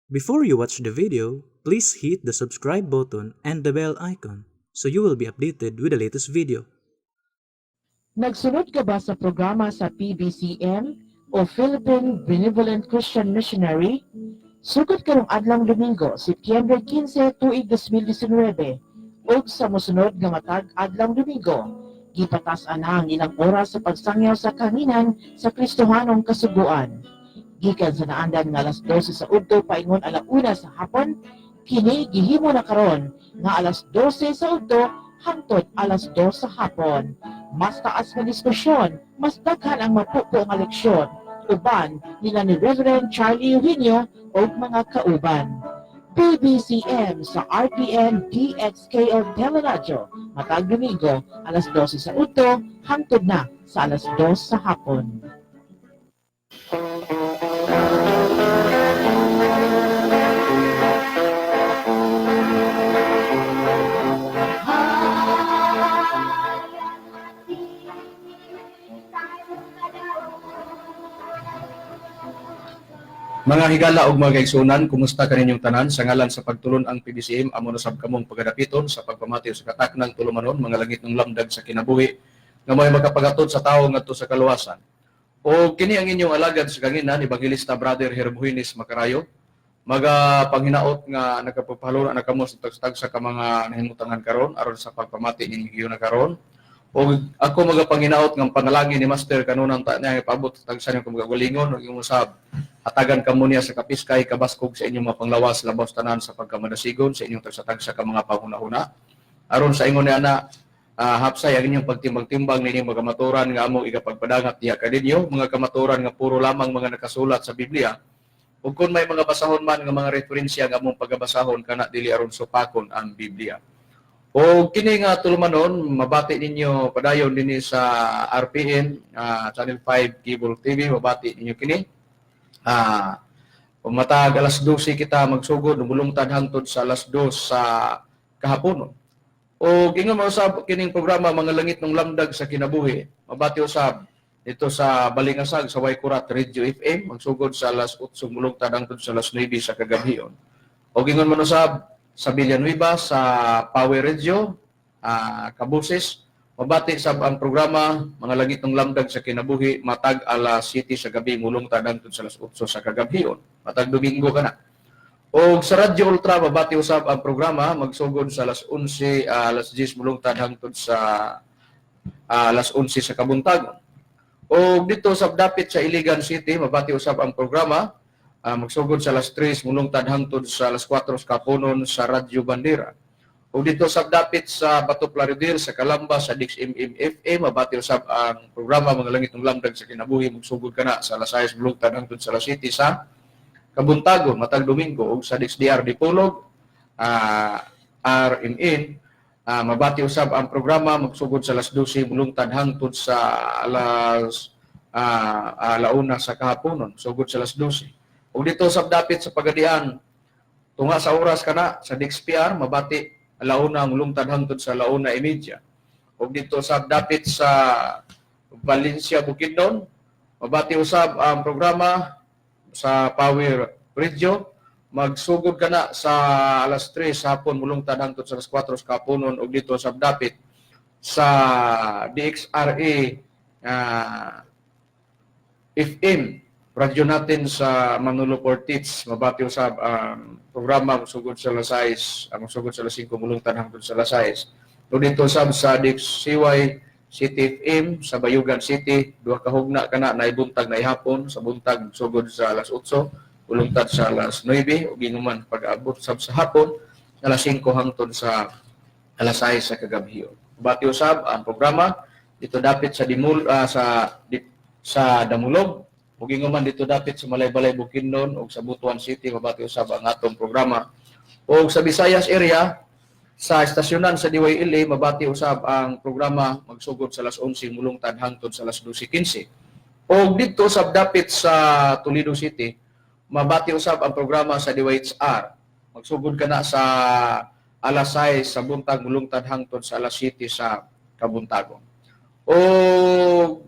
Before you watch the video, please hit the subscribe button and the bell icon so you will be updated with the latest video. Nagsunod ka ba sa programa sa PBCM o Philippine Benevolent Christian Missionary? Sugod karong adlang Domingo, Setyembre 15, tuig 2019, ug sa mosunod nga matag adlang Domingo, gipatas-an na ang ilang oras sa pagsangyaw sa kanginan sa Kristohanong Kasuguan. Gikan sa naandan nga alas 12 sa udto paingon alauna sa hapon, kini gihimo na karon nga alas 12 sa udto hangtod alas 2 sa hapon. Mas taas nga diskusyon, mas daghan ang mapupo nga leksyon. Uban nila ni Reverend Charlie Eugenio o mga kauban. PBCM sa RTN DXKL Teleradyo, matag Domingo, alas 12 sa udto, hangtod na sa alas 2 sa hapon. Mga higala ug mga kaigsunan, kumusta kaninyong tanan? Sa ngalan sa pagtulon ang PBCM, amo na sab kamong pagadapiton sa pagpamatiw sa kataknang tulumanon, mga langit ng lamdag sa kinabuhi, nga may makapagatod sa tao ngadto sa kaluwasan. O kini ang inyong alagad sa kanginan, Evangelista Brother Herbuhinis Macarayo, panginaot nga nagkapagpahalura na kamo sa tagstag sa mga nahimutangan karon aron sa pagpamati ninyo na karon. O ako magapanginaot ng panalangin ni Master kanunang niya ipaabot tagsan yung kumagalingon ug yung usab hatagan kamo niya sa kapiskay kabaskog sa inyong mga panglawas labaw tanan sa pagkamadasigon sa inyong tagsa-tagsa ka mga panghuna-huna aron sa ingon niya na hapsay ang inyong pagtimbang-timbang ninyong mga kamaturan nga among ikapagpadangat niya kaninyo mga kamaturan nga puro lamang mga nakasulat sa Biblia ug kung may mga basahon man nga mga referensya nga among pagabasahon kana dili aron supakon ang Biblia. O kini nga tulumanon, mabati ninyo padayon dinhi sa RPN, Channel 5 Cable TV, mabati ninyo kini. Matag alas 12 kita magsugod, mulungtad hangtod sa alas 2 sa kahapon. O gingon mo usab kining programa mga langit ng lamdag sa kinabuhi, mabati usab dito sa Balingasag sa Waikurat Radio FM, magsugod sa alas 8 mulungtad hangtod sa alas 9 sa kagabion. O gingon man usab sa Villanueva, sa Power Radio, Kabuses, mabati sa ang programa, mga langit ng lamdag sa kinabuhi, matag alas 7 sa gabi, mulong tadang sa alas 8 sa kagabion, matag Domingo ka na. O sa Radio Ultra, mabati usab ang programa, magsugod sa alas 11, alas 10, mulong tadang sa alas 11 sa kabuntagon. O dito sa dapit sa Iligan City, mabati usab ang programa, magsugod sa alas 3, mulungtad hangtod sa alas 4 sa kapunon sa Radyo Bandera. O dito sa dapit sa Bato Plaridel, sa Calamba, sa Dix FM, mabati usab ang programa mga langit ng lamdag sa kinabuhi, magsugod ka na sa alas 6, mulungtad hangtod sa alas 7 sa Kabuntagon, matag Domingo, o sa Dix DR Dipolog, RMN, mabati usab ang programa, magsugod sa alas 12, mulungtad hangtod sa alas alauna sa kahaponon, sugod sa alas 12. O dito sa dapit sa Pagadian, tunga sa oras kana sa DXPR, mabati alauna ang lungtad hangtod sa alauna imedya. O dito sa dapit sa Valencia, Bukidnon, mabati usab ang programa sa Power Radio, magsugod kana sa alas 3 sa hapon, mulungtad hangtod sa alas 4 sa kapunon. O dito sa dapit sa DXRA FM, radyo natin sa Manolo Portits, mabati usab ang programa magsugod sa alas 6, magsugod sa alas 5, mulungtad hangtod sa alas 6. O dito usab sa DXCY City FM sa Bayugan City, duha ka hugna kana naibuntag na ihapon, sa buntag sugod sa alas 8, mulungtad sa alas 9, o ginuman pag-abot sab sa hapon alas 5 hangtod sa alas 6 sa kagabion. Mabati usab ang programa dito dapit sa sa Damulog. Ug man dito dapit sa Malaybalay, Bukidnon o sa Butuan City, mabati usab ang atong programa. O sa Visayas area, sa estasyonan sa DYLA, mabati usab ang programa magsugod sa alas 11, mulungtad hangtod sa alas 12:15. O dito sa dapit sa Toledo City, mabati usab ang programa sa DYHR. Magsugod ka na sa alas 6 sa buntag, mulungtad hangtod sa alas 7 sa kabuntagon. O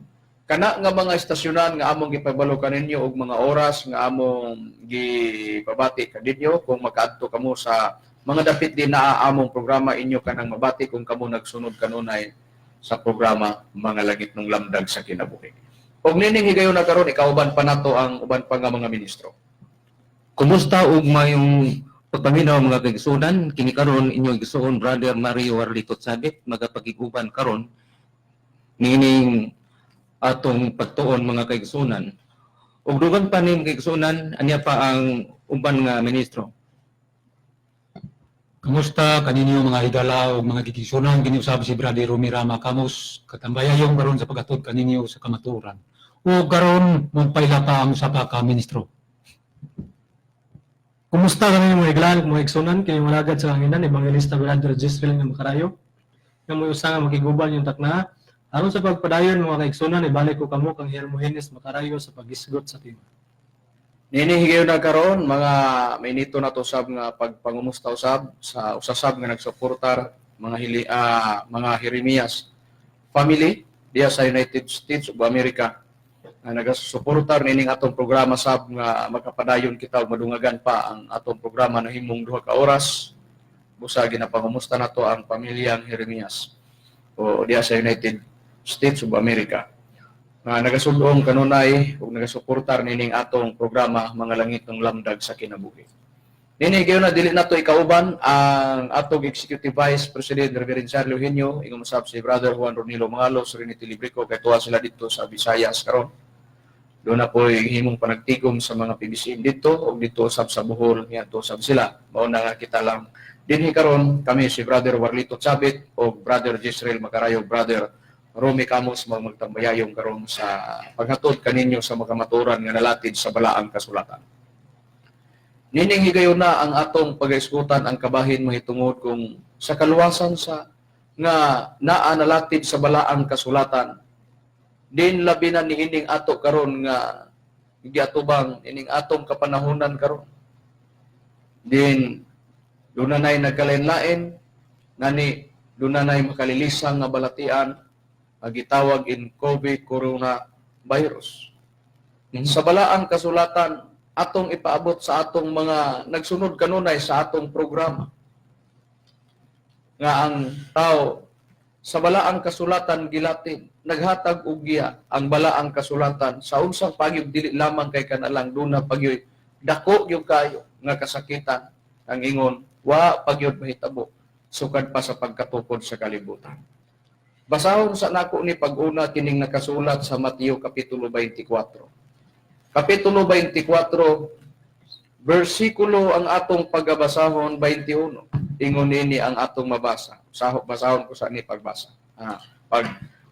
kana nga mga istasyonan nga among gipabalo kaninyo og mga oras nga among gipabati kadinyo kung makaadto kamo sa mga dapit din na among programa inyo kanang mabati kung kamo nagsunod kanunay sa programa Mga Langit ng Lamdag sa Kinabuhi. Og nining higayon na karon ikauban pa nato ang uban pa nga mga ministro. Kumusta ug mayong pagpaminaw mga kaigsunan? Kini karon inyong igsuon Brother Mario Warlito Sabit magapagiguban karon nining atong pagtuon mga kaigsunan. Ug dugang pa ning kaigsunan anya pa ang uban nga ministro. Kamusta kaninyo mga higala o mga gigisunan kiniusab si Brother Romirama Camus katambayayong karon sa pagatud kaninyo sa kamaturan. O karon mong paila pa ang usa ka ministro. Kumusta kami mga iglan, mga igsunan, kini malagad sa hanginan, Evangelista Brother Jezreel nga makarayo. Nga mo usa nga makiguban yung takna. Aron sa pagpadayon mga kaigsunan, ibalik ko kamo kang Hermogenes makarayo sa pagisgot sa tema. Nini higayon na karon mga minito na to sab nga pagpangumusta usab sa usasab nga nagsuportar mga Jeremias family diya sa United States of America nga nagasuportar nining atong programa sab nga magkapadayon kita ug madungagan pa ang atong programa na himong 2 ka oras. Busa ginapangumusta nato ang pamilyang Jeremias o diya sa United States of America. Nagasugong kanunay ug nagasuportar nining atong programa Mga Langit ng Lamdag sa Kinabuhi. Nini gayon na dili nato ikauban ang atong Executive Vice President Reverend Charlie Eugenio, ingong usab si Brother Juan Ronilo Mangalos, Trinity Librico, kay tuwa sila dito sa Visayas karon. Doon na po himong panagtigom sa mga PBC dito o dito usab sa Bohol niadto usab sila. Mao na nga kita lang dinhi karon kami si Brother Warlito Sabit o Brother Jezreel Macarayo, Brother Romy Camus magtambayayong karon sa paghatod kaninyo sa mga maturan nga nalatid sa balaang kasulatan. Nining higayon na ang atong pagaisgutan ang kabahin mahitungod kung sa kaluwasan sa nga naa nalatid sa balaang kasulatan. Din labi na niining ato karon nga giatubang ining atong kapanahunan karon. Din dunay nagkalain-lain nani dunay makalilisang nga balatian gitawag in COVID coronavirus. Sa balaang kasulatan atong ipaabot sa atong mga nagsunod kanunay sa atong programa nga ang tao sa balaang kasulatan gilatid naghatag og giya ang balaang kasulatan sa unsang pagyud dili lamang kay kanalang duna pagyud dako gyud kayo nga kasakitan ang ingon wa pagyud mahitabo sukad pa sa pagkatukod sa kalibutan. Basahon sa nako ni pag-una kining nakasulat sa Mateo Kapitulo 24. Kapitulo 24, versikulo ang atong pagbasahon 21. Ingon nini ang atong mabasa. Basahon ko sa ni pagbasa.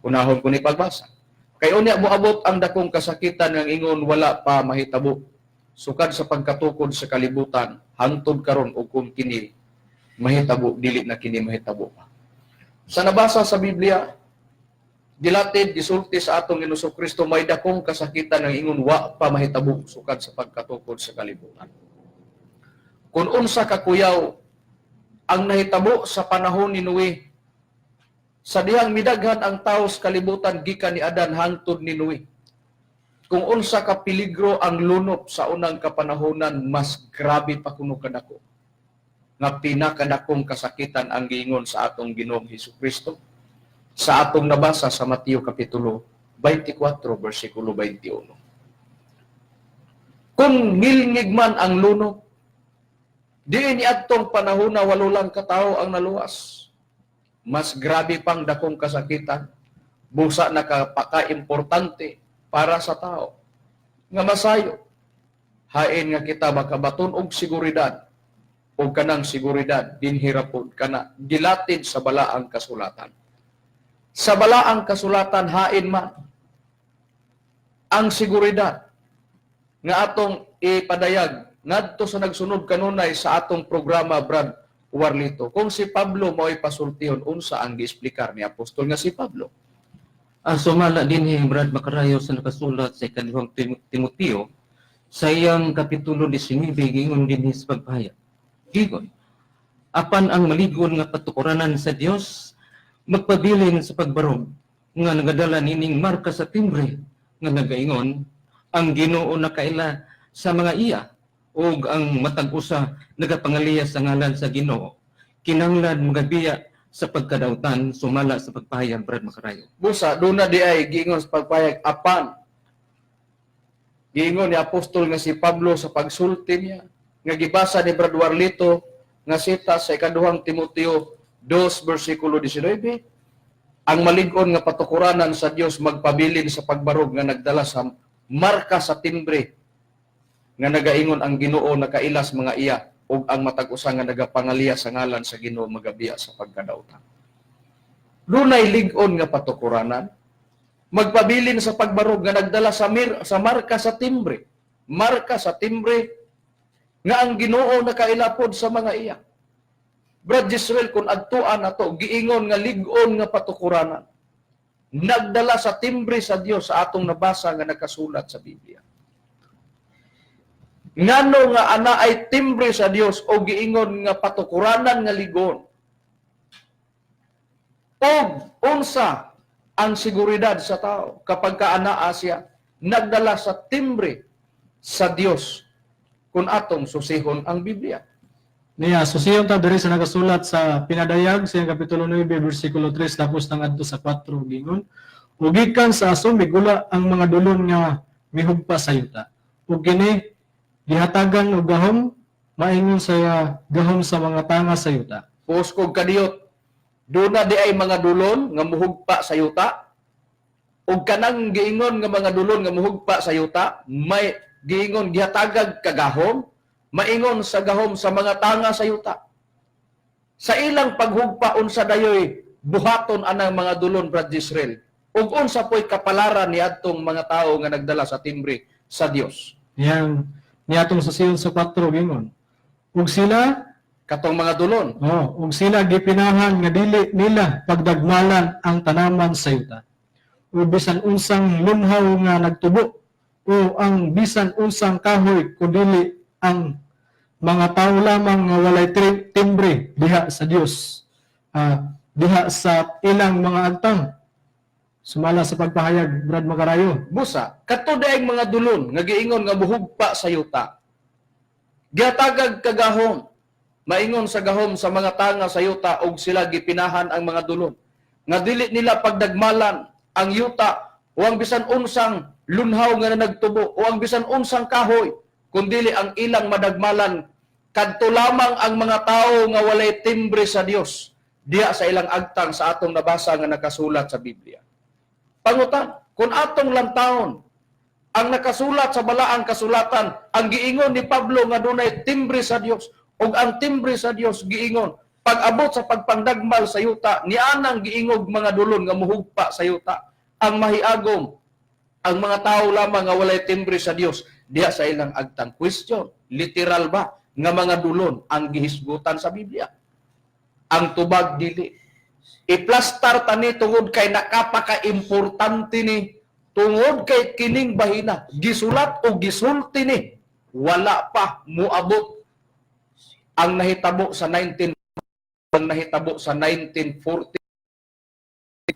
Unahon ko ni pagbasa. Kay unya moabot ang dakong kasakitan ng ingon wala pa mahitabo. Sukad sa pagkatukod sa kalibutan, hangtod karon ug kung kini mahitabo dili na kini mahitabo pa. Sa nabasa sa Biblia, dilatid, gisulti sa atong Ginoong Kristo, may dakong kasakitan ng ingon wa pa mahitabo sukad sa pagkatukod sa kalibutan. Kung unsa kakuyaw ang nahitabo sa panahon ni Noe, sa dihang midaghan ang tao sa kalibutan gikan ni Adan hangtod ni Noe. Kung unsa ka peligro ang lunop sa unang kapanahonan, mas grabe pa kuno kadako nga pinakadakong kasakitan ang giingon sa atong Ginoong Hesukristo sa atong nabasa sa Mateo Kapitulo 24, versikulo 21. Kung nilngig man ang lunop, di ni atong panahon na walo lang katao ang naluwas. Mas grabe pang dakong kasakitan, busa nakapaka-importante para sa tao. Nga masayo, hain nga kita makabaton og seguridad, o kanang seguridad, dinhirapod kana, dilatid sa balaang kasulatan. Sa balaang kasulatan, hain man, ang seguridad nga atong ipadayag, ngadto sa nagsunod kanunay sa atong programa, Brad Warlito. Kung si Pablo mo'y pasultihon, unsa ang gi-explicar ni Apostol nga si Pablo? Sumala din Brad Macarayo sa nakasulat sa ikalihang Timoteo sa iyang Kapitulo 19, gingon din sa pagpahayag. Gigon, apan ang maligon nga patukuranan sa Dios, magpabilin sa pagbarog, nga nagadala nining marka sa timbre nga nagaingon ang Ginoo nakaila sa mga iya ug ang matag usa nagapangaliya sa ngalan sa Ginoo kinahanglan magabiya sa pagkadautan sumala sa pagpahayag Brad Makarayo. Busa, doon na di ay giingon sa pagpayag apan. Giingon ni Apostol nga si Pablo sa pagsulti niya. Nga gibasa ni Brad Warlito nga sita sa ikaduhang Timoteo 2 versikulo 19. Ang malig-on nga patukuranan sa Dios magpabilin sa pagbarog nga nagdala sa marka sa timbre nga nagaingon ang Ginoo nakailas mga iya ug ang matag usa nga nagapangaliya sa ngalan sa Ginoo magabiya sa pagkadautan. Dunay lig-on nga patukuranan, magpabilin sa pagbarog nga nagdala sa marka sa timbre. Marka sa timbre nga ang Ginoo nakailapod sa mga iya. Brad Israel, kung adtuan nato giingon nga lig-on nga patukuranan, nagdala sa timbre sa Dios sa atong nabasa nga nakasulat sa Biblia. Ngano nga ana ay timbre sa Dios o giingon nga patukuranan nga ligon. Og unsa ang seguridad sa tao kapag kaanaa siya nagdala sa timbre sa Dios kung atong susihon ang Biblia. Niya, susiyon ta diri sa nakasulat sa Pinadayag sa kapitulo 9 bersikulo 3 tapos nang adto sa 4 gingon. Ug gikan sa aso migula ang mga dulon nga mihugpa sa yuta. Ug kini gihatagan og gahom maingon sa gahom sa mga tanga sa yuta. Pus kog kadiyot, doon na di ay mga dulon nga muhugpa sa yuta. Ug kanang giingon nga mga dulon nga muhugpa sa yuta, may giingon gihatagag kagahom, maingon sa gahom sa mga tanga sa yuta. Sa ilang paghugpa unsa dayoy buhaton anang mga dulon Brad Israel. Ug unsa po'y kapalaran ni adtong mga tao nga nagdala sa timbre sa Dios. Niya atong susiyon sa 4 gingon. Ug sila Katong mga dulon. ug sila gipinahan nga dili nila pagdagmalan ang tanaman sa yuta. Ug bisan unsang lunhaw nga nagtubo o ang bisan unsang kahoy kundi ang mga tao lamang nga walay timbre diha sa Dios. Diha sa ilang mga agtang. Sumala sa pagpahayag Brad Makarayo. Busa, kato daing mga dulon nga giingon nga muhugpa sa yuta. Gihatagag kagahom, maingon sa gahom sa mga tanga sa yuta og sila gipinahan ang mga dulon. Nga dili nila pagdagmalan ang yuta o ang bisan unsang lunhaw nga nagtubo o ang bisan unsang kahoy kundili ang ilang madagmalan kadto lamang ang mga tao nga walay timbre sa Dios diha sa ilang agtang sa atong nabasa nga nakasulat sa Biblia. Pangutan, kung atong lantawon ang nakasulat sa balaang kasulatan, ang giingon ni Pablo nga dunay timbre sa Dios ug ang timbre sa Dios giingon pag-abot sa pagpandagmal sa yuta nianang giingog mga dulon nga muhugpa sa yuta ang mahiagom ang mga tao lamang nga walay timbre sa Dios diha sa ilang agtang. Question, literal ba nga mga dulon ang gihisgutan sa Biblia? Ang tubag dili. Iplastar tani tungod kay nakapaka-importante ni tungod kay kining bahina gisulat o gisulti ni wala pa muabot ang nahitabo sa 1944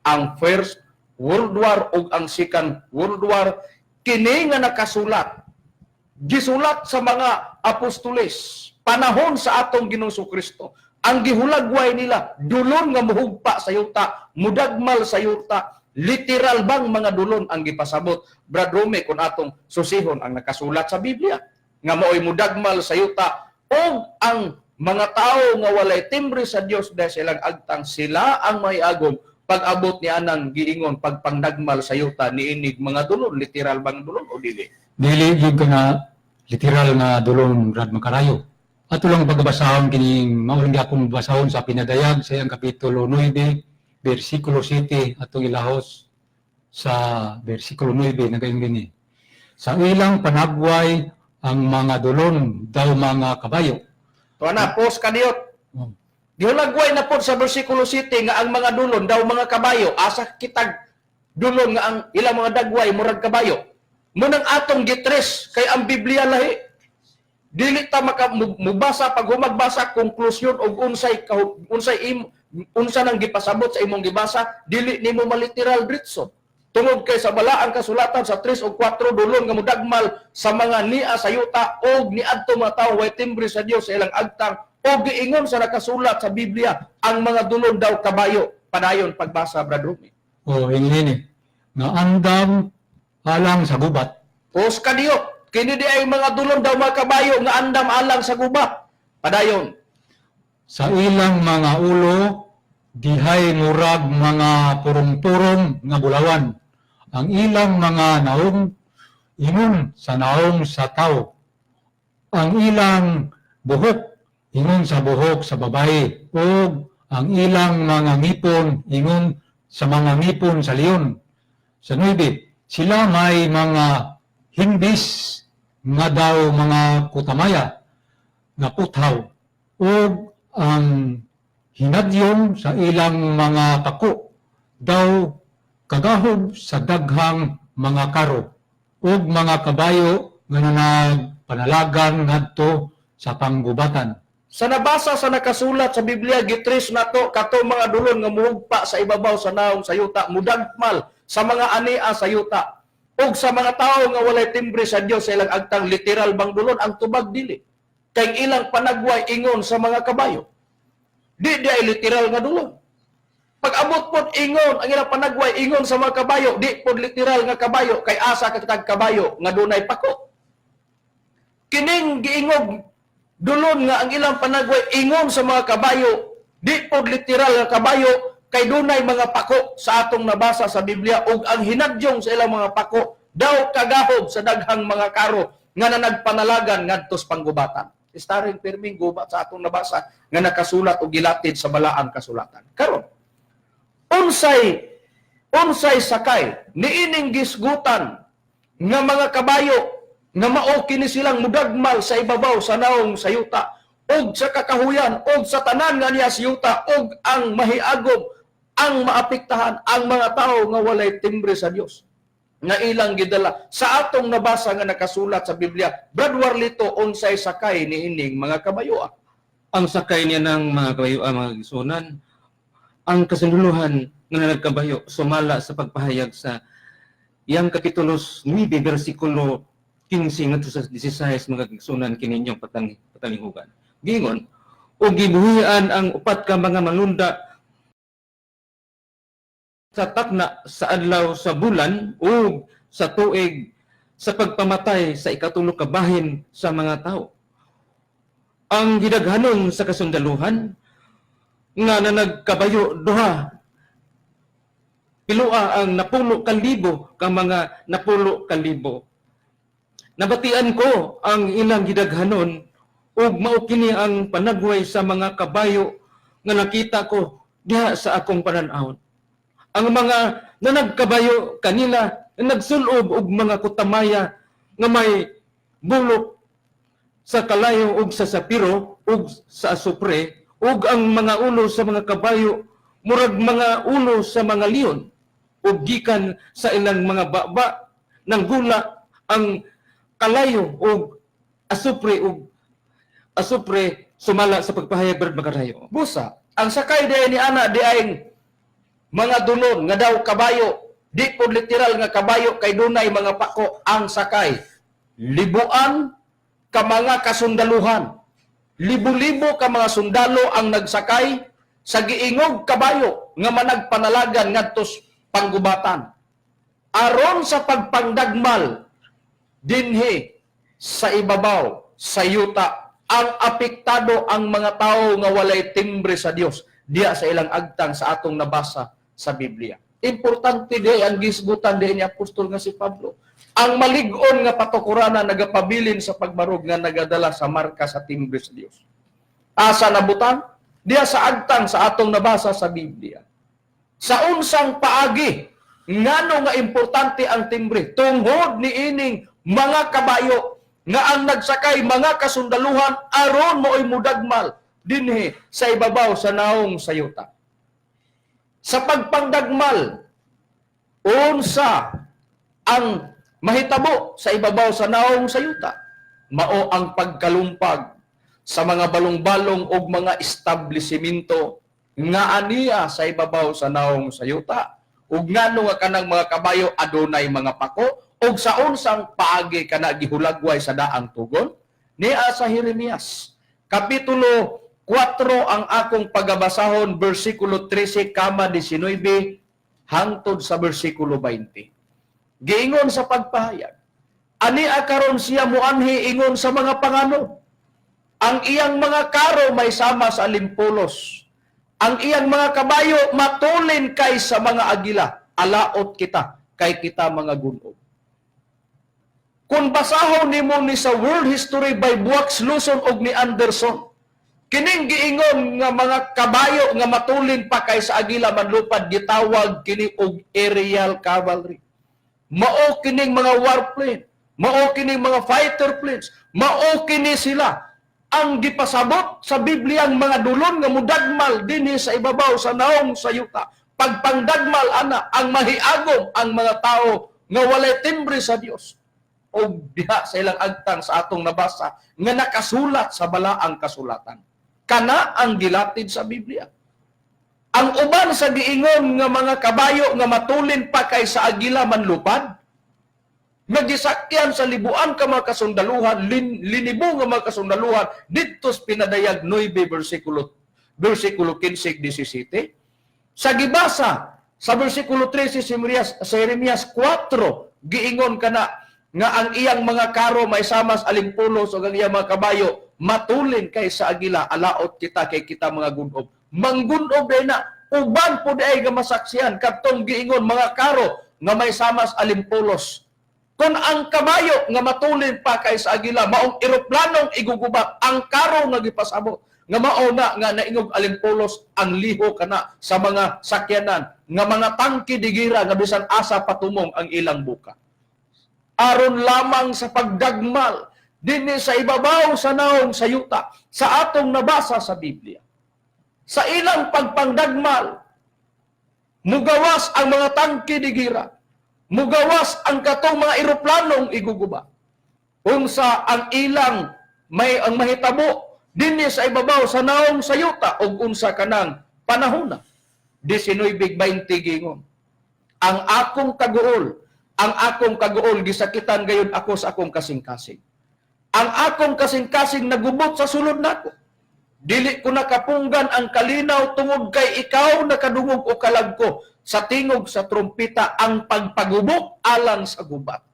ang First World War ug ang Second World War kini nga nakasulat gisulat sa mga apostoles panahon sa atong Ginoong Kristo. Ang gihulagway nila, dulon nga muhugpa sa yuta, mudagmal sa yuta, literal bang mga dulon ang gipasabot? Brad Rome, kung atong susihon ang nakasulat sa Biblia, nga mao'y mudagmal sa yuta, o ang mga tao nga walay timbre sa Dios dahil silang agtang, sila ang may agom, pag-abot ni anang giingon, pagpandagmal sa yuta, niinig mga dulon, literal bang dulon o dili? Dili yung ka nga literal nga dulong Brad Makarayo. Ato lang pagbasahon kining maulang akong basahon sa Pinadayag sa iyang kapitulo 9, bersikulo 7 atong ilahos sa bersikulo 9 nagayon gini. Sa ilang panagway ang mga dulon daw mga kabayo. Tuwa na, post kaniyot. Gihulagway na po sa bersikulo 7 nga ang mga dulon daw mga kabayo, asa kitag dulon nga ang ilang mga dagway murag kabayo. Munang atong gitres kay ang Biblia lahi. Dili ta mubasa pag humagbasa konklusyon og unsay unsa nang gipasabot sa imong gibasa, dili nimo maliteral dritso. Tungod kay sa balaang kasulatan sa 3 o 4 dulon nga mudagmal sa mga nia sa yuta og niadto mga tawo way timbre sa Dios sa ilang agtang o giingon sa nakasulat sa Biblia ang mga dulon daw kabayo. Padayon pagbasa, Brad Rumi. O ini nga andam alang sa gubat. Os kadiyo, kini di ay mga dulon daw mga kabayo nga andam alang sa gubat. Padayon. Sa ilang mga ulo, dihay murag mga purong-purong nga bulawan. Ang ilang mga naong ingon sa naong sa tao. Ang ilang buhok ingon sa buhok sa babae. O ang ilang mga ngipon ingon sa mga ngipon sa leon. Sa 9, sila may mga himbis nga daw mga kutamaya nga puthaw. O ang hinadyon sa ilang mga tako daw kagahog sa daghang mga karo ug mga kabayo nga nagpanalagan ngadto sa panggubatan. Sa nabasa sa nakasulat sa Biblia, gitris nato kato mga dulon nga muhugpa sa ibabaw sa naong sayuta, mudagmal sa mga ania sa yuta, ug sa mga tao nga walay timbre sa Dios sa ilang agtang literal bang dulon ang tubag dili. Kay ilang panagway ingon sa mga kabayo. Di ay literal nga dulon. Pag abot pod ingon ang ilang panagway ingon sa mga kabayo, di pod literal nga kabayo kay asa ka kitag kabayo nga dunay pako. Kining giingog dulon nga ang ilang panagway ingon sa mga kabayo, di pod literal nga kabayo kay dunay mga pako sa atong nabasa sa Biblia ug ang hinadyong sa ilang mga pako daw kagahog sa daghang mga karo nga nagpanalagan ngadto sa panggubatan. Staring pirming gubat sa atong nabasa nga nakasulat o gilatid sa balaang kasulatan. Karon, unsay sakay niining gisgutan nga mga kabayo nga mao kini silang mudagmal sa ibabaw sa naong sayuta og sa kakahuyan og sa tanan nga niya sayuta og ang mahiagom ang maapektahan ang mga tao nga walay timbre sa Dios nga ilang gidala sa atong nabasa nga nakasulat sa Biblia. Brad Warlito, unsay sakay niining mga kabayo? Ang sakay niya ng mga kabayo, mga gisunan, ang kasunduluhan nga nagkabayo sumala sa pagpahayag sa iyang kapitulo 9 bersikulo 15 ngadto sa 16 mga gisunan kininyong patalinghugan. Gingon, o gibuhian ang upat ka mga manunda sa takna sa adlaw sa bulan o sa tuig sa pagpamatay sa ikatulo ka bahin sa mga tao. Ang gidaghanon sa kasundaluhan nga nagkabayo duha pilua ang napulo kalibo ka mga napulo kalibo. Nabatian ko ang ilang gidaghanon ug mao kini ang panagway sa mga kabayo nga nakita ko diha sa akong panan-awon. Ang mga nanagkabayo kanila nagsulob og mga kutamaya nga may bulok sa kalayo ug sa sapiro ug sa asupre ug ang mga ulo sa mga kabayo murag mga ulo sa mga leon ug gikan sa ilang mga baba ng gula ang kalayo ug asupre sumala sa pagpahayag Brad Macarayo. Busa, ang sakay di ni ana di ay mga dulon nga daw kabayo, di pod literal nga kabayo kay dunay mga pako ang sakay. Libuan ka mga kasundaluhan. Libo-libo ka mga sundalo ang nagsakay sa giingog kabayo nga managpanalagan ngadto panggubatan. Aron sa pagpangdagmal dinhi sa ibabaw sa yuta ang apektado ang mga tao nga walay timbre sa Dios diya sa ilang agtang sa atong nabasa sa Biblia. Importante di ang gisgutan di ni apostol nga si Pablo. Ang malig-on nga patukuranan nagapabilin sa pagbarog nga nagadala sa marka sa timbre sa Dios. Asa nabutan? Diya sa agtang sa atong nabasa sa Biblia. Sa unsang paagi, ngano nga importante ang timbre tungod ni ining mga kabayo nga ang nagsakay mga kasundaluhan aron mooy mudagmal dinhi sa ibabaw sa naong sayuta. Sa pagpangdagmal, unsa ang mahitabo sa ibabaw sa naong sayuta? Mao ang pagkalumpag sa mga balong-balong o mga establishmento nga aniya sa ibabaw sa naong sayuta. Ug ngano nga kanang mga kabayo adunay mga pako, ug sa unsang paagi kana gihulagway sa daang tugon. Niya sa Jeremias, Kapitulo 4 ang akong pagabasahon, versikulo 13 kama 19 hangtod sa versikulo 20. Giingon sa pagpahayag, ani akaron siya muanhi ingon sa mga pangano. Ang iyang mga karo may sama sa alimpulos. Ang iyang mga kabayo matulin kay sa mga agila. Alaot kita kay kita mga gunog. Kung basahon nimo ni sa World History by Buax Luzon og ni Anderson, kining giingon nga mga kabayo nga matulin pa kay sa agila manlupad gitawag kini og aerial cavalry. Mao kining mga warplane, mao kining mga fighter planes, mao kini sila ang gipasabot sa Biblia ang mga dulon nga mudagmal dinhi sa ibabaw sa naong sayuta. Pagpangdagmal ana ang mahiagom ang mga tao nga walay timbre sa Dios. O diha sa ilang agtang sa atong nabasa nga nakasulat sa balaang kasulatan. Kana ang gilatid sa Biblia. Ang uban sa giingon nga mga kabayo nga matulin pa kay sa agila manlupad, nagisakyan sa libuan ka mga kasundaluhan, linibo nga mga kasundaluhan, dito sa pinadayag 9 versikulo 15-17. Sa gibasa, sa versikulo 13 sa Jeremias 4, giingon ka na, nga ang iyang mga karo may samas alimpulos o ang iyang mga kabayo, matulin kay sa agila, alaot kita kay kita mga gunob. Manggunob day na, uban po day nga masaksiyan, katong giingon mga karo nga may samas alimpulos. Kung ang kabayo nga matulin pa kay sa agila, maong eroplanong igugubat, ang karo nga gipasabot, nga mauna nga naingog alimpulos, ang liho kana sa mga sakyanan, nga mga tangki digira, nga bisan asa patumong ang ilang buka. Aron lamang sa pagdagmal, dinhi sa ibabaw sa naong sayuta, sa atong nabasa sa Biblia. Sa ilang pagpangdagmal, mugawas ang mga tangki digira, mugawas ang katong mga eroplanong iguguba. Unsa ang ilang ang mahitabo dinhi sa ibabaw sa naong sayuta ug unsa kanang panahona. 19:20 gingon. Ang akong kaguol gisakitan gayon ako sa akong kasing-kasing. Ang akong kasing-kasing nagubot sa sulod nako. Dili ko nakapunggan ang kalinaw tungod kay ikaw nakadungog o kalagko sa tingog sa trumpita ang pagpagubok alang sa gubat.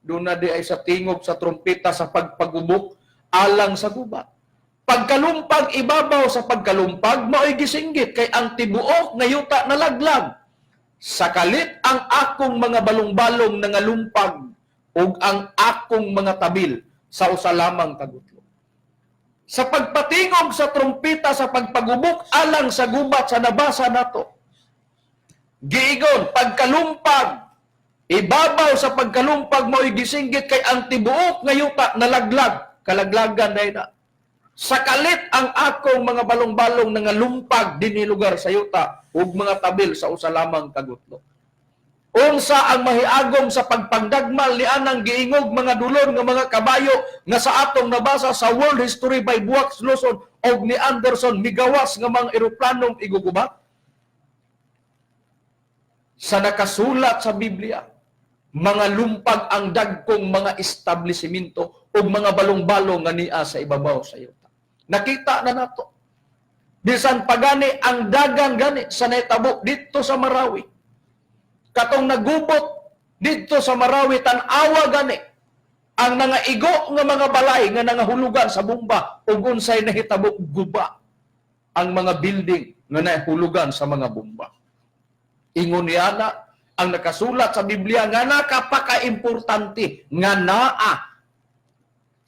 Doon na di ay sa tingog sa trumpita sa pagpagubok alang sa gubat. Pagkalumpag ibabaw sa pagkalumpag, mao'y gisinggit kay ang tibuok nga yuta nalaglag. Sakalit ang akong mga balong-balong nangalumpag ug ang akong mga tabil sa usa lamang kagutlo. Sa pagpatingog sa trumpita sa pagpagubok alang sa gubat sa nabasa nato. Giigon, pagkalumpag, ibabaw sa pagkalumpag mo'y gisinggit kay ang tibuok nga yuta nalaglag, kalaglagan dahil na. Sakalit ang akong mga balong-balong nangalumpag dinhi lugar sa yuta ug mga tabil sa usa lamang kagutlo. Unsa ang mahiagom sa pagpangdagmal ni anang giingog mga dulon nga mga kabayo nga sa atong nabasa sa World History by Buax Luzon og ni Anderson migawas nga mga eroplanong igugubat? Sa nakasulat sa Biblia, mga lumpag ang dagkong mga establishmento o mga balong-balong nga niya sa ibabaw sa yuta. Nakita na nato. Bisan pagani ang dagang gani sa naitabo dito sa Marawi. Katong nagubot dito sa Marawi tan-awa gani ang nangaigo nga mga balay nga nangahulugan sa bomba ug unsay nahitabo guba ang mga building nga nahulugan sa mga bomba. Ingon niya na ang nakasulat sa Biblia nga nakapaka-importante nga naa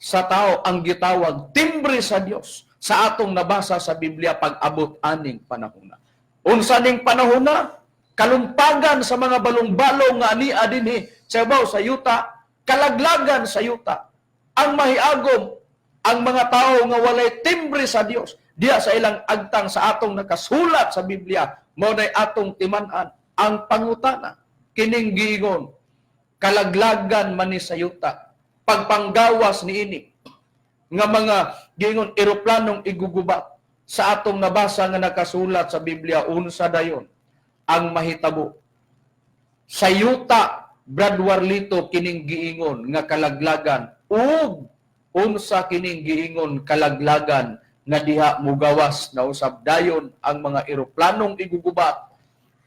sa tao ang gitawag timbre sa Dios sa atong nabasa sa Biblia pag-abot aning panahona. Unsa ning panahona? Kalumpagan sa mga balong-balong nga ania dinhi sa ibabaw sa yuta, kalaglagan sa yuta. Ang mahiagom ang mga tao nga walay timbre sa Dios diya sa ilang agtang sa atong nakasulat sa Biblia mao nay atong timan-an ang pangutana kining giingon kalaglagan man ni sa yuta pagpanggawas niini nga mga giingon eroplanong igugubat sa atong nabasa nga nakasulat sa Biblia unsa dayon ang mahitabo. Sa yuta Brad Warlito kining giingon nga kalaglagan ug unsa kining giingon kalaglagan nga diha mugawas na usab dayon ang mga eroplanong igugubat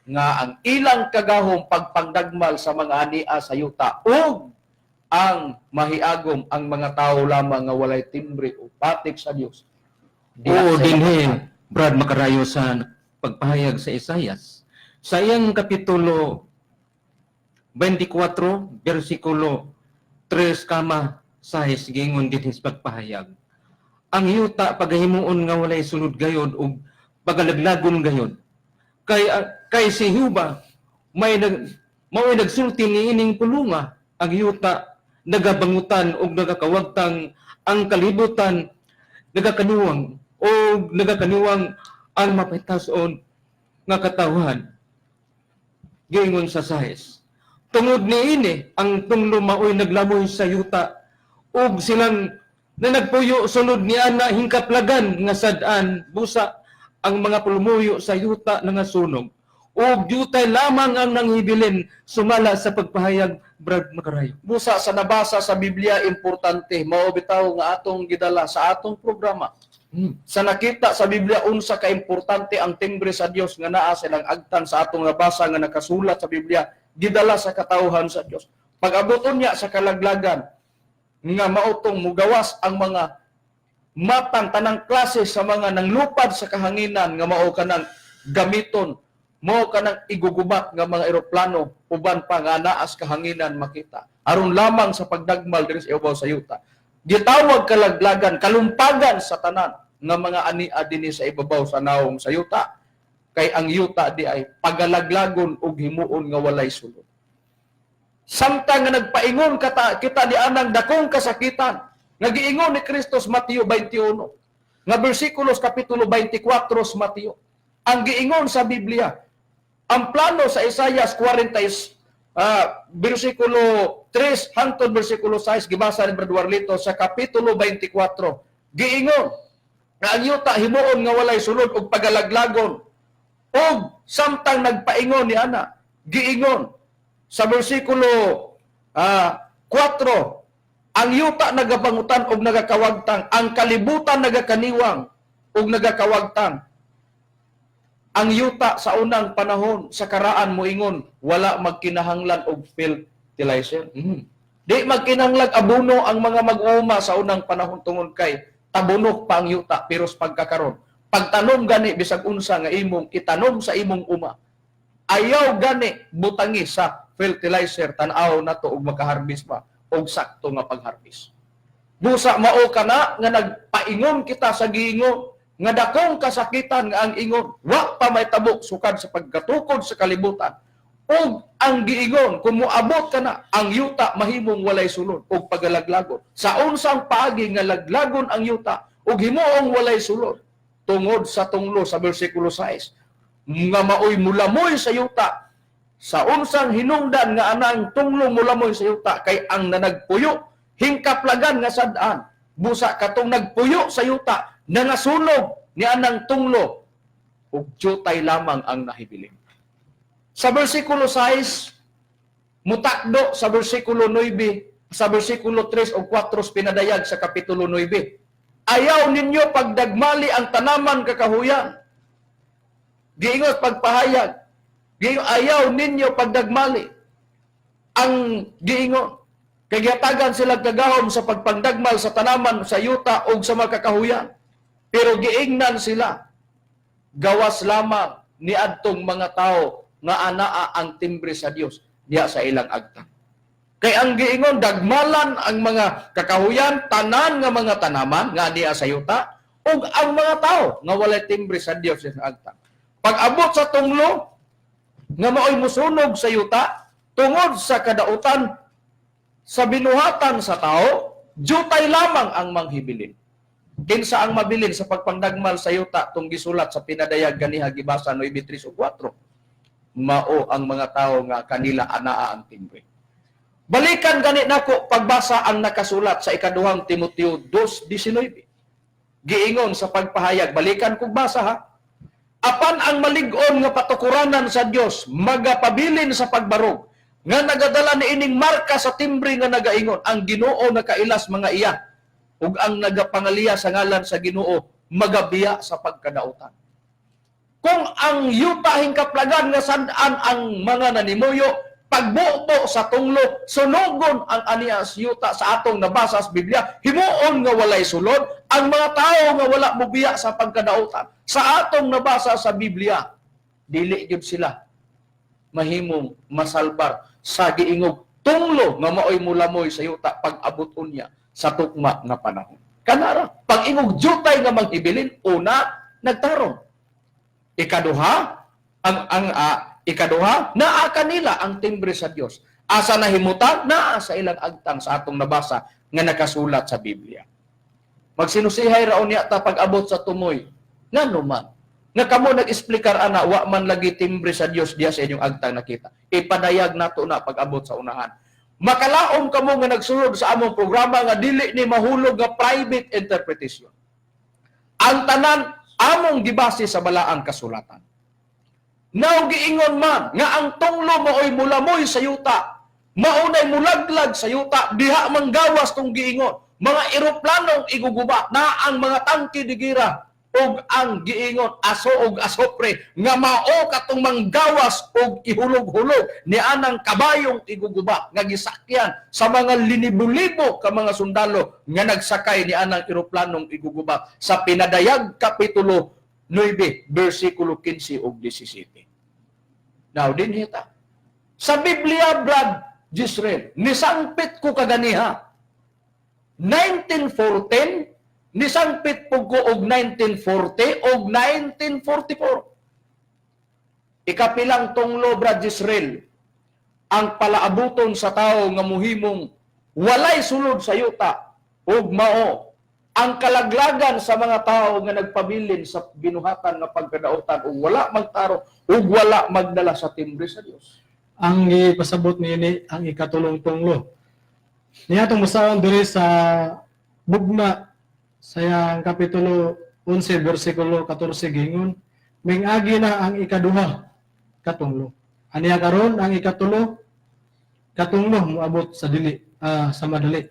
nga ang ilang kagahom pagpangdagmal sa mga ania sa yuta ug ang mahiagom ang mga tao lamang nga walay timbre o patik sa Dios. Oo, dinhi, Brad Macarayo sa pagpahayag sa Isayas. Sa iyang kapitulo 24, versikulo 3, gingon dinhi sa pagpahayag. Ang yuta pagahimuon nga walay sulod gayod ug pagalaglagon gayod. Kay si Huba may nagsulti niining pulunga ang yuta nagabangutan ug nagakawagtang ang kalibutan nagakaniwang o nagakaniwang ang mapitason nga katawhan. Gingon sa Sayes. Tungod niini ang tunglo maoy naglamoy sa yuta ug silang na nagpuyo sulod ni ana hingkaplagan nga sad-an busa ang mga pulmuyo sa yuta nga sunog ug yutay lamang ang nanghibilin sumala sa pagpahayag Brad Macarayo. Busa sa nabasa sa Biblia importante mao bitaw nga atong gidala sa atong programa. Sa nakita sa Biblia unsa ka importante ang timbre sa Dios nga naa silang agtan sa atong nabasa nga nakasulat sa Biblia gidala sa katawhan sa Dios. Pag-abuton niya sa kalaglagan nga mautong mugawas ang mga matang tanang klase sa mga nanglupad sa kahanginan nga mao kanang gamiton, mao kanang igugubat nga mga eroplano uban pa nga naas kahanginan makita aron lamang sa pagdagmal diri sa ibabaw sa yuta. Gitawag kalaglagan, kalumpagan sa tanan nga mga ania dinhi sa ibabaw sa naong sa yuta. Kay ang yuta di ay pagalaglagon ug himuon nga walay sulod. Samtang nga nagpaingon kita di anang dakong kasakitan nga giingon ni Kristo sa Mateo 21 nga bersikulos kapitulo 24 sa Mateo. Ang giingon sa Biblia, ang plano sa Isaias 40 bersikulo 3 hangtod bersikulo 6 gibasa ni Brad Warlito sa kapitulo 24. Giingon nga ang yuta himuon nga walay sulod ug pagalaglagon. Og samtang nagpaingon ni ana, giingon sa bersikulo 4, ang yuta nagabangutan og nagakawagtang, ang kalibutan nagakaniwang og nagakawagtang. Ang yuta sa unang panahon sa karaan moingon wala magkinahanglan og fertilizer. Di magkinahanglan abono ang mga mag-uuma sa unang panahon tungod kay tabunok pa ang yuta pero sa pagkakaron pagtanom gani bisag unsa nga imong itanom sa imong uma ayaw gani butangi sa fertilizer tan-aw nato og makaharvest pa og sakto nga pagharvest. Busa mao kana nga nagpaingon kita sa giingon nga dakong kasakitan nga ang ingon wa pa may tabok sukad sa pagkatukod sa kalibutan. Og ang giingon kung moabot kana ang yuta mahimong walay sulod og pagalaglagon. Sa unsang paagi nga laglagon ang yuta og himuong walay sulod tungod sa tunglo sa bersikulo 6 nga maoy mulamoy sa yuta sa unsang hinungdan nga anang tunglo mulamoy sa yuta kay ang nanagpuyo hingkaplagan nga sad-an busa katong nagpuyo sa yuta nangasunog ni anang tunglo ug jutay lamang ang nahibiling. Sa bersikulo 6 mutakdo sa bersikulo 9 sa bersikulo 3 o 4 pinadayag sa kapitulo 9. Ayaw ninyo pagdagmali ang tanaman kakahuyan. Giingon pagpahayag. Ayaw ninyo pagdagmali ang giingon. Kagiyatagan sila kagahom sa pagpangdagmal sa tanaman sa yuta o sa mga kakahuyan. Pero giingnan sila. Gawas lamang ni adtong mga tao nga anaa ang timbre sa Dios diya sa ilang agtang. Kay ang giingon dagmalan ang mga kakahuyan tanan nga mga tanaman nga diya sa yuta ug ang mga tao nga walay timbre sa Dios sa agtang. Pag abot sa tunglo nga maoy musunog sa yuta tungod sa kadautan sa binuhatan sa tao, jutay lamang ang manghibilin. Kinsa ang mabilin sa pagpangdagmal sa yuta tong gisulat sa pinadayag ganiha gibasa 9:3 o 4. Mao ang mga tao nga kanila anaa ang timbre. Balikan gani nako pagbasa ang nakasulat sa ikaduhang Timoteo 2:19. giingon sa pagpahayag, balikan kog basa ha. Apan ang malig-on nga patukuranan sa Dios magapabilin sa pagbarog nga nagadala ni ining marka sa timbre nga nagaingon, ang Ginoo nakailas mga iya ug ang nagapangaliya sa ngalan sa Ginoo magabiya sa pagkadautan. Kung ang yuta hingkaplagan nga sandaan ang mga nanimuyo, pagbuto sa tunglo, sunugon ang aniya sa yuta sa atong nabasa sa Biblia, himuon nga walay sulod, ang mga tao nga wala mobiya sa pagkadautan. Sa atong nabasa sa Biblia, dili gyud sila mahimong masalbar sa giingog tunglo nga maoy mulamoy sa yuta pag-abot unya sa tukma nga panahon. Kanara, pag-ingog jutay nga maghibilin, una, nagtarong. Ikaduha, naa kanila ang timbre sa Dios. Asa nahimutan, naa sa ilang agtang sa atong nabasa nga nakasulat sa Biblia. Magsinusihay raon niya ta pag-abot sa tumoy. Ngano man, nga kamo nag-explikar ana, wa man lagi timbre sa Dios diya sa inyong agtang nakita. Ipadayag nato na pag-abot sa unahan. Makalaom kamo nga nagsulod sa among programa nga dili ni mahulog nga private interpretation. Ang tanan among gibase sa balaang kasulatan. Now giingon man nga ang tunglo maoy mulamoy sa yuta, maunay mulaglag sa yuta, diha manggawas tong giingon. Mga eroplanong iguguba na ang mga tangke digira ug ang giingon aso ug asopre nga mao katong manggawas ug ihulog-hulog ni anang kabayong iguguba nga gisakyan sa mga linibo-libo ka mga sundalo nga nagsakay ni anang eroplanong iguguba sa Pinadayag Kapitulo 9 bersikulo 15 ug 17. Now din hita sa Biblia, Brad Jisrael, nisangpit ko kaganiha 1914 nisangpit po ko og 1940 og 1944. Ikapilang tunglo, Brad Jisrael, ang palaabuton sa tao nga muhimong walay sulod sa yuta ug mao ang kalaglagan sa mga tao nga nagpabilin sa binuhatan nga pagkadautan ug wala magtaro ug wala magdala sa timbre sa Dios. Ang ipasabot niini ang ikatulong tunglo. Niya itong musaon diri sa bugna sa yang kapitulo 11 bersikulo 14 gingon, mingagi na ang ikaduha katunglo. Aniya karon ang ikatulo katunglo moabot sa dili sa madali.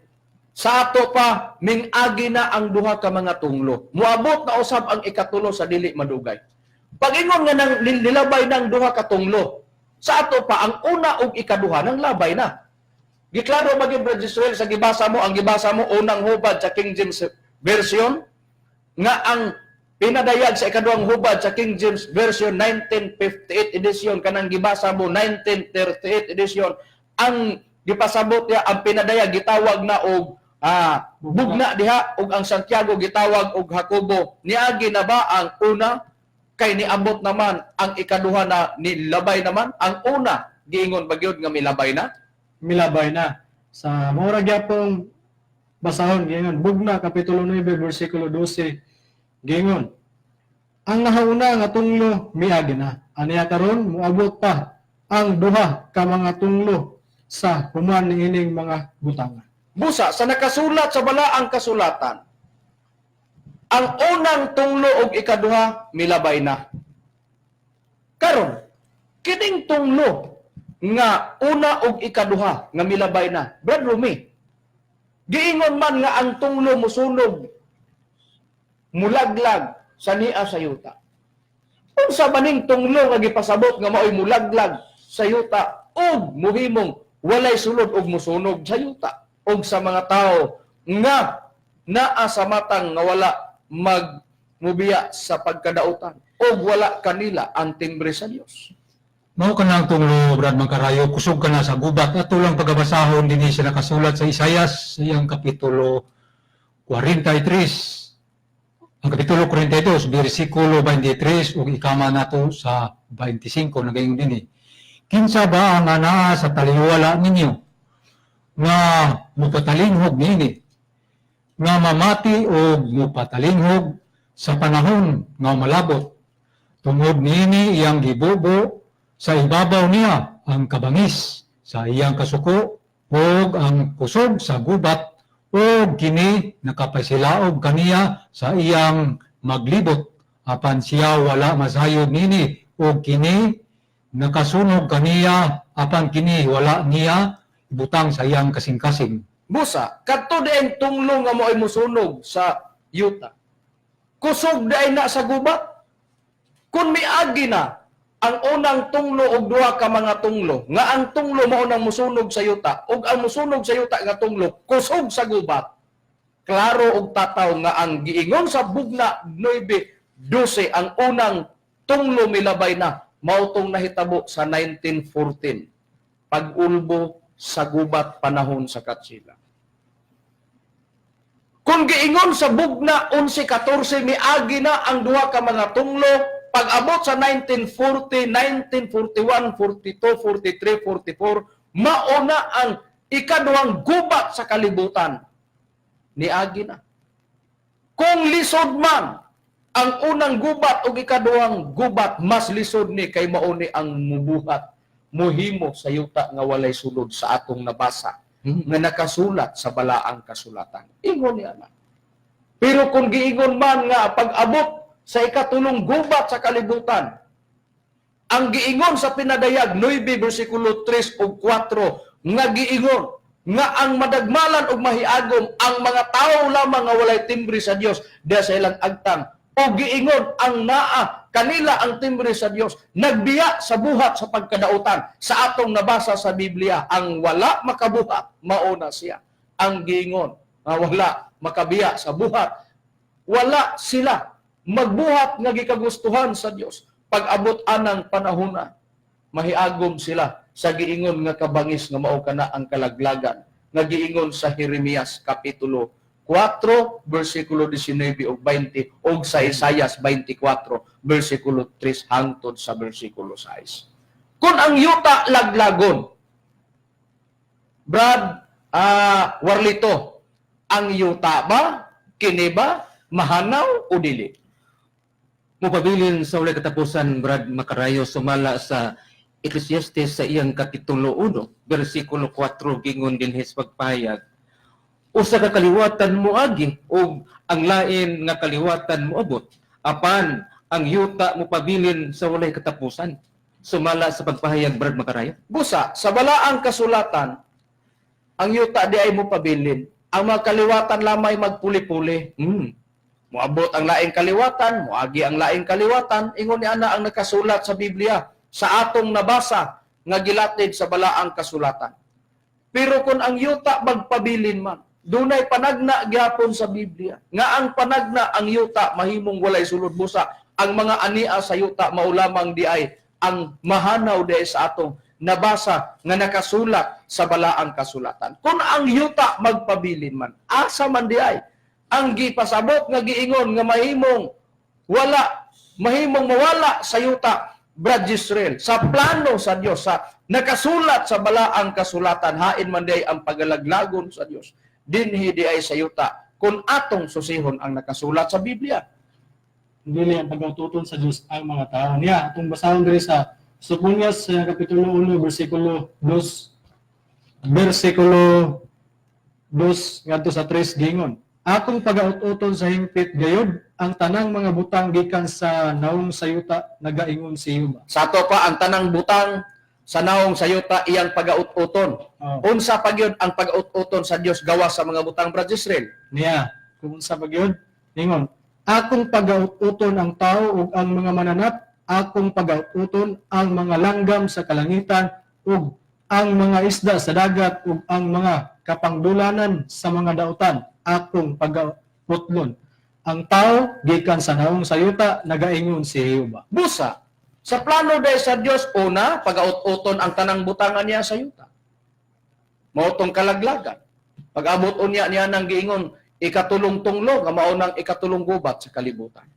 Sa ato pa mingagi na ang duha ka mga tunglo. Moabot na usab ang ikatulo sa dili madugay. Pag-ingon nga nang nilabay ng duha ka tunglo, sa ato pa ang una ug ikaduha nang labay na. Giklaro ba gyud Brad Jisrael sa gibasa mo, ang gibasa mo unang hubad sa King James Version nga ang pinadayag sa ikaduhang hubad sa King James Version 1958 edition kanang gibasa mo 1938 edition, ang gipasabot niya ang pinadayag gitawag na og bugna diha ug ang Santiago gitawag og Jacobo. Niagi na ba ang una kay niabot naman ang ikaduha na nilabay naman? Ang una giingon ba gyud nga milabay na? Milabay na. Sa mura gyapong basahon gingon bugna kapitulo 9 bersikulo 12 gingon ang nahauna nga tunglo miagi na. Aniya karon moabot pa ang duha ka mga tunglo sa human niining mga butangan. Busa sa nakasulat sa balaang kasulatan, ang unang tunglo ug ikaduha milabay na. Karon kining tunglo nga una ug ikaduha nga milabay na, Brad Rumi, giingon man nga ang tunglo mosunog mulaglag sa niya sa yuta. Unsa maning tunglo nga gipasabot nga maoy mulaglag sa yuta ug muhimong walay sulod ug mosunog sa yuta ug sa mga tao nga naa sa matang nga wala magmubiya sa pagkadautan ug wala kanila ang timbre sa Dios. Mao ka na ang tunglo, Brad Mangkarayo, kusog ka na sa gubat. Ato lang pagabasahon din siya nakasulat sa Isayas, sa iyang kapitulo 43. Ang kapitulo 42, bersikulo 23, ug ikama nato sa 25, nagayon din eh. Kinsa ba ang anaa sa taliwala ninyo, nga mupatalinghog nini, nga mamati o mupatalinghog sa panahon nga malabot. Tungod nini iyang gibubo, sa ibabaw niya ang kabangis sa iyang kasuko ug ang kusog sa gubat O kini nakapasilaog kaniya sa iyang maglibot apan siya wala masayod nini. O kini nakasunog kaniya apan kini wala niya ibutang sa iyang kasing-kasing. Busa, kadto diay tunglo nga mo ay musunog sa yuta. Kusog diay na sa gubat. Kung miagi na ang unang tunglo og duha ka mga tunglo, nga ang tunglo mao nang musunog sa yuta, ug ang musunog sa yuta nga tunglo kusog sa gubat. Klaro og tataw nga ang giingon sa bugna 9:12 ang unang tunglo milabay na mao tong nahitabo sa 1914. Pag-ulbo sa gubat panahon sa Katsila. Kung giingon sa bugna 11:14 miagi na ang duha ka mga tunglo, pag-abot sa 1940, 1941, 42, 43, 44, mauna ang ikaduhang gubat sa kalibutan. Niagi na. Kung lisod man ang unang gubat o ikaduhang gubat, mas lisod ni kay mauni ang mubuhat, muhimo sa yuta nga walay sulod sa atong nabasa, nga nakasulat sa balaang kasulatan. Ingon niya na. Pero kung giingon man nga pag-abot sa ikatulong gubat sa kalibutan, ang giingon sa pinadayag 9:3 o 4 nga giingon nga ang madagmalan og mahiagom ang mga tao lamang nga walay timbre sa Dios diha sa ilang agtang, o giingon ang naa kanila ang timbre sa Dios nagbiya sa buhat sa pagkadautan. Sa atong nabasa sa Biblia, ang wala makabuhat mauna siya. Ang giingon nga wala makabiya sa buhat, wala sila magbuhat nga gikagustuhan sa Dios. Pag-abot anang panahona, mahiagom sila sa giingon nga kabangis nga mao kana ang kalaglagan nga giingon sa Jeremias kapitulo 4 bersikulo 19 ug 20 ug sa Isaias 24 bersikulo 3 hangtod sa bersikulo 6. Kung ang yuta laglagon, Brad Warlito, ang yuta ba kini ba mahanaw o dili? Mupabilin sa ulay katapusan, Brad Macarayo, sumala sa Ecclesiastes sa iyang kapitulo 1, versikulo 4, gingon din his pagpayag. Usa ka kaliwatan mo agi, o ang lain nga kaliwatan mo abot. Apan, ang yuta mo pabilin sa ulay katapusan. Sumala sa pagpahayag, Brad Macarayo. Busa, sa balaang kasulatan, ang yuta di ay mo pabilin. Ang mga kaliwatan lamay magpuli-puli. Moabot ang laing kaliwatan, moagi ang laing kaliwatan, ingon ni ana ang nakasulat sa Biblia, sa atong nabasa nga gilatid sa balaang kasulatan. Pero kung ang yuta magpabilin man, dunay panagna gyapon sa Biblia, nga ang panagna ang yuta mahimong walay sulod. Busa, ang mga ania sa yuta maulamang di ay ang mahanaw di ay sa atong nabasa nga nakasulat sa balaang kasulatan. Kung ang yuta magpabilin man, asa man di ay ang gipasabot nga giingon nga mahimong mawala sa yuta, Brad Israel, sa plano sa Dios, sa nakasulat sa balaang kasulatan, hain man di ang pagalaglagon sa Dios, dinhi di ay sa yuta, kung atong susihon ang nakasulat sa Biblia. Dili ang pagaututon sa Dios ang mga tao niya. Atong basahon diri sa Sukunyas kapitulo 1 bersikulo 2 ngadto sa 3 gingon. Akong pagaututon sa hingpit gayod ang tanang mga butang gikan sa naong sayuta nagaingon si Yuba. Sa ato pa ang tanang butang sa naong sayuta iyang pagaututon. Unsa pa gyud ang pagaututon sa Dios gawas sa mga butang, Brad Israel? Niya, kung sa pagyod, ningon, akong pagaututon ang tao ug ang mga mananap, akong pagaututon ang mga langgam sa kalangitan ug ang mga isda sa dagat ug ang mga kapangdulanan sa mga dautan, akong pagaututon. Ang tao gikan sa naong sayuta nagaingon si Jehovah. Busa, sa plano dahil sa Dios, una, pag-aututon ang tanang butangan niya sa yuta. Mautong kalaglagan. Pag-abot niya nang giingon, ikatulong tunglo, nga maunang ikatulong gubat sa kalibutan.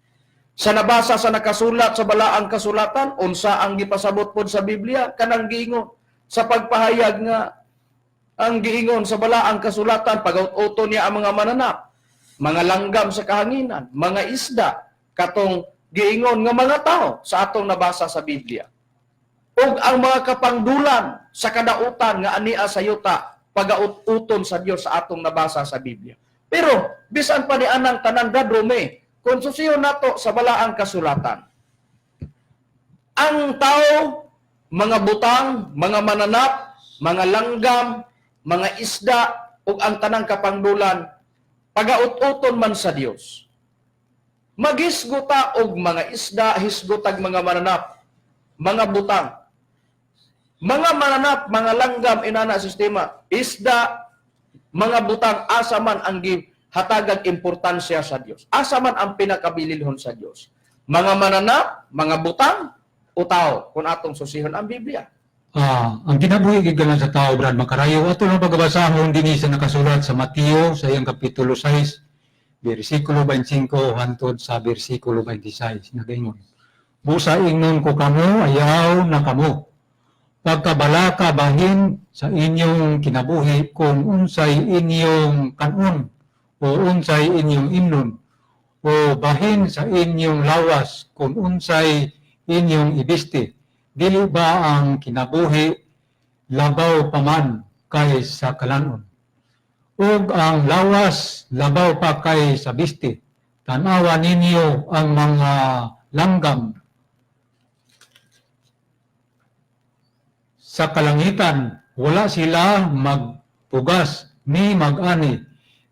Sa nabasa sa nakasulat sa balaang kasulatan, unsa ang gipasabot pod sa Biblia, kanang giingon. Sa pagpahayag nga, ang giingon sa balaang kasulatan, pag-aututon niya ang mga mananap, mga langgam sa kahanginan, mga isda, katong giingon nga mga tao sa atong nabasa sa Biblia. Ug ang mga kapangdulan sa kadautan nga ania sa yuta, pagaut-uton sa Dios sa atong nabasa sa Biblia. Pero bisan pa ni anang tanan dadrome, kung susiyon nato sa balaang kasulatan, ang tao, mga butang, mga mananap, mga langgam, mga isda, ug ang tanang kapangdulan, pagaut-uton man sa Dios. Maghisguta og mga isda, hisgutag mga mananap, mga butang. Mga mananap, mga langgam, inana sistema, isda, mga butang, asa man ang hatagang importansya sa Dios. Asa man ang pinakabililhon sa Dios. Mga mananap, mga butang, o tao, kung atong susihon ang Biblia. Ang kinabuhi gigalan sa tao, Brad Makarayo, ato lang pagbabasahon din sa nakasulat sa Mateo sa iyang kapitulo 6, versikulo 25 hangtod sa versikulo 26. Nagaingon, busa ingnon ko kamo, ayaw na kamo. Pagkabalaka bahin sa inyong kinabuhi kung unsay inyong kanon o unsay inyong imnon o bahin sa inyong lawas kung unsay inyong ibiste. Dili ba ang kinabuhi labaw paman kay sa kalanon? Ug ang lawas labaw pa kay sa biste. Tanawa ninyo ang mga langgam sa kalangitan, wala sila magpugas, ni mag-ani,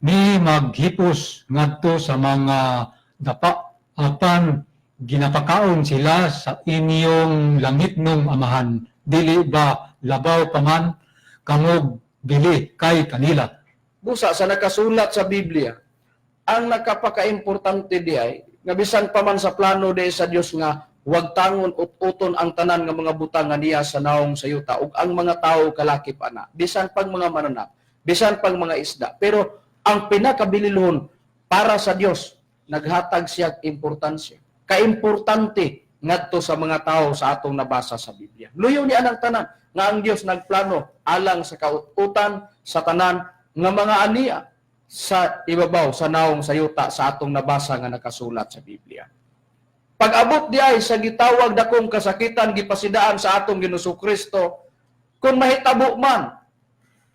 ni maghipos ngadto sa mga dapa, apan ginapakaon sila sa inyong langit nung amahan. Dili ba labaw paman kangog bili kay kanila? Busa sa nakasulat sa Biblia, ang nakapaka-importante di ay, nga bisan pa man sa plano di sa Dios nga, huwag tangon uton ang tanan nga mga butang nga niya sa naong sayuta ug ang mga tao kalakip ana. Bisan pag mga mananap, bisan pag mga isda. Pero ang pinakabililhon para sa Dios, naghatag siya importansya. Kaimportante ngadto sa mga tao sa atong nabasa sa Biblia. Luyo ni anang tanan nga ang Dios nagplano alang sa kaututan sa tanan nga mga aniya sa ibabaw sa naong sayuta sa atong nabasa nga nakasulat sa Biblia. Pag-abot di ay sa gitawag dakong kasakitan gipasidaan sa atong Ginoong Kristo, kung mahitabo man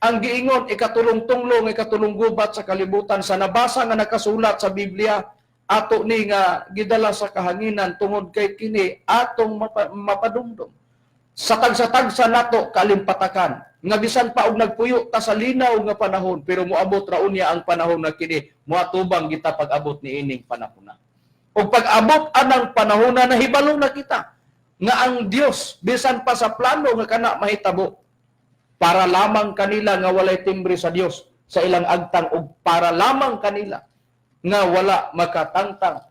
ang giingon ikatulong-tunglong ikatulong gubat sa kalibutan sa nabasa nga nakasulat sa Biblia, ato ni nga gidala sa kahanginan tungod kay kini atong mapadumdum. Sa tagsa-tagsa nato kalimpatakan nga bisan pa og nagpuyo ta sa linaw nga panahon, pero moabot ra unya ang panahon nga kini moatubang kita pag-abot ni ining panahon. O pag-abot anang panahon na nahibalo na kita nga ang Dios bisan pa sa plano nga kana mahitabo para lamang kanila nga walay timbre sa Dios sa ilang agtang ug para lamang kanila nga wala makatangtang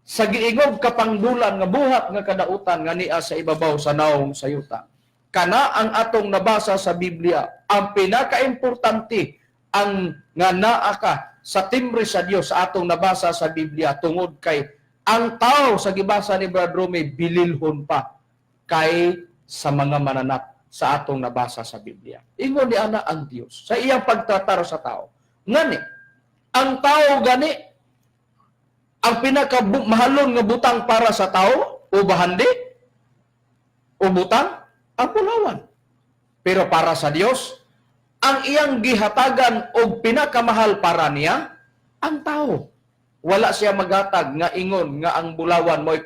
sa giingog kapangdulan nga buhat nga kadautan nga niya sa ibabaw sa naong sayuta. Kana ang atong nabasa sa Biblia, ang pinakaimportante ang nga naa ka sa timbre sa Dios sa atong nabasa sa Biblia tungod kay ang tao sa gibasa ni Brad Rome bililhon pa kay sa mga mananap sa atong nabasa sa Biblia. Ingon ni ana ang Dios sa iyang pagtratar sa tao. Ngani, ang tao gani ang pinakamahalon nga butang para sa tao o bahandi o butang ang pulawan. Pero para sa Dios, ang iyang gihatagan o pinakamahal para niya ang tao. Wala siya maghatag nga ingon nga ang bulawan mo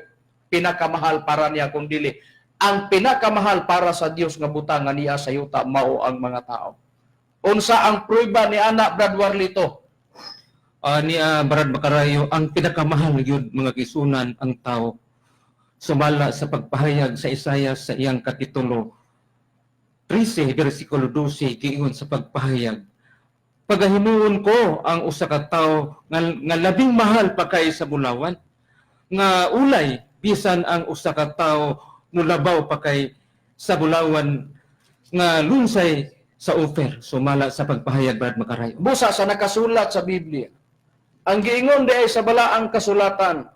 pinakamahal para niya kung dili. Ang pinakamahal para sa Dios nga butang nga niya sa yuta mao ang mga tao. Unsa ang prueba ni ana Brad Warlito? Ni Brad Makarayo, ang pinakamahal yun mga kisunan ang tao. Sumala sa pagpahayag sa Isaias sa iyang kapitulo 13 versikulo 12 giingon sa pagpahayag, pagahimuon ko ang usa ka tawo nga labing mahal pa kay sa bulawan, nga ulay bisan ang usa ka tawo mulabaw pa kay sa bulawan nga lunsay sa offer. Sumala sa pagpahayag Brad Makarayo. Busa sa nakasulat sa Biblia, ang giingon di ay sa balaang kasulatan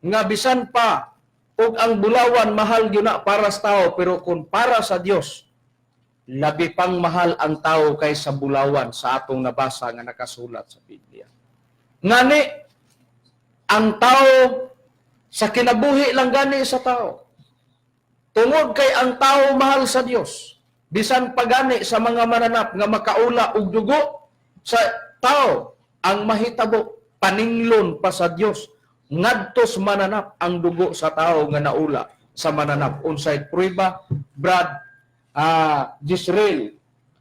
nga bisan pa ug ang bulawan mahal gyud na para sa tao, pero kung para sa Dios labi pang mahal ang tao kaysa bulawan sa atong nabasa nga nakasulat sa Biblia. Ngani ang tao sa kinabuhi lang gani sa tao. Tungod kay ang tao mahal sa Dios. bisan pagani sa mga mananap nga makaula og dugo sa tao ang mahitabo paninglon pa sa Dios ngadtos mananap ang dugo sa tao nga naula sa mananap. Unsay prueba, Brad Jisrael,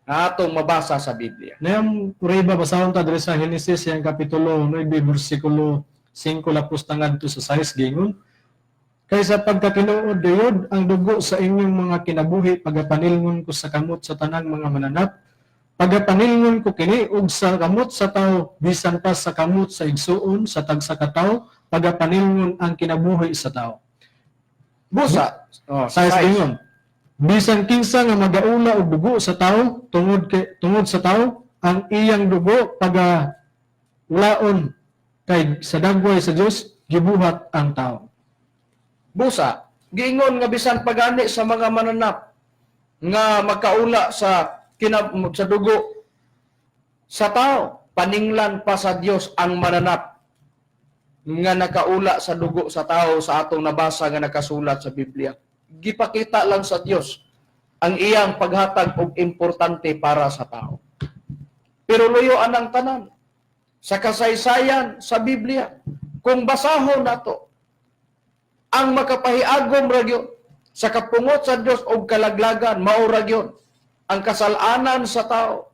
na atong mabasa sa Biblia. Nayang puriba basahon ta diri sa Genesis yang kapitulo 9 bersikulo 5 lapos ngadto sa 6 gingon. Kaysa pagkatinuod dayod ang dugo sa inyong mga kinabuhi pagapanilngon ko sa kamot sa tanang mga mananap, pagapanilngon ko kini og sa kamot sa tao bisan pa sa kamot sa igsuon sa tagsa ka tawo, pagapanilngon ang kinabuhi sa tao. Busa, Sa gingon. Bisan kinsa nga magaula og dugo sa tao tungod sa tao, ang iyang dugo pagalaon kay sa dagway sa Dios gibuhat ang tao. busa, giingon nga bisan pagani sa mga mananap nga makaula sa sa dugo sa tao, paninglan pa sa Dios ang mananap nga nakaula sa dugo sa tao sa atong nabasa nga nakasulat sa Biblia. Gipakita lang sa Dios ang iyang paghatag og importante para sa tao. Pero luyoan ang tanan sa kasaysayan sa Biblia. Kung basahon nato ang makapahiagom ra gyud sa kapungot sa Dios og kalaglagan, mao ra gyud ang kasalanan sa tao.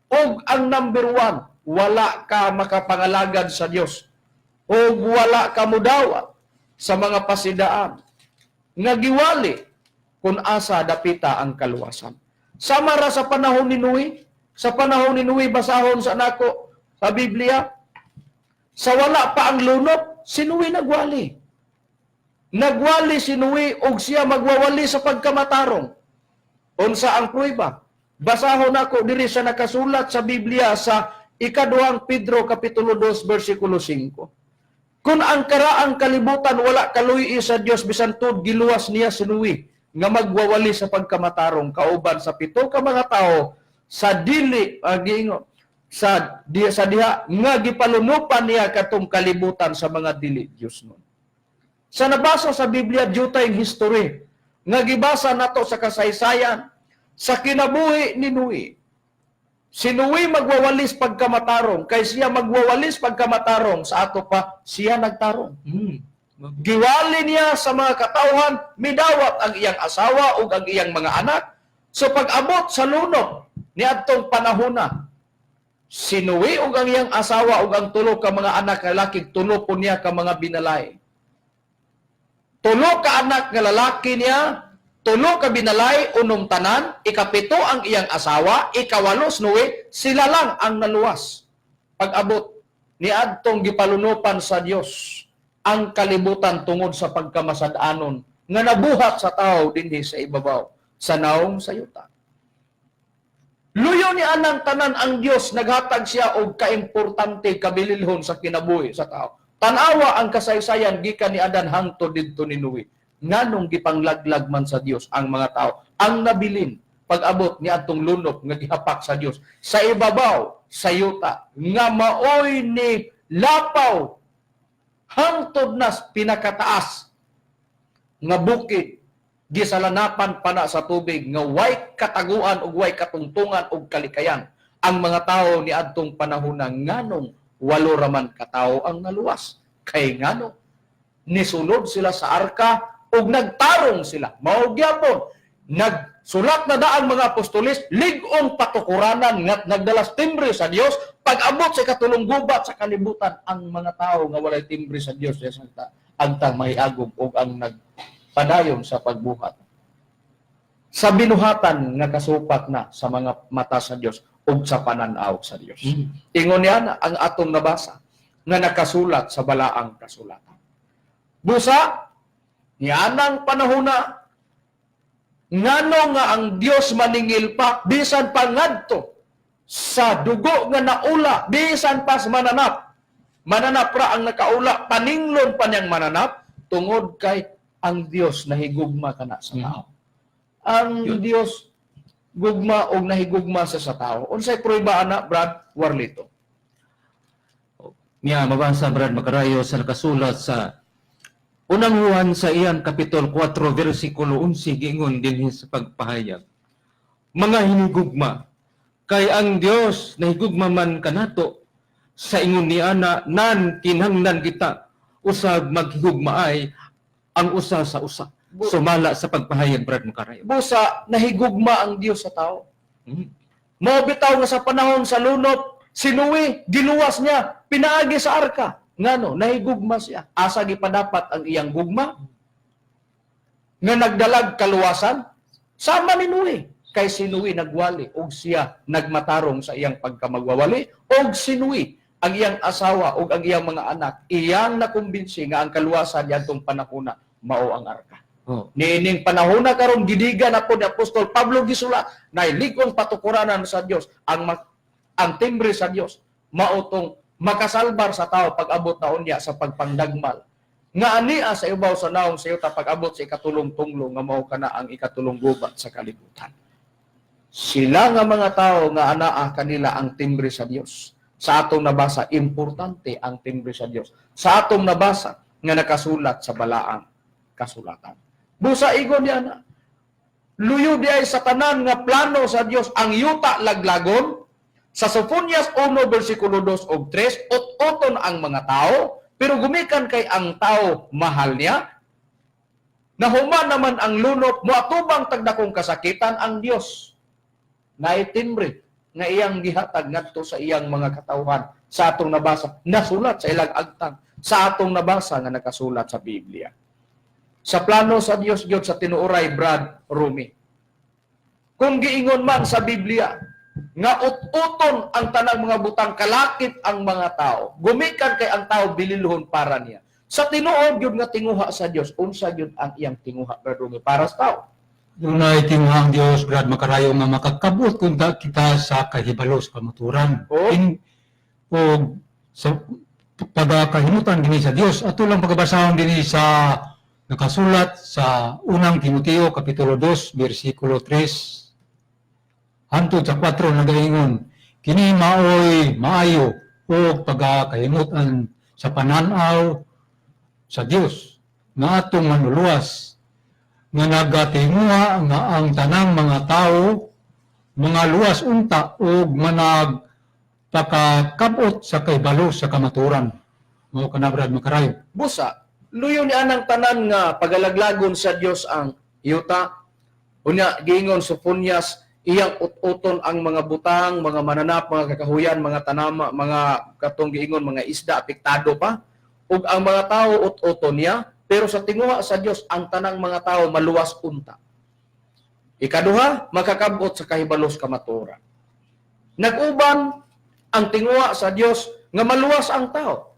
Og ang number 1, wala ka makapangalagad sa Dios. Og wala ka mudawat sa mga pasidaan nga giwali kung asa dapita ang kaluwasan. Sama ra sa panahon ni Noe, sa panahon ni Noe basahon sa nako sa Biblia, sa wala pa ang lunop, si Noe nagwali. Nagwali si Noe og siya magwawali sa pagkamatarong. Unsa ang prueba? Basahon ako diri sa nakasulat sa Biblia sa ikaduhang Pedro kapitulo 2 bersikulo 5. Kung ang karaang kalibutan wala kaluy sa Dios bisan tud giluwas niya si Noe nga magwawali sa pagkamatarong kauban sa 7 ka mga tawo sa dili sa diha nga gipalunupan niya katong kalibutan sa mga dili Dios nun. Sa nabasa sa Biblia jutay history nga gibasa nato sa kasaysayan sa kinabuhi ni Noe. Si Noe magwawalis pagkamatarong kay siya magwawalis pagkamatarong sa ato pa siya nagtarong. Giwali niya sa mga katawhan, midawat ang iyang asawa ug ang iyang mga anak. So pag-abot sa lunop ni adtong panahona, si Noe ug ang iyang asawa ug ang tulo ka mga anak lalaki tulo po niya ka mga binalay. Tulo ka anak nga lalaki niya, tulo ka binalay, unom tanan, ikapito ang iyang asawa, ikawalos Noe, sila lang ang naluwas. Pag-abot ni adtong gipalunupan sa Dios ang kalibutan tungod sa pagkamasad-anon nga nabuhat sa tao dinhi sa ibabaw sa naong sayuta. Luyo ni anang tanan ang Dios naghatag siya og kaimportante kabililhon sa kinabuhi sa tao. Tanawa ang kasaysayan gikan ni Adan hangtod didto ni Noe. Nganong gipanglaglag man sa Dios ang mga tao ang nabilin pag-abot ni atong lunop nga gihapak sa Dios sa ibabaw sa yuta nga maoy ni lapaw hangtod nas pinakataas nga bukid gisalanapan pana sa tubig nga way kataguan ug way katungtungan ug kalikayan ang mga tao ni adtong panahon nganong walo raman katawo ang naluwas kay ngano nisulod sila sa arka ug nagtarong sila mao gyapon nagsulat na daang mga apostoles lig-ong patukuranan nga nagdalas timbre sa Dios pag-abot sa katulong gubat sa kalibutan ang mga tao nga walay timbre sa Dios ang mahiagom ug ang nagpadayon sa pagbuhat sa binuhatan nga kasupak na sa mga mata sa Dios ug sa pananaw sa Dios. Ingon niya na ang atong nabasa nga nakasulat sa balaang kasulatan. Busa nianang panahona ngano nga ang Dios maningil pa bisan pa ngadto sa dugo nga naula bisan pas mananap. Mananap ra ang nakaula paninglon pa niyang mananap tungod kay ang Dios nahigugma kana sa tao. Ang Dios gugma og nahigugma sa tao. Unsay prueba ana Brad Warlito? Miya mabasa Brad Macarayo sa nakasulat sa Unang Juan sa iyang kapitulo 4 bersikulo 11 giingon dinhi sa pagpahayag. mga hinigugma. Kay ang Dios nahigugma man kanato sa ingon ni ana nan kinahanglan kita usab maghigugma ay ang usa sa usa. Sumala sa pagpahayag Brad Makarayo. Busa, nahigugma ang Dios sa tao. Hmm. Mabitaw nga sa panahon sa lunop, si Noe, giluwas niya, pinaagi sa arka. Ngano, nahigugma siya. Asa gipadapat ang iyang gugma? Nga nagdalag kaluwasan? Sama ni Noe. Kay si Noe nagwali, og siya nagmatarong sa iyang pagkamagwawali, og si Noe, ang iyang asawa, og ang iyang mga anak, iyang nakumbinsi nga ang kaluwasan yadtong panahona, mao ang arka. Oh. Nining panahon na karon gidiga na po ni Apostol Pablo gisula na ilikong patukuranan sa Dios ang timbre sa Dios mautong makasalbar sa tao pag-abot na unya sa pagpangdagmal nga ania sa ibaw sa naong sa yuta pag-abot sa ikatulong tunglo nga mao kana ang ikatulong gubat sa kalibutan. Sila nga mga tao nga anaa kanila ang timbre sa Dios. Sa atong nabasa importante ang timbre sa Dios. Sa atong nabasa nga nakasulat sa balaang kasulatan. Busa igon niya na. Luyo di ay sa tanan nga plano sa Dios ang yuta laglagon. Sa Sofonias 1 versikulo 2 o 3, ut-uton ang mga tao, pero gumikan kay ang tao mahal niya. Nahuman naman ang lunop, moatubang tagdakong kasakitan ang Dios. Naitimbre nga iyang gihatag ngadto sa iyang mga katawhan sa atong nabasa. Nasulat sa ilang agtang. Sa atong nabasa nga nakasulat sa Biblia. Sa plano sa Dios gyud sa tinuoray Brad Rumi. Kung giingon man sa Biblia nga ut-uton ang tanang mga butang kalakip ang mga tao, gumikan kay ang tao bililhon para niya. Sa tinuod gyud nga tinguha sa Dios, unsa gyud ang iyang tinguha Brad Rumi para sa tao? Dunay tinguha ang Dios, Brad Makarayo, nga makakabot kung kita sa kahibalo sa kamaturan. Oh. O sa pagkahimutan din sa Dios, ato lang pagbasahon din sa nakasulat sa unang Timoteo kapitulo 2 bersikulo 3 hangtod sa 4 nagaingon, kini maoy maayo o pagkahimutan sa pananaw sa Dios nga atong manuluwas nga nagatinguha nga ang tanang mga tao mga luwas unta o manag pakakabot sa kaibalo sa kamaturan. Mao kana Brad Makarayo. Busa, luyo ni anang tanan nga pagalaglagon sa Dios ang yuta. Unya giingon Sofonias, iyang ut-uton ang mga butang, mga mananap, mga kakahuyan, mga tanama, mga katong giingon mga isda apektado pa. Ug ang mga tao ut-uton niya, pero sa tinguha sa Dios ang tanang mga tao maluwas unta. Ikaduha, makakabot sa kahibalos kamaturan. Nag-uban ang tinguha sa Dios nga maluwas ang tao.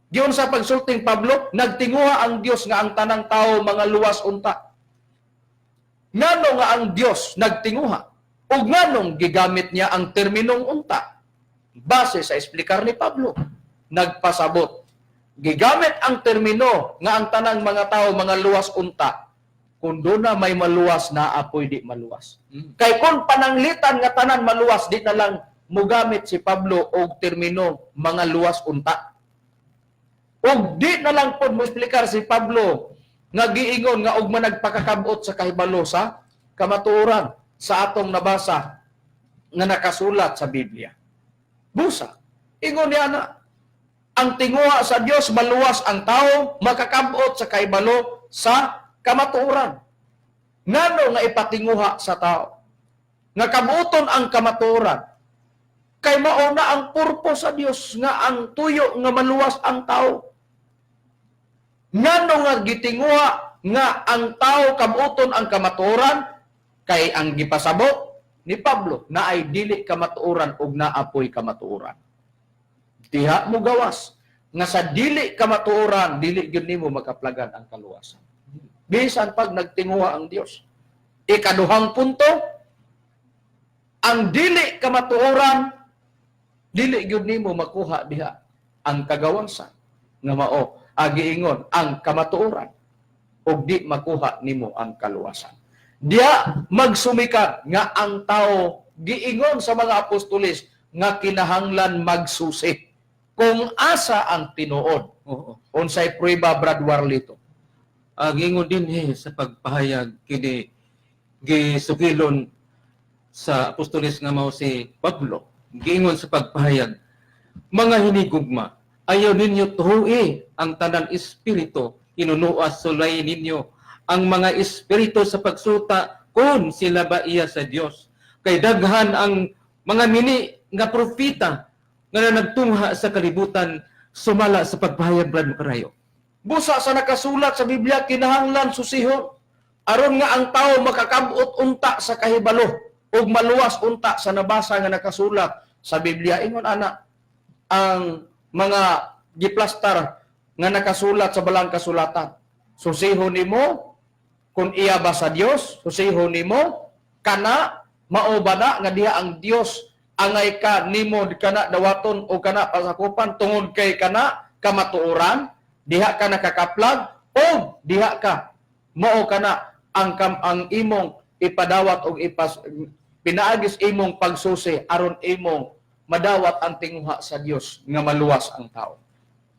Giyon sa pagsulting Pablo, nagtinguha ang Dios nga ang tanang tao mga luwas unta. Ngano nga ang Dios nagtinguha? Ug nganong gigamit niya ang terminong unta? Base sa esplikar ni Pablo, nagpasabot. Gigamit ang termino nga ang tanang mga tao mga luwas unta. Kung doon na may maluwas na apoy di maluwas. Kay kung pananglitan nga tanan maluwas, di na lang mugamit si Pablo og termino mga luwas unta. Og di na lang po mo explicar si Pablo nga giingon nga og managpakakabot sa kahibalo sa kamatuoran sa atong nabasa nga nakasulat sa Biblia. Busa, ingon niya na ang tinguha sa Dios maluwas ang tao, makakabot sa kahibalo sa kamatuoran. Ngano nga ipatinguha sa tao? Nga kabuton ang kamatuoran. Kay mao na ang purpose sa Dios nga ang tuyo nga maluwas ang tao. Ngano nga gitinguha nga ang tao kabuton ang kamatuoran kay ang gipasabot ni Pablo na ay dili kamatuoran ug naapoy kamatuoran. Diha mo gawas nga sa dili kamatuoran dili gyud nimo makaplagan ang kaluwasan. Bisan pag nagtinguha ang Dios. Ikaduhang punto, ang dili kamatuoran dili gyud nimo makuha diha ang kagawasan nga mao agiingon ang kamatuoran ug di makuha nimo ang kaluwasan. Diya magsumikat nga ang tao giingon sa mga apostoles nga kinahanglan magsusi kung asa ang tinuod. Oo. Unsay prueba Brad Warlito? Gingon din sa pagpahayag kini gisukilon sa apostoles nga mao si Pablo, giingon sa pagpahayag, mga hinigugma, ayaw ninyo tuhui ang tanan espiritu, inunuas sulay ninyo ang mga espiritu sa pagsuta kung sila ba iya sa Dios. Kay daghan ang mga mini nga propeta nga nagtungha sa kalibutan sumala sa pagpahayag Brad Macarayo. Busa sa nakasulat sa Biblia, kinahanglan susihon aron nga ang tao makakabot unta sa kahibalo ug maluwas unta sa nabasa nga nakasulat sa Biblia. Ingon ana ang mga giplastar nga nakasulat sa balang kasulatan. Susihon nimo kung iya ba sa Dios, susihon nimo kana mao ba na nga diha ang Dios angay ka nimo kana dawaton o kana pasakupan tungod kay kana kamatuoran, diha ka nakakaplag o diha ka mao kana ang imong ipadawat og pinaagis imong pagsusi aron imong madawat ang tinguha sa Dios nga maluwas ang tao.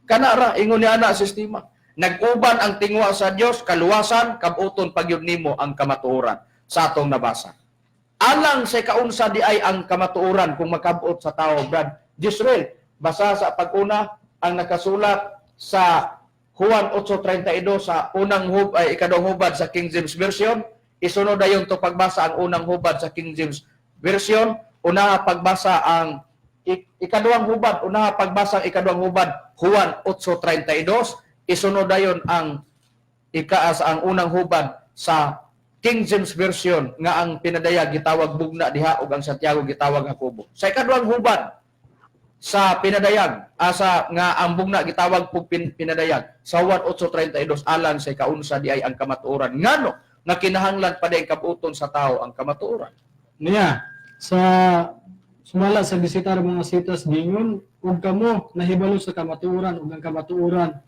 Kana ra ingon ni ana sistema. Nag-uban ang tinguha sa Dios, kaluwasan, kabuton pagyud nimo ang kamatuoran sa atong nabasa. Alang sa kaunsa di ay ang kamatuoran kung makabot sa tao, Brad Gisrael. Basa sa pag-una ang nakasulat sa Juan 8:32 sa ikadong hubad sa King James Version. Isunod dayon to pagbasa ang unang hubad sa King James Version. Una pagbasa ang ikaduhang hubad, una pagbasa ang ikaduhang hubad Juan 8:32. Isunod dayon ang ang unang hubad sa King James Version nga ang pinadayag gitawag bugna diha ug ang Santiago gitawag Jacobo. Sa ikaduhang hubad sa pinadayag asa nga ang bugna gitawag pug pinadayag sa Juan 8:32 alang sa kaunsa di ay ang kamatuoran. Ngano nga kinahanglan pa din kabuton sa tao ang kamatuoran. Niya, sa sumala sa bisita ng mga sitas gingon, ug kamo nahibalo sa kamatuoran ug ang kamatuoran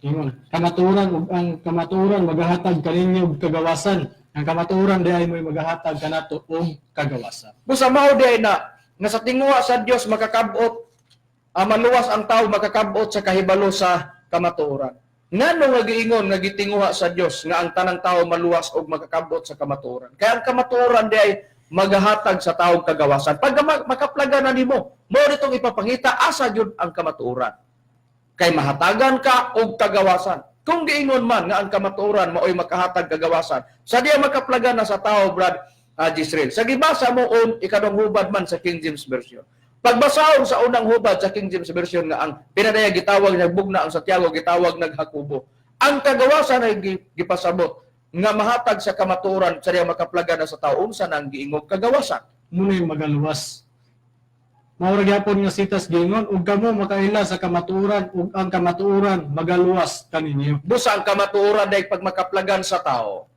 ingon, kamatuoran ug ang kamatuoran magahatag kaninyo og kagawasan. Ang kamatuoran di ay mo'y magahatag kanato og kagawasan. Busa mao di ay na nga sa tinguha sa Dios makakabot maluwas ang tao makakabot sa kahibalo sa kamatuoran. Ngano nga giingon nga gitinguha sa Dios nga ang tanang tao maluwas og makakabot sa kamatuoran. Kaya ang kamatuoran di ay magahatag sa taong kagawasan. Pag makaplaga na nimo, mo ditong ipapangita asa gyud ang kamatuoran. Kay mahatagan ka og kagawasan. Kung giingon man nga ang kamatuoran maoy makahatag kagawasan, sa diya makaplaga na sa tao, Brad Gisrael. Sa gibasa mo ikadong hubad man sa King James Version. Pagbasahon sa unang hubad sa King James Version nga ang pinadaya gitawag nagbugna ang Santiago gitawag naghakubo. Ang kagawasan ay gipasabot nga mahatag sa kamatuoran sa diya makaplaga na sa tao unsa nang giingog kagawasan. Muna yung magaluwas. Maura gyapon nga sitas gingon, ug kamo makaila sa kamatuoran ug ang kamatuoran magaluwas kaninyo. Busa ang kamatuoran dahil pag makaplagan sa tao,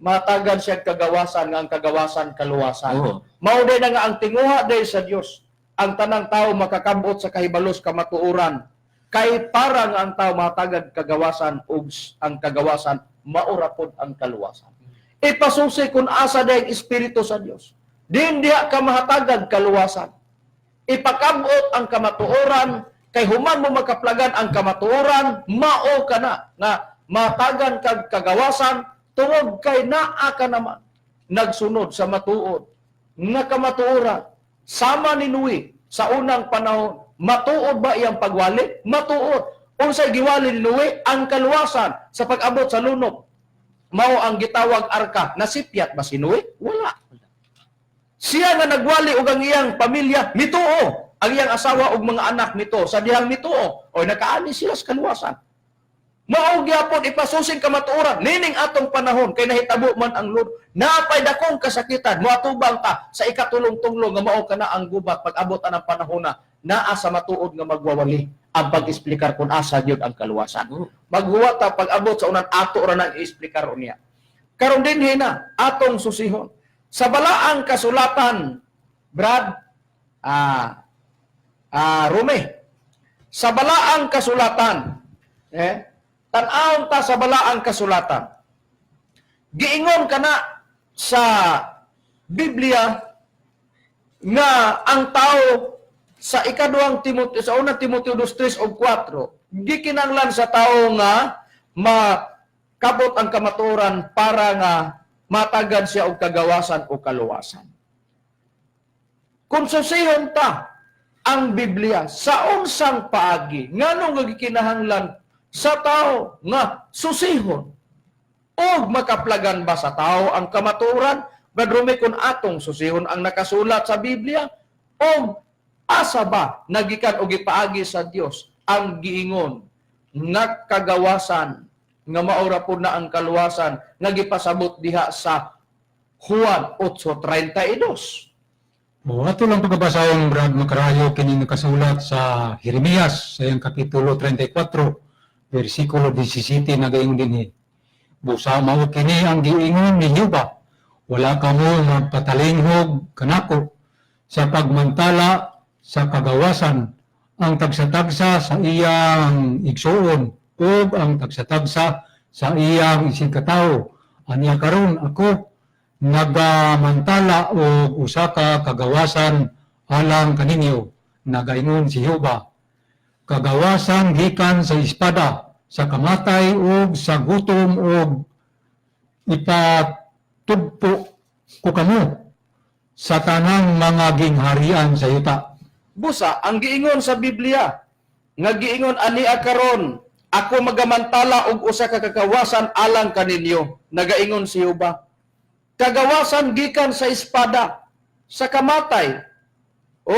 matagan siya kagawasan nga ang kagawasan kaluwasan. Oo. Mao day na nga ang tinguha day sa Dios. Ang tanang tao makakabot sa kahibalos kamatuoran. Kay para nga ang tao matagad kagawasan ug ang kagawasan maurapod ang kaluwasan. Ipasusi kun asa day espiritu sa Dios. Din diha ka mahatagad kaluwasan. Ipakabot ang kamatuoran kay human mo makaplagan ang kamatuoran mao kana nga matagan kag kagawasan tungod kay naa ka naman nagsunod sa matuod nga kamatuoran sama ni Noe sa unang panahon. Matuod ba iyang pagwali? Matuod. Unsay giwali ni Noe? Ang kaluwasan sa pag-abot sa lunok. Mao ang gitawag arka. Nasipyat ba si Noe? Wala. Siya nga nagwali og ang iyang pamilya mituo. Ang iyang asawa ug mga anak nito sa dihang mituo o nakaani sila sa kaluwasan. Mao gyapon ipasusing kamatuoran nining atong panahon kay nahitabo man ang Lord. Napay dakong kasakitan moatubang ta sa ikatulong-tunglo nga mao kana ang gubat pag-abot ang panahon na naa sa matuod nga magwawali ang pag-explicar kung asa gyud ang kaluwasan. Maghuwat ta pag-abot sa unang ato ra nang i-explicar unya. Karon dinhi na atong susihon. Sa balaang kasulatan, Brad, Rome, sa balaang kasulatan, tan-awon ta sa balaang kasulatan, giingon ka na sa Biblia nga ang tao sa ikaduhang Timoteo, sa unang Timoteo 2:3 o 4, gikinanglan sa tao nga makabot ang kamatuoran para nga matagan siya og kagawasan o kaluwasan. Kung susihon ta ang Biblia sa unsang paagi, nganong nga gikinahanglan sa tao nga susihon o makaplagan ba sa tao ang kamaturan? Gadrumi kung atong susihon ang nakasulat sa Biblia o asa ba nagikan o gipaagi sa Dios ang giingon nga kagawasan nga maura po na ang kaluwasan nga gipasabot diha sa Juan 8:32. O ato lang pagkabasahon Brad Macarayo kini nakasulat sa Jeremias sa iyang kapitulo 34 bersikulo 17 nagaingon dinhi. Busa mao kini ang giingon ni Jehova, wala kamo magpatalinghog kanako sa pagmantala sa kagawasan ang tagsa-tagsa sa iyang igsuon o ang tagsa-tagsa sa iyang isigkatao. Aniya karon ako nagamantala o usa ka kagawasan alang kaninyo, nagaingon si Jehova. Kagawasan gikan sa espada, sa kamatay o sa gutom o ipatugpo ko kamo sa tanang mga gingharian sa yuta. Busa, ang giingon sa Biblia, nga giingon ania karon, ako magamantala og usa ka kagawasan alang kaninyo, nagaingon si Jehova. Kagawasan gikan sa espada, sa kamatay, o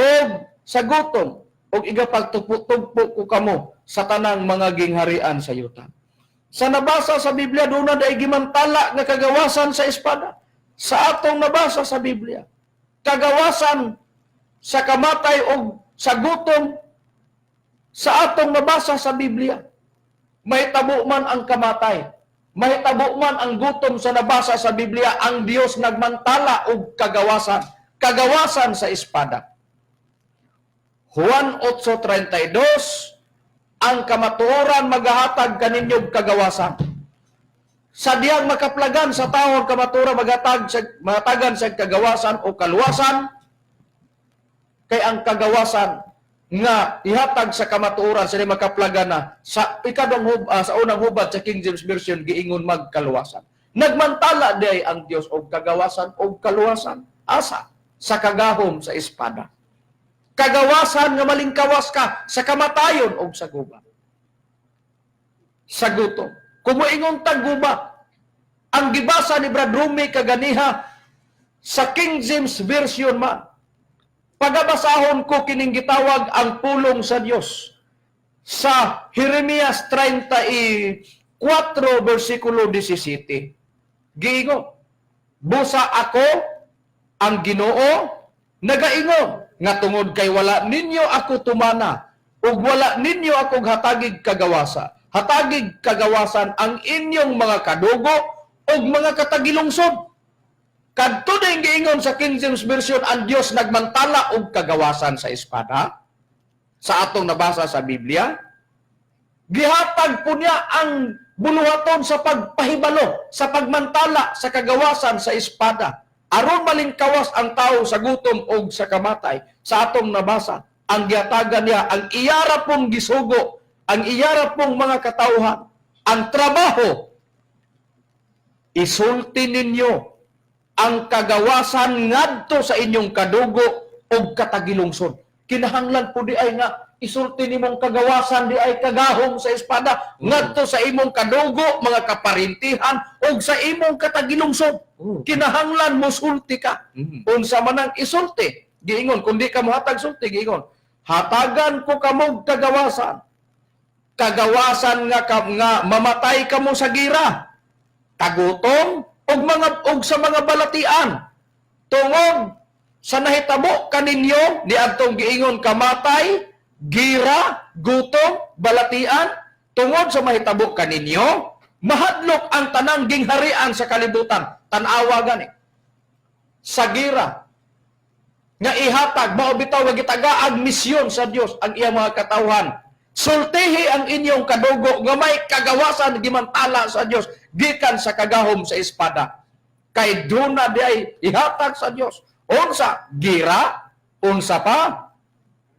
sa gutom, o igapagtugpo ko kamo sa tanang mga gingharian sa yuta. Sa nabasa sa Biblia, doon na dahi gimantala nga kagawasan sa espada. Sa atong nabasa sa Biblia, kagawasan sa kamatay o sa gutom, sa atong nabasa sa Biblia, mahitabo man ang kamatay, mahitabo man ang gutom sa nabasa sa Biblia, ang Dios nagmantala og kagawasan, kagawasan sa espada. Juan 8:32, ang kamatuoran magahatag kaninyong kagawasan. Sa diyang makaplagan sa tao ang kamatuoran magatagan sa kagawasan o kaluwasan, kay ang kagawasan nga ihatag sa kamatuoran sa makaplagan na sa sa unang hubad sa King James Version giingon magkaluwasan. Nagmantala day ang Dios og kagawasan og kaluwasan. Asa? Sa kagahom sa espada. Kagawasan nga malingkawas ka sa kamatayon o sa guba. Sa gutom. Kumuingon tag guba, ang gibasa ni Brad Rumi kaganiha sa King James Version man, pagabasahon ko kining gitawag ang pulong sa Dios. Sa Jeremias 34 versikulo 17. Giingon, busa ako ang Ginoo nagaingon nga tungod kay wala ninyo ako tumana ug wala ninyo akong hatagig kagawasa. Hatagig kagawasan ang inyong mga kadugo ug mga katagilungsod. Kadto din giingon sa King James Version, ang Dios nagmantala og kagawasan sa espada. Sa atong nabasa sa Biblia, gihatag po niya ang buluhaton sa pagpahibalo, sa pagmantala sa kagawasan sa espada. Aron malingkawas ang tao sa gutom o sa kamatay. Sa atong nabasa, ang gihatagan niya, ang iyara pong gisugo, ang iyara pong mga katauhan, ang trabaho, isulti ninyo ang kagawasan ngadto sa inyong kadugo o katagilungsod. Kinahanglan po di ay nga isulti nimong kagawasan di ay kagahom sa espada ngadto sa imong kadugo, mga kaparintihan o sa imong katagilungsod. Kinahanglan mo sulti ka. Unsa man ang isulti, giingon kundi ka mohatag sulti, giingon hatagan ko kamog kagawasan. Kagawasan nga mamatay kamo sa gira, kagutom og sa mga balatian, tungod sa nahitabo kaninyo ni adtong giingon kamatay, gira, gutom, balatian, tungod sa mahitabo kaninyo, mahadlok ang tanang gingharian sa kalibutan. Tan-awa gani sa gira nga ihatag mao bitaw nga gitagaag misyon sa Dios ang iyang mga katawhan. Sultihi ang inyong kadugo nga may kagawasan gimantala sa Dios gikan sa kagahom sa espada. Kay duna di ay ihatag sa Dios. Unsa? Gira. Unsa pa?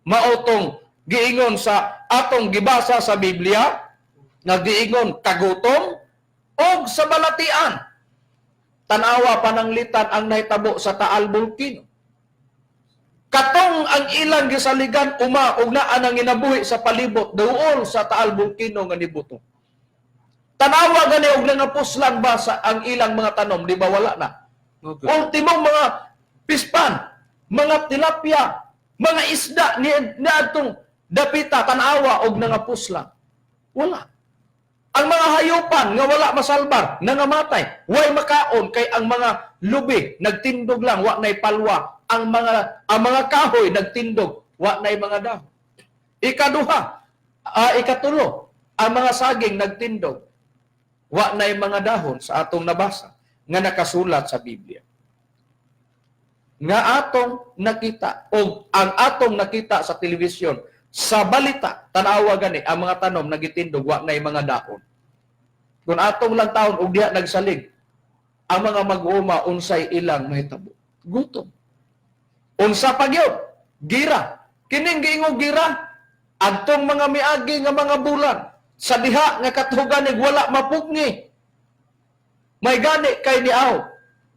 Mautong giingon sa atong gibasa sa Biblia, nga giingon kagutom o sa balatian. Tanawa pananglitan ang nahitabo sa Taal Volcano. Katong ang ilang gisaligan ug naa nang ginabuhi sa palibot duol sa Taal Volcano nga nibuto. Tanawa gani og nangapuslan ba sa ang ilang mga tanom, di ba wala na? Okay. Ultimong mga pispan, mga tilapia, mga isda ni atong dapita tanawa og nangapuslan. Wala. Ang mga hayupan nga wala masalbar, nangamatay, way makaon kay ang mga lubi nagtindog lang, wa nay palwa. Ang mga kahoy nagtindog, wa nay mga dahon. Ikatulo, ang mga saging nagtindog, wa nay mga dahon sa atong nabasa nga nakasulat sa Biblia. Nga atong nakita o ang atong nakita sa telebisyon, sa balita, tanawa gani ang mga tanom nagitindog, wa nay mga dahon. Kung atong lang taon og diha nagsalig, ang mga mag-uuma unsay ilang mahitabo. Gutom. Unsa pa gyud? Gira. Kining giingog gira, adtong mga miagi nga mga bulan sa diha nga katugan wala mapugni. May gani kay niaw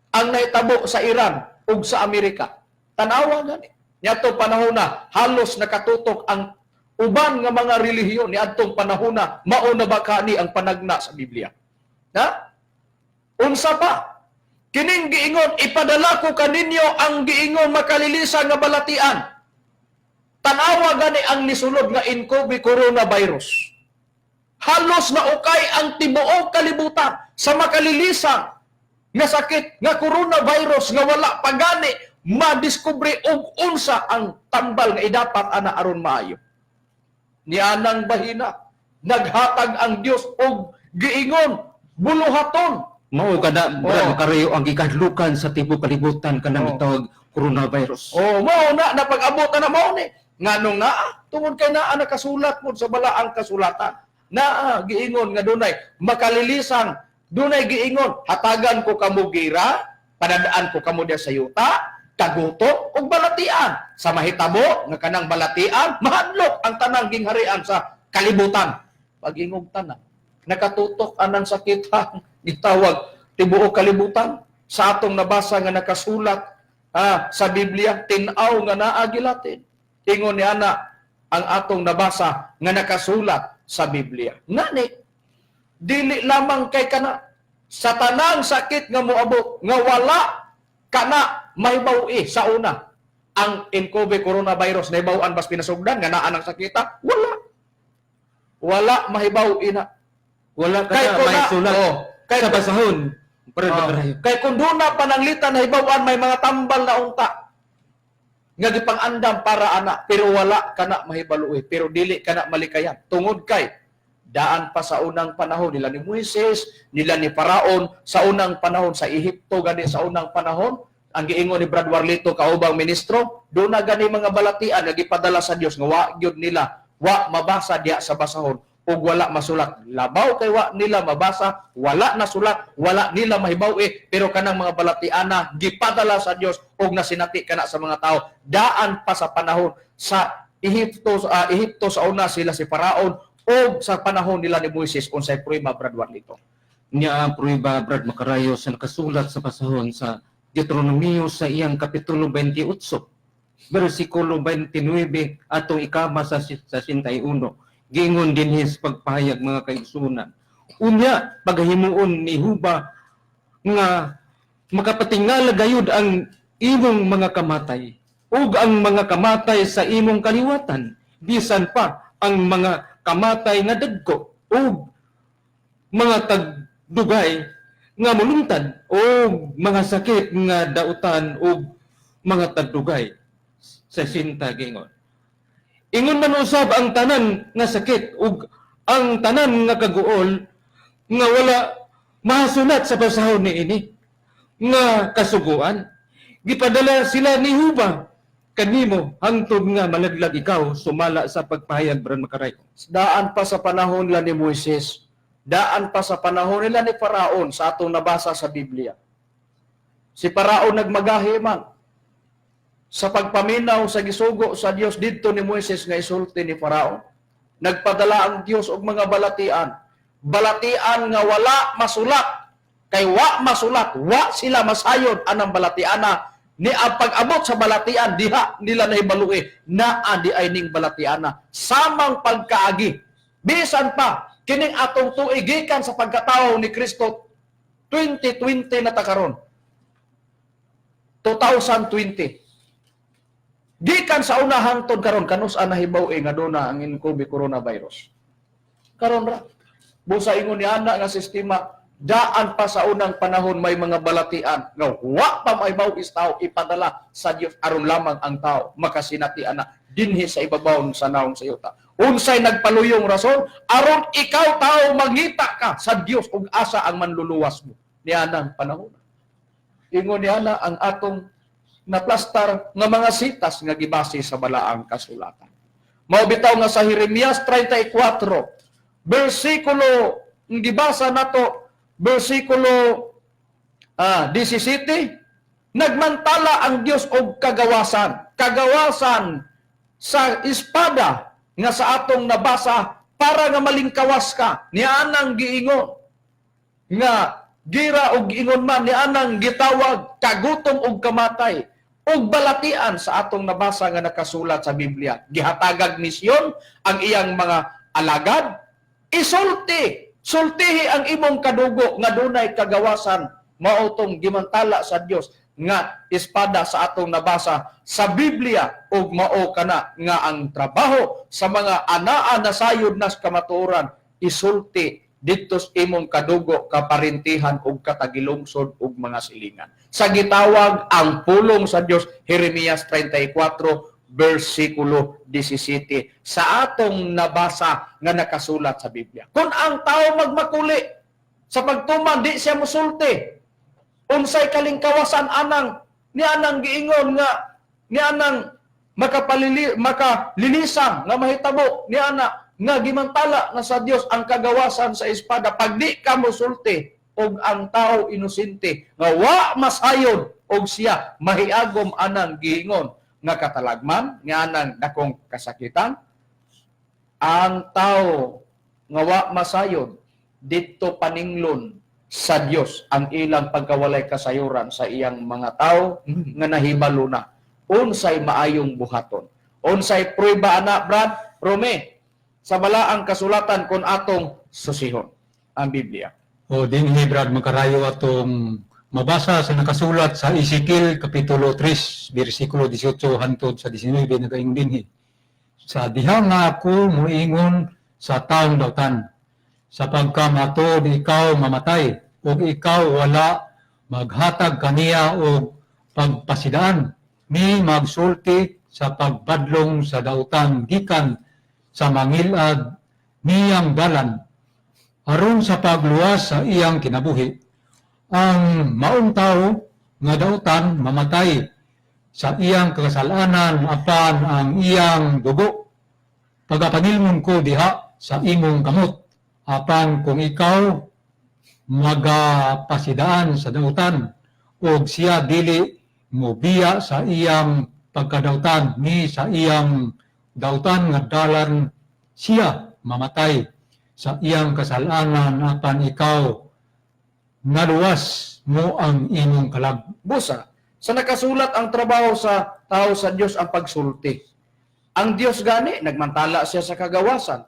ang nahitabo sa Iran ug sa Amerika. Tanawa gani. Niadtong panahon na halos nakatutok ang uban nga mga relihiyon niadtong panahon na mao na ba kani ang panagna sa Biblia. Ha? Unsa pa? Kining giingon, ipadala ko kaninyo ang giingon makalilisa nga balatian. Tanawa gani ang nisulod nga COVID coronavirus. Halos na ukay ang tibuok kalibutan sa makalilisa nga sakit nga coronavirus nga wala pa gani madiskubre og unsa ang tambal nga idapat ana aron maayo. Nianang bahina, naghatag ang Dios og giingon, buluhaton. Mao kada Brad Macarayo ang gikadlukan sa tibuok kalibutan kanang gitawag coronavirus. Mao na napag-abot na mao ni. Nganong naa tungod kay naa nakasulat mo sa balaang kasulatan. Naa giingon nga dunay makalilisan, dunay giingon hatagan ko kamo gira, padadaan ko kamo diha sa yuta, kaguto ug balatian. Sa mahitabo nga kanang balatian, mahadlok ang tanang gingharian sa kalibutan. Pag-ingog tanan, nakatutok anang sakitan gitawag tibuok kalibutan sa atong nabasa nga nakasulat sa Biblia, tinaw nga naa gilatin. Ingon ni ana ang atong nabasa nga nakasulat sa Biblia. Ngani dili lamang kay kana sa tanang sakit nga moabot nga wala kana mahibaw sa una ang COVID coronavirus na hibawan bas pinasugdan nga naa nang sakita, wala mahibaw ina. Wala Kay ka kuna- may sulat kay sa basahon. Brad Macarayo. kay kung doon na pananglitan na hibawan may mga tambal na unta nga gipang-andam para ana pero wala kana mahibaluoy pero dili kana malikayan tungod kay daan pa sa unang panahon nila ni Moises, nila ni Paraon sa unang panahon sa Ehipto gani sa unang panahon ang giingon ni Brad Warlito kaubang ministro doon na gani mga balatian nga gipadala sa Dios nga wa gyud nila wa mabasa diha sa basahon ug wala masulat. Labaw kay wa nila mabasa, wala na sulat, wala nila mahibaw pero kanang mga balatiana gipadala sa Dios ug nasinati kana sa mga tao. Daan pa sa panahon sa Ehipto sa una sila si Paraon ug sa panahon nila ni Moises unsay prueba Brad Warlito. Niya ang prueba Brad Macarayo sa nakasulat sa basahon sa Deuteronomio sa iyang kapitulo 28, versikulo 29 atong ikama sa 61. Giingon dinhi sa pagpahayag mga kaigsunan. Unya paghimuon ni Huba nga makapatingala gayud ang imong mga kamatay ug ang mga kamatay sa imong kaliwatan bisan pa ang mga kamatay nga dagko ug mga tagdugay nga mulungtad o mga sakit nga dautan o mga tagdugay sa sinta gingon. Ingon man usab ang tanan nga sakit ug ang tanan nga kaguol nga wala masulat sa basahon niini nga kasuguan. Gipadala sila ni Huba kanimo hangtod nga malaglag ikaw sumala sa pagpahayag Brad Macarayo. Daan pa sa panahon nila ni Moises, daan pa sa panahon nila ni Paraon sa atong nabasa sa Biblia. Si Paraon nagmagahi man sa pagpaminaw sa gisugo sa Dios didto ni Moises nga isulti ni Paraon. Nagpadala ang Dios og mga balatian. Balatian nga wala masulat. Kay wa masulat, wa sila masayod anang balatiana. Ni ang pag-abot sa balatian, diha nila nahibalui na di ay ning balatiana. Samang pagkaagi. Bisan pa, kining atong tuig gikan sa pagkatao ni Kristo 2020 na takaron. 2020. Gikan sa una hangtod karon kanus nahibaw nga dona ang COVID coronavirus. Karon ra. Busa ingon ni ana nga sistema daan pa sa unang panahon may mga balatian nga wa pa may mawis tao ipadala sa Dios aron lamang ang tao makasinati ana dinhi sa ibabaw sa naong sa yuta. Unsay nagpaluyong rason aron ikaw tao mangita ka sa Dios ug asa ang manluluwas mo nianang panahon. Ingon ni ana ang atong naplastar nga mga sitas nga gibase sa balaang kasulatan. Mao bitaw nga sa Jeremias 34 bersikulo ng gibasa nato bersikulo 17, nagmantala ang Dios og kagawasan sa espada nga sa atong nabasa para nga malingkawas ka nianang giingon nga gira og ingon man nianang gitawag kagutom og kamatay og balatian sa atong nabasa nga nakasulat sa Biblia. Gihatagag misyon ang iyang mga alagad, sultihi ang imong kadugo nga dunay kagawasan mao tong gimantala sa Dios nga espada sa atong nabasa sa Biblia ug mao kana nga ang trabaho sa mga anaa na sayod nas kamatuoran isulti dito sa imong kadugo, kaparintihan ug katagilungsod ug mga silingan. Sa gitawag ang pulong sa Dios, Jeremias 34 bersikulo 17 sa atong nabasa nga nakasulat sa Biblia. Kung ang tao magmakuli sa pagtuman di siya mosulti, unsay kalingkawasan anang nianang giingon nga nianang makalilisang nga mahitabo niana nga gimantala na sa Dios ang kagawasan sa espada pag di ka mosulti og ang tao inosente nga wa masayod og siya mahiagom anang giingon nga katalagman nga anang dakong kasakitan ang tao nga wa masayod didto paninglon sa Dios ang ilang pagkawalay kasayuran sa iyang mga tao nga nahibalo na unsay maayong buhaton unsay prueba ana Brad Rome sa balaang kasulatan kon atong susihon ang Biblia. O dinhi Brad makarayo atong mabasa sa nakasulat sa Ezekiel kapitulo 3 bersikulo 18 hangtod sa 19 nagaing dinhi. Sa diha nga ako moingon sa taong dawtan sa pagkamatod ikaw mamatay ug ikaw wala maghatag kaniya og pagpasidaan ni magsulti sa pagbadlong sa dawtan gikan sa mangilad niyang dalan aron sa pagluwas sa iyang kinabuhi. Ang maong tao nga dawtan mamatay sa iyang kasalanan apan ang iyang dugo pagapanilmon ko diha sa imong kamot apan kung ikaw magapasidaan sa dawtan ug siya dili mobiya sa iyang pagkadawtan ni sa iyang dawtan nga dalan siya mamatay sa iyang kasalanan apan ikaw naluwas mo ang imong kalag. Busa, sa nakasulat ang trabaho sa tao sa Dios ang pagsulti. Ang Dios gani nagmantala siya sa kagawasan.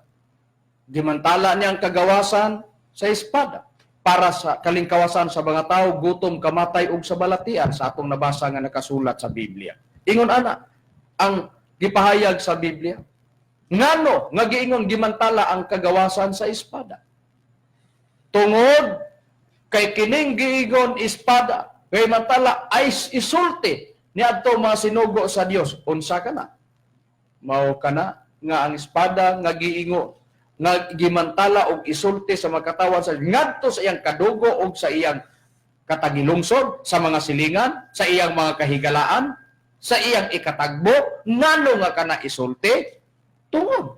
Gimantala niya ang kagawasan sa espada para sa kalingkawasan sa mga tao, gutom, kamatay ug sa balatian sa atong nabasa nga nakasulat sa Biblia. Ingon ana ang gipahayag sa Biblia. Ngano nga giingon gimantala ang kagawasan sa espada. Tungod kay kining giingon espada, kay mantala ay isulti niadto mga sinugo sa Dios. Unsa kana? Mao kana nga ang espada nga giingon nga gimantala og isulti sa makatawan sa ngadto sa iyang kadugo og sa iyang katagilungsod sa mga silingan, sa iyang mga kahigalaan, sa iyang ikatagbo, ngano nga kana isulti? Tungod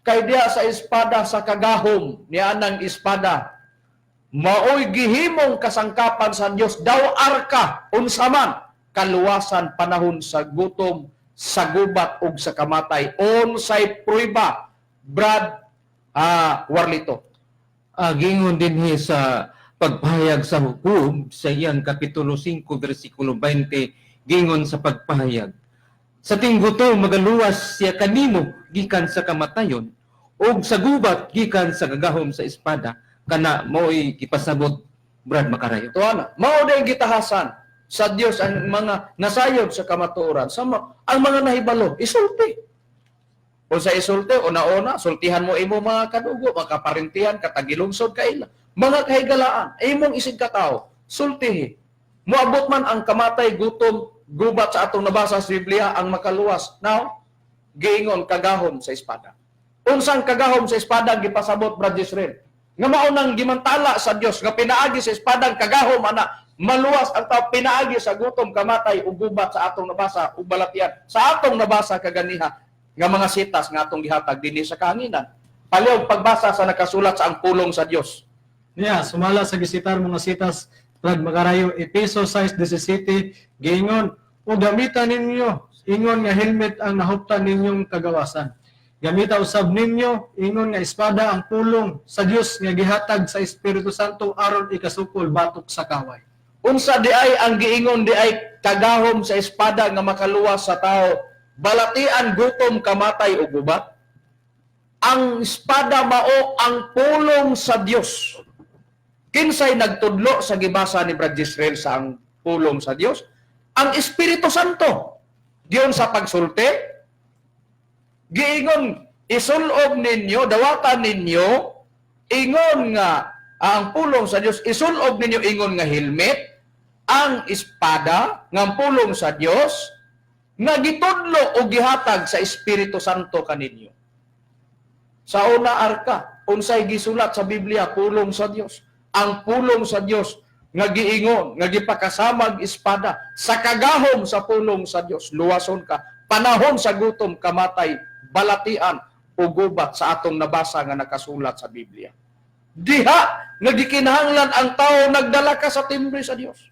kay diha sa espada sa kagahom niya nang espada maoy gihimong kasangkapan sa Dios daw arka unsa man kaluwasan panahon sa gutom sa gubat ug sa kamatay unsay prueba Brad Warlito. Gingon dinhi sa pagpahayag sa hukom sa iyang kapitulo 5 bersikulo 20 gingon sa pagpahayag. Sa tingguto magaluwas siya kanimo gikan sa kamatayon ug sa gubat gikan sa gagahom sa espada kana mo'y gipasabot Brad Makarayo. Tuana, mao day gitahasan sa Dios ang mga nasayod sa kamatuoran. Ang mga nahibalo, isulti. O sa isulti, una-una, sultihan mo imo mga kadugo, makaparintihan, katagilungsod ka ila. Mga kahigalaan, imong isig katao, sultihi. Muabot man ang kamatay, gutom, gubat sa atong nabasa sa Biblia, ang makaluwas. Now, giingon kagahom sa espada. Unsang kagahom sa espada gipasabot Brad Israel. Nga maunang gimantala sa Dios nga pinaagi sa espadang kagahom ana maluwas ang tao pinaagi sa gutom kamatay ug gubat sa atong nabasa ug balatian sa atong nabasa kaganiha nga mga sitas nga atong gihatag dinhi sa kahanginan. Palihog pagbasa sa nakasulat sa ang pulong sa Dios. Niya, sumala sa gisitar mga sitas, Brad Makarayo, Epeso 6:17, giingon, o gamitan ninyo, ingon nga helmet ang nahuptan ninyong kagawasan. Gamita usab ninyo, ingon nga espada ang pulong sa Dios nga gihatag sa Espiritu Santo aron ikasukol batok sa kaway. Unsa di ay ang giingon di ay kagahom sa espada nga makaluwas sa tao, balatian gutom kamatay ug gubat. Ang espada mao ang pulong sa Dios. Kinsay nagtudlo sa gibasa ni Brad Israel sa ang pulong sa Dios? Ang Espiritu Santo. Diyon sa pagsulti, giingon isulob ninyo, dawatan ninyo, ingon nga ang pulong sa Dios, isulob ninyo ingon nga helmet, ang espada nga pulong sa Dios nga gitudlo o gihatag sa Espiritu Santo kaninyo. Sa una arka, unsay gisulat sa Biblia, pulong sa Dios. Ang pulong sa Dios nga giingon, nga gipakasamag espada sa kagahom sa pulong sa Dios. Luwason ka, panahon sa gutom, kamatay, balatian o gubat sa atong nabasa nga nakasulat sa Biblia. Diha nga gikinahanglan ang tao nagdala ka sa timbre sa Dios.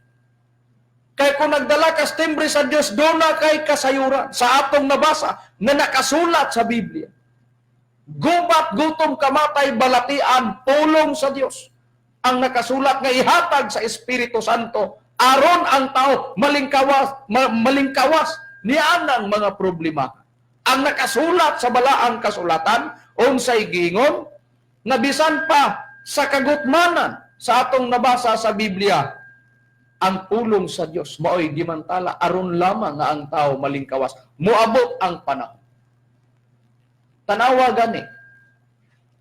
Kay kung nagdala ka sa timbre sa Dios, doon na kay kasayuran sa atong nabasa na nakasulat sa Biblia. Gubat, gutom, kamatay, balatian, pulong sa Dios. Ang nakasulat nga ihatag sa Espiritu Santo aron ang tao malingkawas nianang mga problema. Ang nakasulat sa balaang kasulatan, unsay giingon, nga bisan pa sa kagutmanan sa atong nabasa sa Biblia, ang pulong sa Dios maoy gimantala aron lamang nga ang tao malingkawas. Muabot ang panahon. Tanawa gani.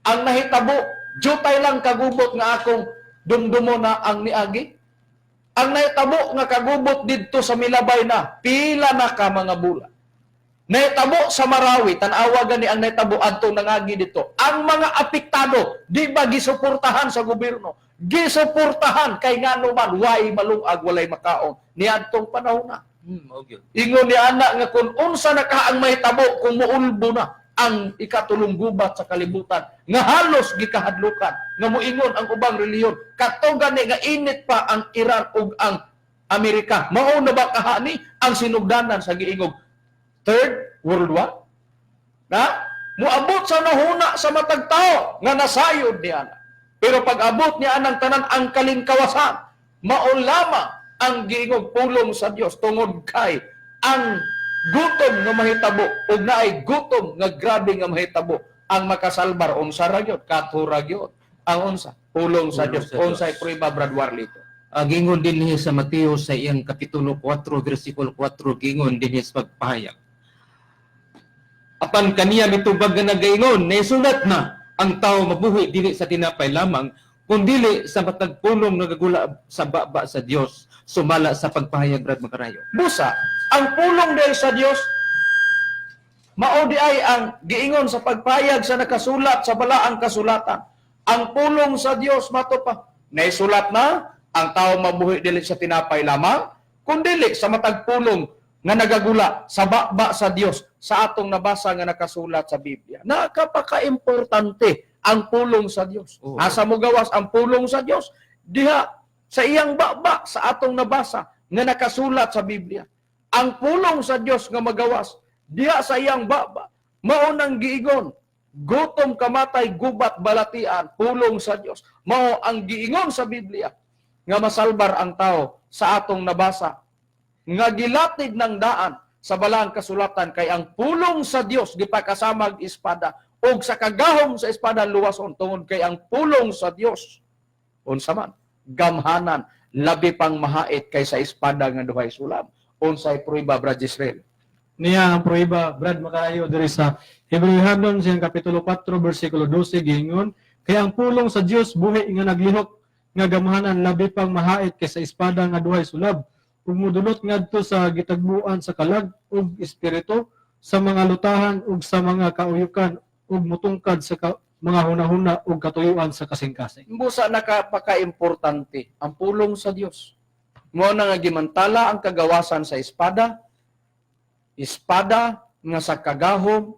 Ang nahitabo, jutay lang kagubot nga akong dumdumo na ang niagi. Ang nahitabo nga kagubot didto sa Milabay na, pila na ka mga bulan. Nahitabo sa Marawi, tanawa gani ang nahitabo adto nangagi dito. Ang mga apektado, di ba gisuportahan sa gobyerno? Gisuportahan kay ngano man way malungag walay makaon niadtong panahon na. Ingon ni ana nga kun unsa na ka ang mahitabo kung muulbo na ang ikatulong gubat sa kalibutan nga halos gikahadlukan nga moingon ang ubang reliyon kato gani nga init pa ang Iran ug ang Amerika. Mao na ba kahani ang sinugdanan sa giingog Third World War? Na muabot sa nahuna sa matag tao nga nasayod niya. Pero pag abot niya anang tanan ang kalingkawasan, mao lamang ang giingog pulong sa Dios tungod kay ang gutom nga mahitabo ug naay gutom nga grabe nga mahitabo ang makasalbar unsa ra gyud katura gyud ang unsa pulong sa Dios unsay prueba Brad Warlito. Gingon din niya sa Mateo sa iyang kapitulo 4 bersikulo 4 gingon din niya sa pagpahayag. Apan kaniya mitubag nga nagaingon naisulat na ang tao mabuhi dili sa tinapay lamang kundi sa matag pulong nagagula sa baba sa Dios sumala sa pagpahayag Brad Makarayo. Busa, ang pulong dahil sa Dios mao di ay ang giingon sa pagpahayag sa nakasulat sa balaang kasulatan. Ang pulong sa Dios mato pa naisulat na ang tao mabuhi dili sa tinapay lamang kundi sa matag pulong nga nagagula sa baba sa Dios sa atong nabasa nga nakasulat sa Biblia. Nakapaka-importante ang pulong sa Dios. Asa mo gawas ang pulong sa Dios? Diha sa iyang baba sa atong nabasa nga nakasulat sa Biblia. Ang pulong sa Dios nga magawas diha sa iyang baba mao nang giigon gutom kamatay, gubat balatian, pulong sa Dios. Mao ang giingon sa Biblia nga masalbar ang tao sa atong nabasa. Nga gilatid ng daan sa balaang kasulatan kay ang pulong sa Dios gipakasamag espada og sa kagahom sa espada luwason tungod kay ang pulong sa Dios unsa man gamhanan labi pang mahait kaysa espada nga duhay sulam. Unsay prueba, Brad Israel? Niya ang prueba, Brad Macarayo, diri sa Hebrehanon siyang kapitulo 4, versikulo 12, giingon, kaya ang pulong sa Dios buhi nga naglihok, nga gamhanan labi pang mahait kaysa espada nga duhay sulab, ug mudulot ngadto sa gitagbuan sa kalag ug espiritu, sa mga lutahan ug sa mga kauyukan, ug mutungkad sa mga hunahuna ug katuyuan sa kasing-kasing. Busa napaka-importante ang pulong sa Dios. Mo na nga gimantala ang kagawasan sa espada nga sa kagahom,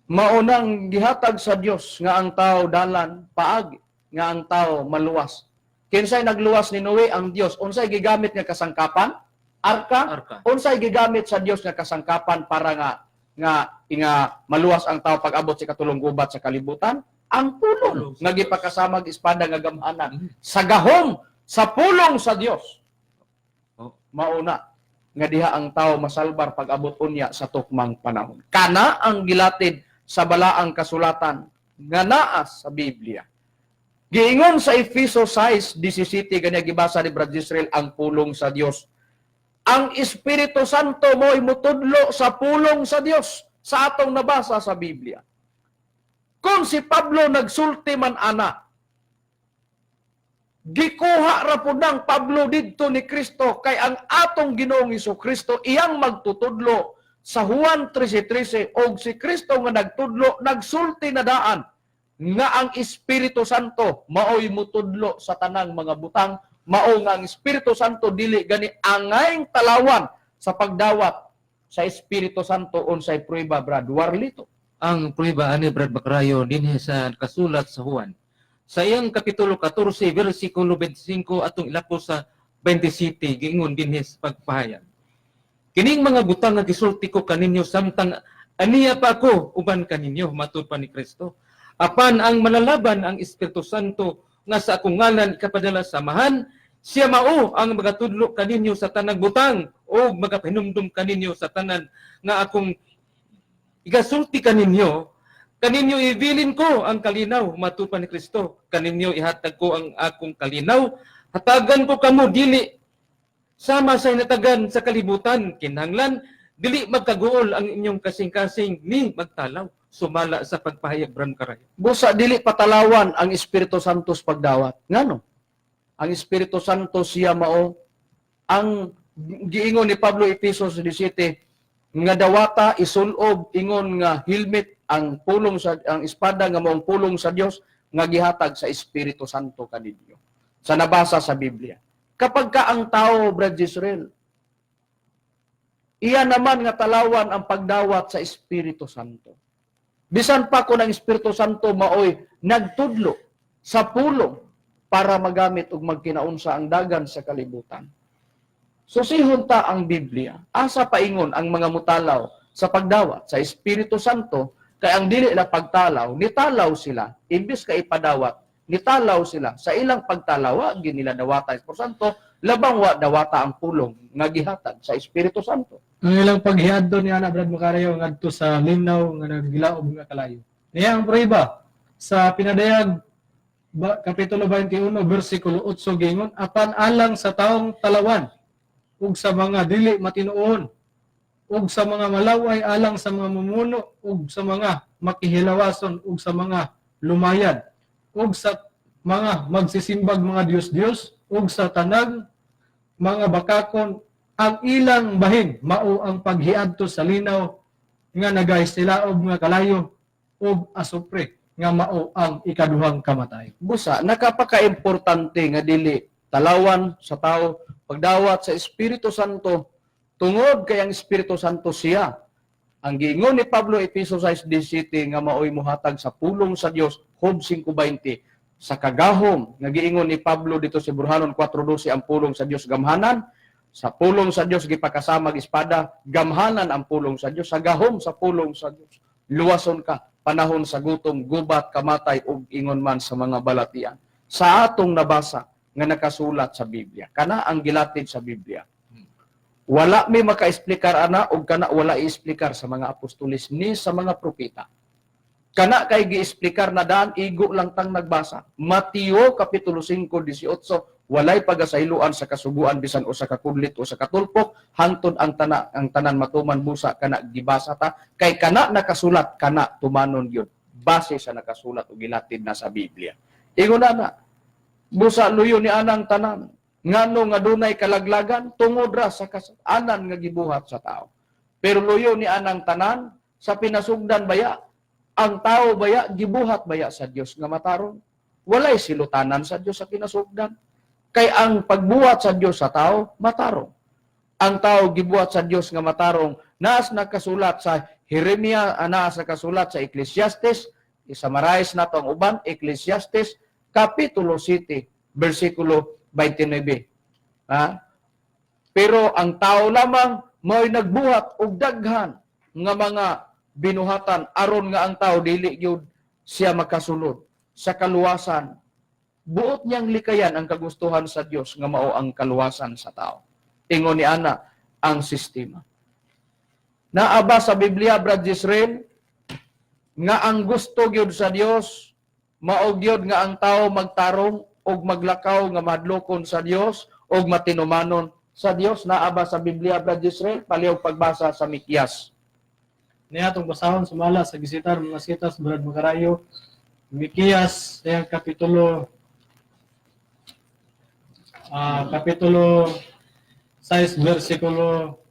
maunang gihatag sa Dios nga ang tao dalan paagi, nga ang tao maluwas. Kinsay nagluwas ni Noe? Ang Dios. Unsay gigamit nga kasangkapan? Arka? Arka. Unsay gigamit sa Dios nga kasangkapan para nga maluwas ang tao pag abot sa katulong gubat sa kalibutan? Ang pulong nga gipakasamag espada nga gamhanan sa gahom sa pulong sa Dios. Mauna nga diha ang tao masalbar pag abot unya sa tukmang panahon. Kana ang gilatid sa balaang kasulatan nga naa sa Biblia. Giingon sa Efeso 6:17 kanya gibasa ni Brad Israel ang pulong sa Dios. Ang Espiritu Santo mo'y mutudlo sa pulong sa Dios sa atong nabasa sa Biblia. Kung si Pablo nagsulti man ana, gikuha ra pud ng Pablo didto ni Kristo kay ang atong Ginoong Kristo iyang magtutudlo sa Juan 13:13 og si Kristo nga nagtudlo nagsulti na daan nga ang Espiritu Santo maoy mutudlo sa tanang mga butang, mao nga ang Espiritu Santo dili gani angayng talawan sa pagdawat sa Espiritu Santo unsay prueba, Brad Warlito. Ang prueba ani Brad Macarayo dinhi sa kasulat sa Juan. Sa iyang kapitulo 14, versikulo 25 atong ilako sa 27, giingon dinhi sa pagpahayag. Kining mga butang nga gisulti ko kaninyo samtang aniya pa ako uban kaninyo, matud pa ni Kristo. Apan ang malalaban ang Espiritu Santo nga sa akong ngalan ikapadala samahan, siya mao ang magatudlo kaninyo sa tanang butang o magapahinumdum kaninyo sa tanan nga akong igasulti kaninyo. Kaninyo ibilin ko ang kalinaw, matud pa ni Kristo. Kaninyo ihatag ko ang akong kalinaw. Hatagan ko kamo dili sama sa inatagan sa kalibutan. Kinahanglan dili magkaguol ang inyong kasing-kasing ni magtalaw. Sumala sa pagpahayag, Brad Macarayo. Busa dili patalawan ang Espiritu Santo sa pagdawat. Ngano? Ang Espiritu Santo siya mao ang giingon ni Pablo Efeso 17 nga dawata isulob ingon nga helmet ang pulong sa ang espada nga maong pulong sa Dios nga gihatag sa Espiritu Santo kaninyo. Sa nabasa sa Biblia. Kapag ka ang tao, Brad Israel, iya naman nga talawan ang pagdawat sa Espiritu Santo. Bisan pa kung ang Espiritu Santo maoy nagtudlo sa pulong para magamit ug magkinaunsa ang dagan sa kalibutan. Susihon ta ang Biblia, asa paingon ang mga mutalaw sa pagdawat sa Espiritu Santo, kay ang dili na pagtalaw, nitalaw sila, imbis ka ipadawat, nitalaw sila. Sa ilang pagtalawa, ginila dawata Espiritu Santo, labang wa dawata ang pulong nga gihatag sa Espiritu Santo. Ang ilang paghiadto ni Ana Brad Macarayo ngadto sa linaw nga naggilaob nga kalayo. Niya ang prueba sa pinadayag kapitulo 21 bersikulo 8 gingon, apan alang sa taong talawan ug sa mga dili matinuon ug sa mga malaway alang sa mga mumuno ug sa mga makihilawason ug sa mga lumayad ug sa mga magsisimbag mga Dios-Dios ug sa tanang mga bakakon ang ilang bahin mao ang paghiadto sa linaw nga nagaistilaob nga kalayo ug asupre nga mao ang ikaduhang kamatay. Busa, nakapaka-importante nga dili talawan sa tao pagdawat sa Espiritu Santo tungod kay ang Espiritu Santo siya. Ang giingon ni Pablo Efeso 6:17 nga maoy muhatag sa pulong sa Dios, Job 5:20. Sa kagahom nga giingon ni Pablo dito sa Burhanon 4:12 ang pulong sa Dios gamhanan. Sa pulong sa Dios gipakasamag espada, gamhanan ang pulong sa Dios. Sa gahom sa pulong sa Dios, luwason ka panahon sa gutom, gubat, kamatay, ug ingon man sa mga balatian. Sa atong nabasa nga nakasulat sa Biblia, kana ang gilatid sa Biblia. Wala may maka-explicar ana ug kana wala i-explicar sa mga apostolis ni sa mga propeta. Kana kay gi-explicar na daan igo lang tang nagbasa. Mateo kapitulo 5:18 walay pagasayloan sa kasuguan bisan o sa kakudlit o sa katulpok hangtod ang tanan matuman busa kana gibasa ta kay kana nakasulat kana tumanon gyud base sa nakasulat ug gilatid na sa Biblia. Ingon na busa luyo ni anang tanan ngano nga dunay kalaglagan tungod ra sa anan nga gibuhat sa tao. Pero luyo ni anang tanan sa pinasugdan baya ang tao baya gibuhat baya sa Dios nga matarong. Walay silutanan sa Dios sa pinasugdan. Kay ang pagbuhat sa Dios sa tao matarong. Ang tao gibuhat sa Dios nga matarong naas nakasulat sa Jeremia, naas nakasulat sa Ecclesiastes, isamarais nato ang uban Ecclesiastes kapitulo 7 bersikulo 29. Ha? Pero ang tao lamang mo'y nagbuhat og daghan nga mga binuhatan aron nga ang tao dili gyud siya makasulod sa kaluwasan. Buot niyang likayan ang kagustuhan sa Dios nga mao ang kaluwasan sa tao. Ingon ni ana ang sistema. Naaba sa Biblia brad Israel nga ang gusto gyud sa Dios mao gyud nga ang tao magtarong og maglakaw nga madlokon sa Dios og matinumanon sa Dios. Naaba sa Biblia brad Israel paliw pagbasa sa Mikyas. Niya atong basahon sumala sa gisitar mga sitas brad makarayo. Mikyas kapitulo 6 bersikulo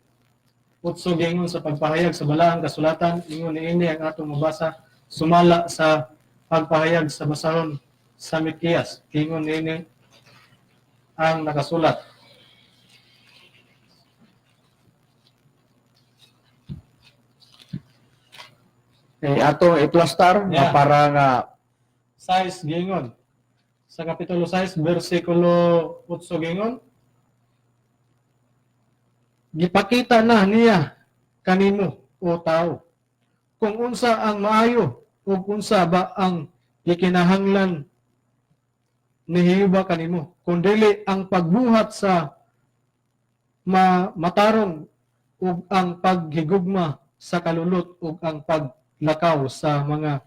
8 gingon sa pagpahayag sa balaang kasulatan ingon niini ang atong mabasa sumala sa pagpahayag sa basahon sa Mikyas ingon niini ang nakasulat. Atong iplastar Yeah. para nga 6 gingon sa kapitulo 6 bersikulo 8 gingon gipakita na niya kanimo o tao kung unsa ang maayo ug unsa ba ang gikinahanglan nihiuba kanimo kun dili ang pagbuhat sa matarong ug ang paghigugma sa kalulot ug ang paglakaw sa mga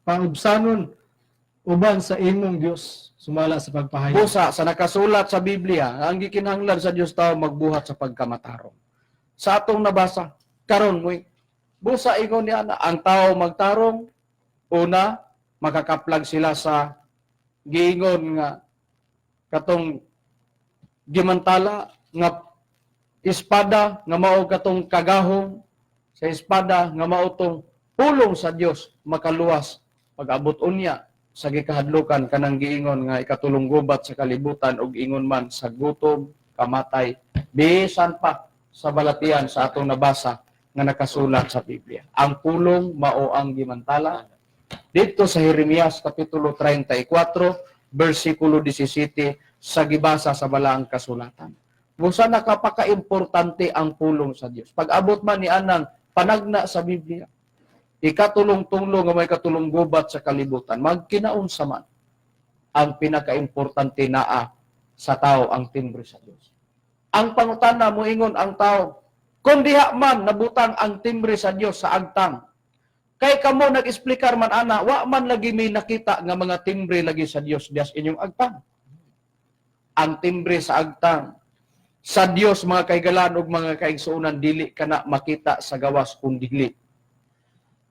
paubsanon uban sa imong Dios sumala sa pagpahayag. busa sa nakasulat sa Biblia, ang gikinahanglan sa Dios tao magbuhat sa pagkamatarong. Sa atong nabasa, karon mo busa ingon niya na ang tao magtarong, una makakaplag sila sa giingon nga katong gimantala nga espada nga mao katong kagahong sa espada nga mao tong pulong sa Dios makaluwas pag-abot unya sa gikahadlukan kanang giingon nga ikatulong gubat sa kalibutan ug ingon man sa gutom, kamatay, bisan pa sa balatian sa atong nabasa nga nakasulat sa Biblia. Ang pulong mao ang gimantala dito sa Jeremias kapitulo 34 bersikulo 17 sa gibasa sa balaang kasulatan. Busa nakapaka-importante ang pulong sa Dios. Pag-abot man ni anang panagna sa Biblia, ikatulong-tunglo nga may katulong gubat sa kalibutan, magkinaunsa man ang pinaka-importante naa sa tao ang timbre sa Dios. Ang pangutana mo ingon ang tao, kung diha man nabutang ang timbre sa Dios sa agtang, kay kamo nag-explicar man ana, wa man lagi may nakita nga mga timbre lagi sa Dios dias inyong agtang. Ang timbre sa agtang sa Dios mga kaigalan ug mga kaigsuonan dili kana makita sa gawas kun dili.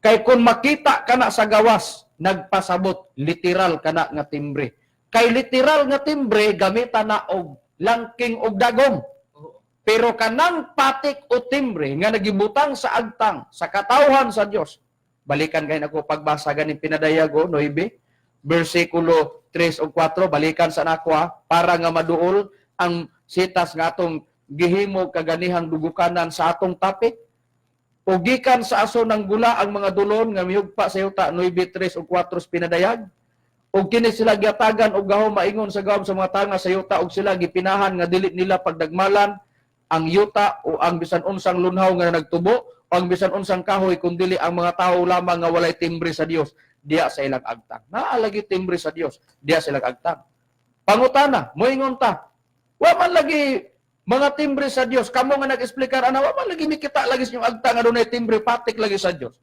Kay kung makita kana sa gawas, nagpasabot literal kana nga timbre. Kay literal nga timbre gamitan na og langking og dagom. Pero kanang patik o timbre nga nagibutang sa agtang sa katawhan sa Dios. Balikan kay nako pagbasa ganing pinadayag 9 bersikulo 3 o 4 balikan sa nako para nga maduol ang sitas nga atong gihimo kaganihang dugukanan sa atong topic. O gikan sa aso ng gula ang mga dulon nga miyugpa sa yuta 9:3 o 4 pinadayag. O kini sila giatagan og gahom maingon sa gahom sa mga tanga sa yuta og sila gipinahan nga dili nila pagdagmalan ang yuta o ang bisan unsang lunhaw nga nagtubo o ang bisan unsang kahoy kundi ang mga tao lamang nga walay timbre sa Dios diya sa ilang agtang. Naa lagi timbre sa Dios diya sa ilang agtang. Pangutana, moingon ta. Wa man lagi mga timbre sa Dios. Kamo nga nag-explicar ana wa man lagi mikita lagi sa inyong agtang nga dunay timbre patik lagi sa Dios.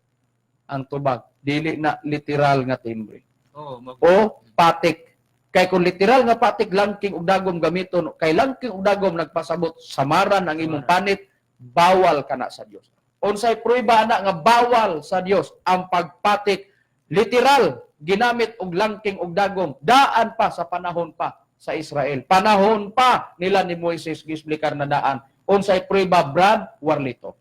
Ang tubag dili na literal nga timbre. Oh, O patik. Kay kung literal nga patik langking ug dagom gamiton, kay langking ug dagom nagpasabot samaran ang imong panit, bawal kana sa Dios. Unsay prueba na nga bawal sa Dios ang pagpatik literal ginamit og langking ug dagom daan pa sa panahon pa sa Israel. Panahon pa nila ni Moises gisblikar na daan. Unsay prueba, Brad Warlito?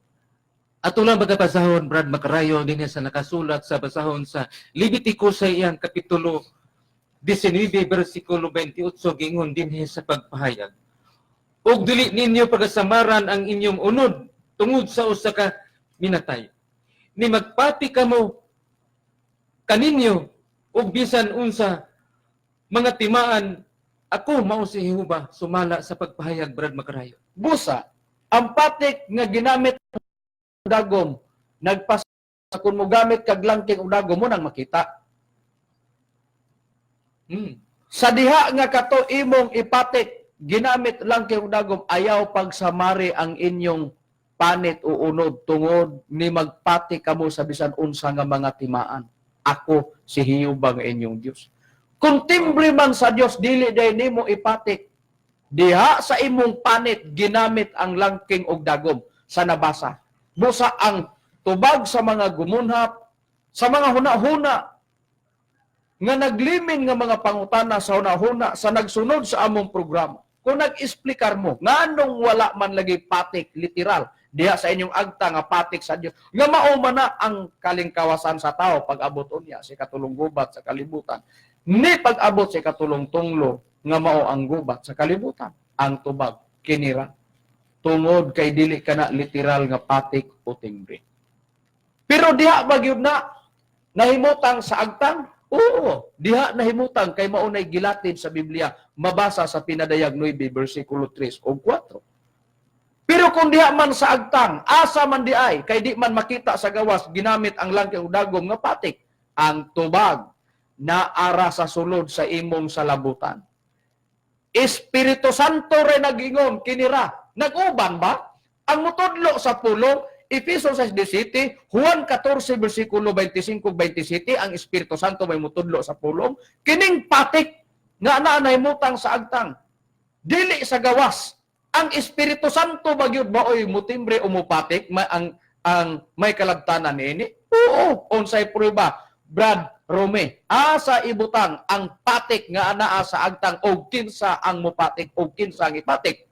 Ato lang bagapasahon, Brad Macarayo, din sa nakasulat sa basahon sa Leviticus sa iyang kapitulo 19, versikulo 28, gingon din sa pagpahayag. Og dili ninyo pagasamaran ang inyong unod tungod sa usa ka minatay. Ni magpati kamo kaninyo og bisan unsa mga timaan, ako mao si Jehova sumala sa pagpahayag, Brad Macarayo. Busa, ang patik nga ginamit og dagom nagpas kung mo gamit kag langking og dagom mo nang makita. Sa diha nga kato imong ipatik ginamit langking ug dagom ayaw pagsamari ang inyong panit o unod tungod ni magpatik kamo sa bisan unsa nga mga timaan. Ako si Jehova nga inyong Dios. Kung timbre man sa Dios dili day nimo ipatik. Diha sa imong panit ginamit ang langking ug dagom sa nabasa. Busa ang tubag sa mga gumunhap, sa mga huna-huna nga naglimin nga mga pangutana sa huna-huna sa nagsunod sa among programa. Kung nag-explicar mo, nga anong wala man lagi patik, literal, diha sa inyong agta nga patik sa Dios. Nga mao man na ang kalingkawasan sa tao pag-abot unya sa katulong gubat sa kalibutan. Ni pag-abot sa katulong tunglo nga mao ang gubat sa kalibutan. Ang tubag kinira tungod kay dili kana literal nga patik o timbre. Pero diha ba gyud na nahimutang sa agtang? Oo, diha nahimutang kay maunay gilatid sa Biblia, mabasa sa Pinadayag 9 bersikulo 3 o 4. Pero kung diha man sa agtang, asa man di ay, kay di man makita sa gawas ginamit ang langking ug dagom nga patik, ang tubag na ara sa sulod sa imong salabutan. Espiritu Santo rin nag-ingon kinira. Nag-uban ba? Ang mutudlo sa pulong Efeso 6:17, Juan 14 bersikulo 25-27, ang Espiritu Santo may mutudlo sa pulong. Kining patik nga naanahimutang sa agtang. Dili sa gawas. Ang Espiritu Santo bagyod baoy mutimbre o mupatik ang may kalabtanan niini. Oo, unsay prueba, Brad Rome. Asa ibutang ang patik nga anaa sa agtang og kinsa ang mupatik og kinsa ang ipatik.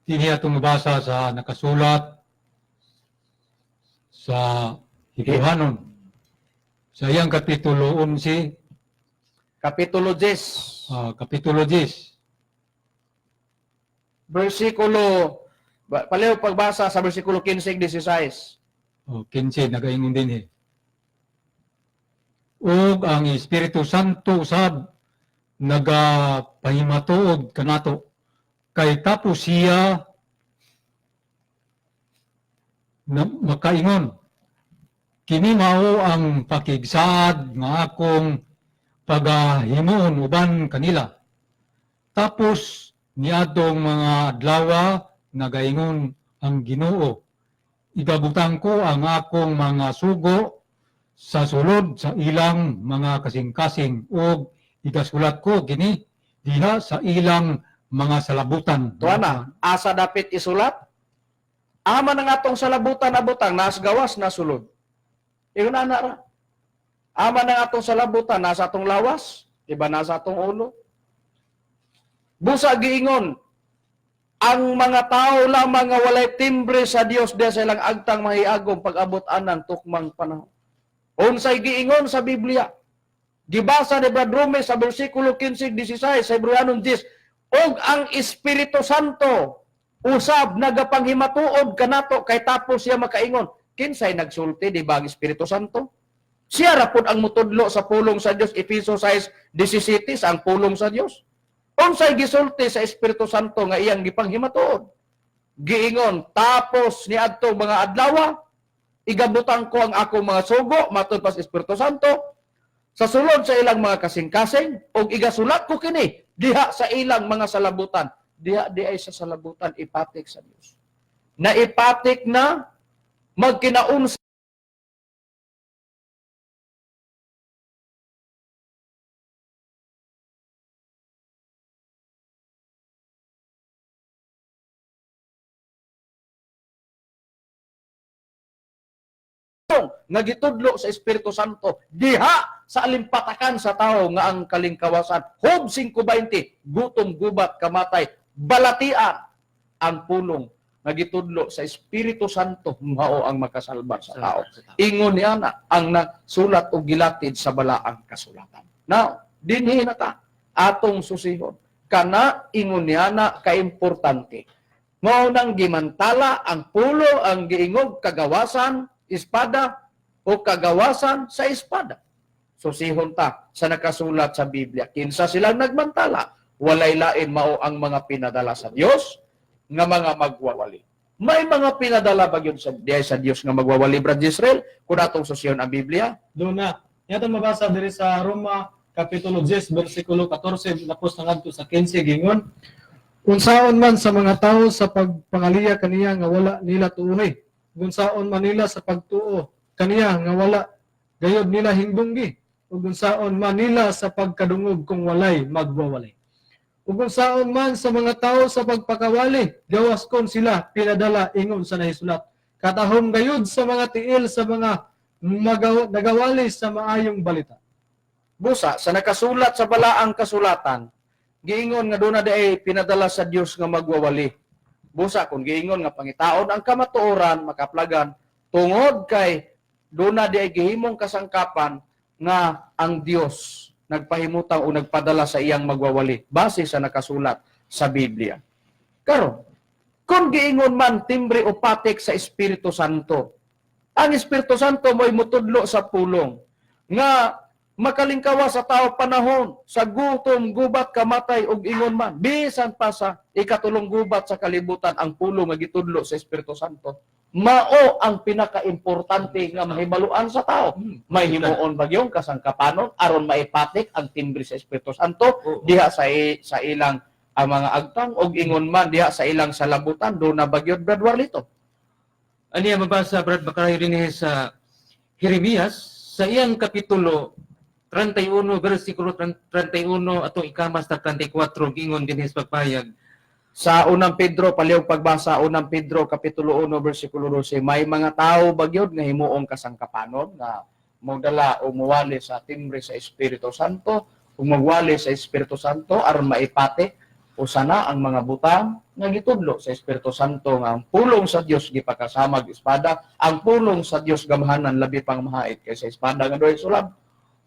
Hindi atong mabasa sa nakasulat sa Hebrehanon. Sa iyang kapitulo 11, Kapitulo 10. kapitulo 10. Versikulo, paliw pagbasa sa versikulo 15-16. 15, nagaingon din ug ang Espiritu Santo usab nagapahimatuod kanato kay tapos siya na makaingon kini mao ang pakigsaad nga akong pagahimuon uban kanila. Tapos niadtong mga adlaw nagaingon ang Ginoo, igabutang ko ang akong mga sugo sa sulod sa ilang mga kasing-kasing ug igasulat ko kini diha sa ilang mga salabutan. Tuana, asa dapit isulat? Ama na nga tong salabutan na butang, nas gawas, nasulod. Iyon na ra. Ama na nga tong salabutan, nasa atong lawas, iba nasa atong ulo. Busa giingon, ang mga tao lamang nga walay timbre sa Dios diya sa ilang agtang mahiagom pag-abot anang tukmang panahon. Unsay giingon sa Biblia, gibasa ni Brad Rome sa versikulo 15-16 sa Hebrehanon 10, og ang Espiritu Santo usab nagapanghimatuod kanato kay tapos siya makaingon. Kinsay nagsulti di ba ang Espiritu Santo? Siya ra pud ang mutudlo sa pulong sa Dios. Efeso 6:17 ang pulong sa Dios. Unsay gisulti sa Espiritu Santo nga iyang gipanghimatuod? Giingon, tapos ni adto mga adlaw, igabutan ko ang akong mga sugo, matod pa sa Espiritu Santo, sa sulod sa ilang mga kasing-kasing, o igasulat ko kini, diha sa ilang mga salabutan. Diha di ay sa salabutan, ipatik sa Dios. Na ipatik na magkinaun nga gitudlo sa Espiritu Santo diha sa alimpatakan sa tao nga ang kalingkawasan. Job 5:20, gutom, gubat, kamatay, balatian ang pulong nga gitudlo sa Espiritu Santo mao ang makasalbar sa tao. Ingon niya na ang nagsulat o gilatid sa balaang kasulatan. Now, dinhi na ta atong susihon. Kana ingon niya na kaimportante. Mao nang gimantala ang pulo ang giingog kagawasan espada o kagawasan sa espada. Susihon ta sa nakasulat sa Biblia. Kinsa silang nagmantala, walay lain mao ang mga pinadala sa Dios nga mga magwawali. May mga pinadala ba yun sa Dios nga magwawali, Brad Israel? Kung atong susihon ang Biblia, Doon na. Yato mabasa diri sa Roma Kapitulo 10, versikulo 14, tapos na ngadto sa 15, gingon, unsaon man sa mga tao sa pagpangaliya kaniya nga wala nila tuoy, unsaon man nila sa pagtuo kaniya nga wala gayod nila hingdunggi, ug unsaon man nila sa pagkadungog kung walay magwawali. Ug unsaon man sa mga tao sa pagpakawali, gawas kon sila pinadala ingon sa nahisulat. Katahom gayud sa mga tiil sa mga nagawali sa maayong balita. busa sa nakasulat sa balaang kasulatan, giingon nga doon na ay pinadala sa Dios nga magwawali. Busa kung giingon nga pangitaon ang kamatuoran, makaplagan, tungod kay doon na ay gihimong kasangkapan nga ang Dios nagpahimutang o nagpadala sa iyang magwawali base sa nakasulat sa Biblia. Karon, kung giingon man timbre o patik sa Espiritu Santo, ang Espiritu Santo mo'y mutudlo sa pulong nga makalingkawa sa tao panahon sa gutom, gubat, kamatay ug ingon man bisan pa sa ikatulong gubat sa kalibutan ang pulong nga gitudlo sa Espiritu Santo mao ang pinakaimportante nga mahibaluan sa tao. May himuon bagyong kasangkapanon aron maipatik ang timbre sa Espiritu Santo diha sa ilang ang mga agtang og ingon man diha sa ilang salabutan do na bagyod Brad Warlito. Ani ang mabasa Brad Bacarayo din sa Jeremias sa iyang kapitulo 31 versikulo 31 atong ikamas ta 34 gingon dinhi sa pagpayag Sa unang Pedro, palihog pagbasa, unang Pedro, kapitulo 1, versikulo 12, may mga tao bagyod nga himuong kasangkapanon na magdala o muwali sa timbre sa Espiritu Santo, o magwali sa Espiritu Santo, aron maipate o sana ang mga butang nga gitudlo sa Espiritu Santo nga ang pulong sa Dios gipakasamag espada, ang pulong sa Dios gamahanan labi pang mahait kaysa espada nga doy sulab.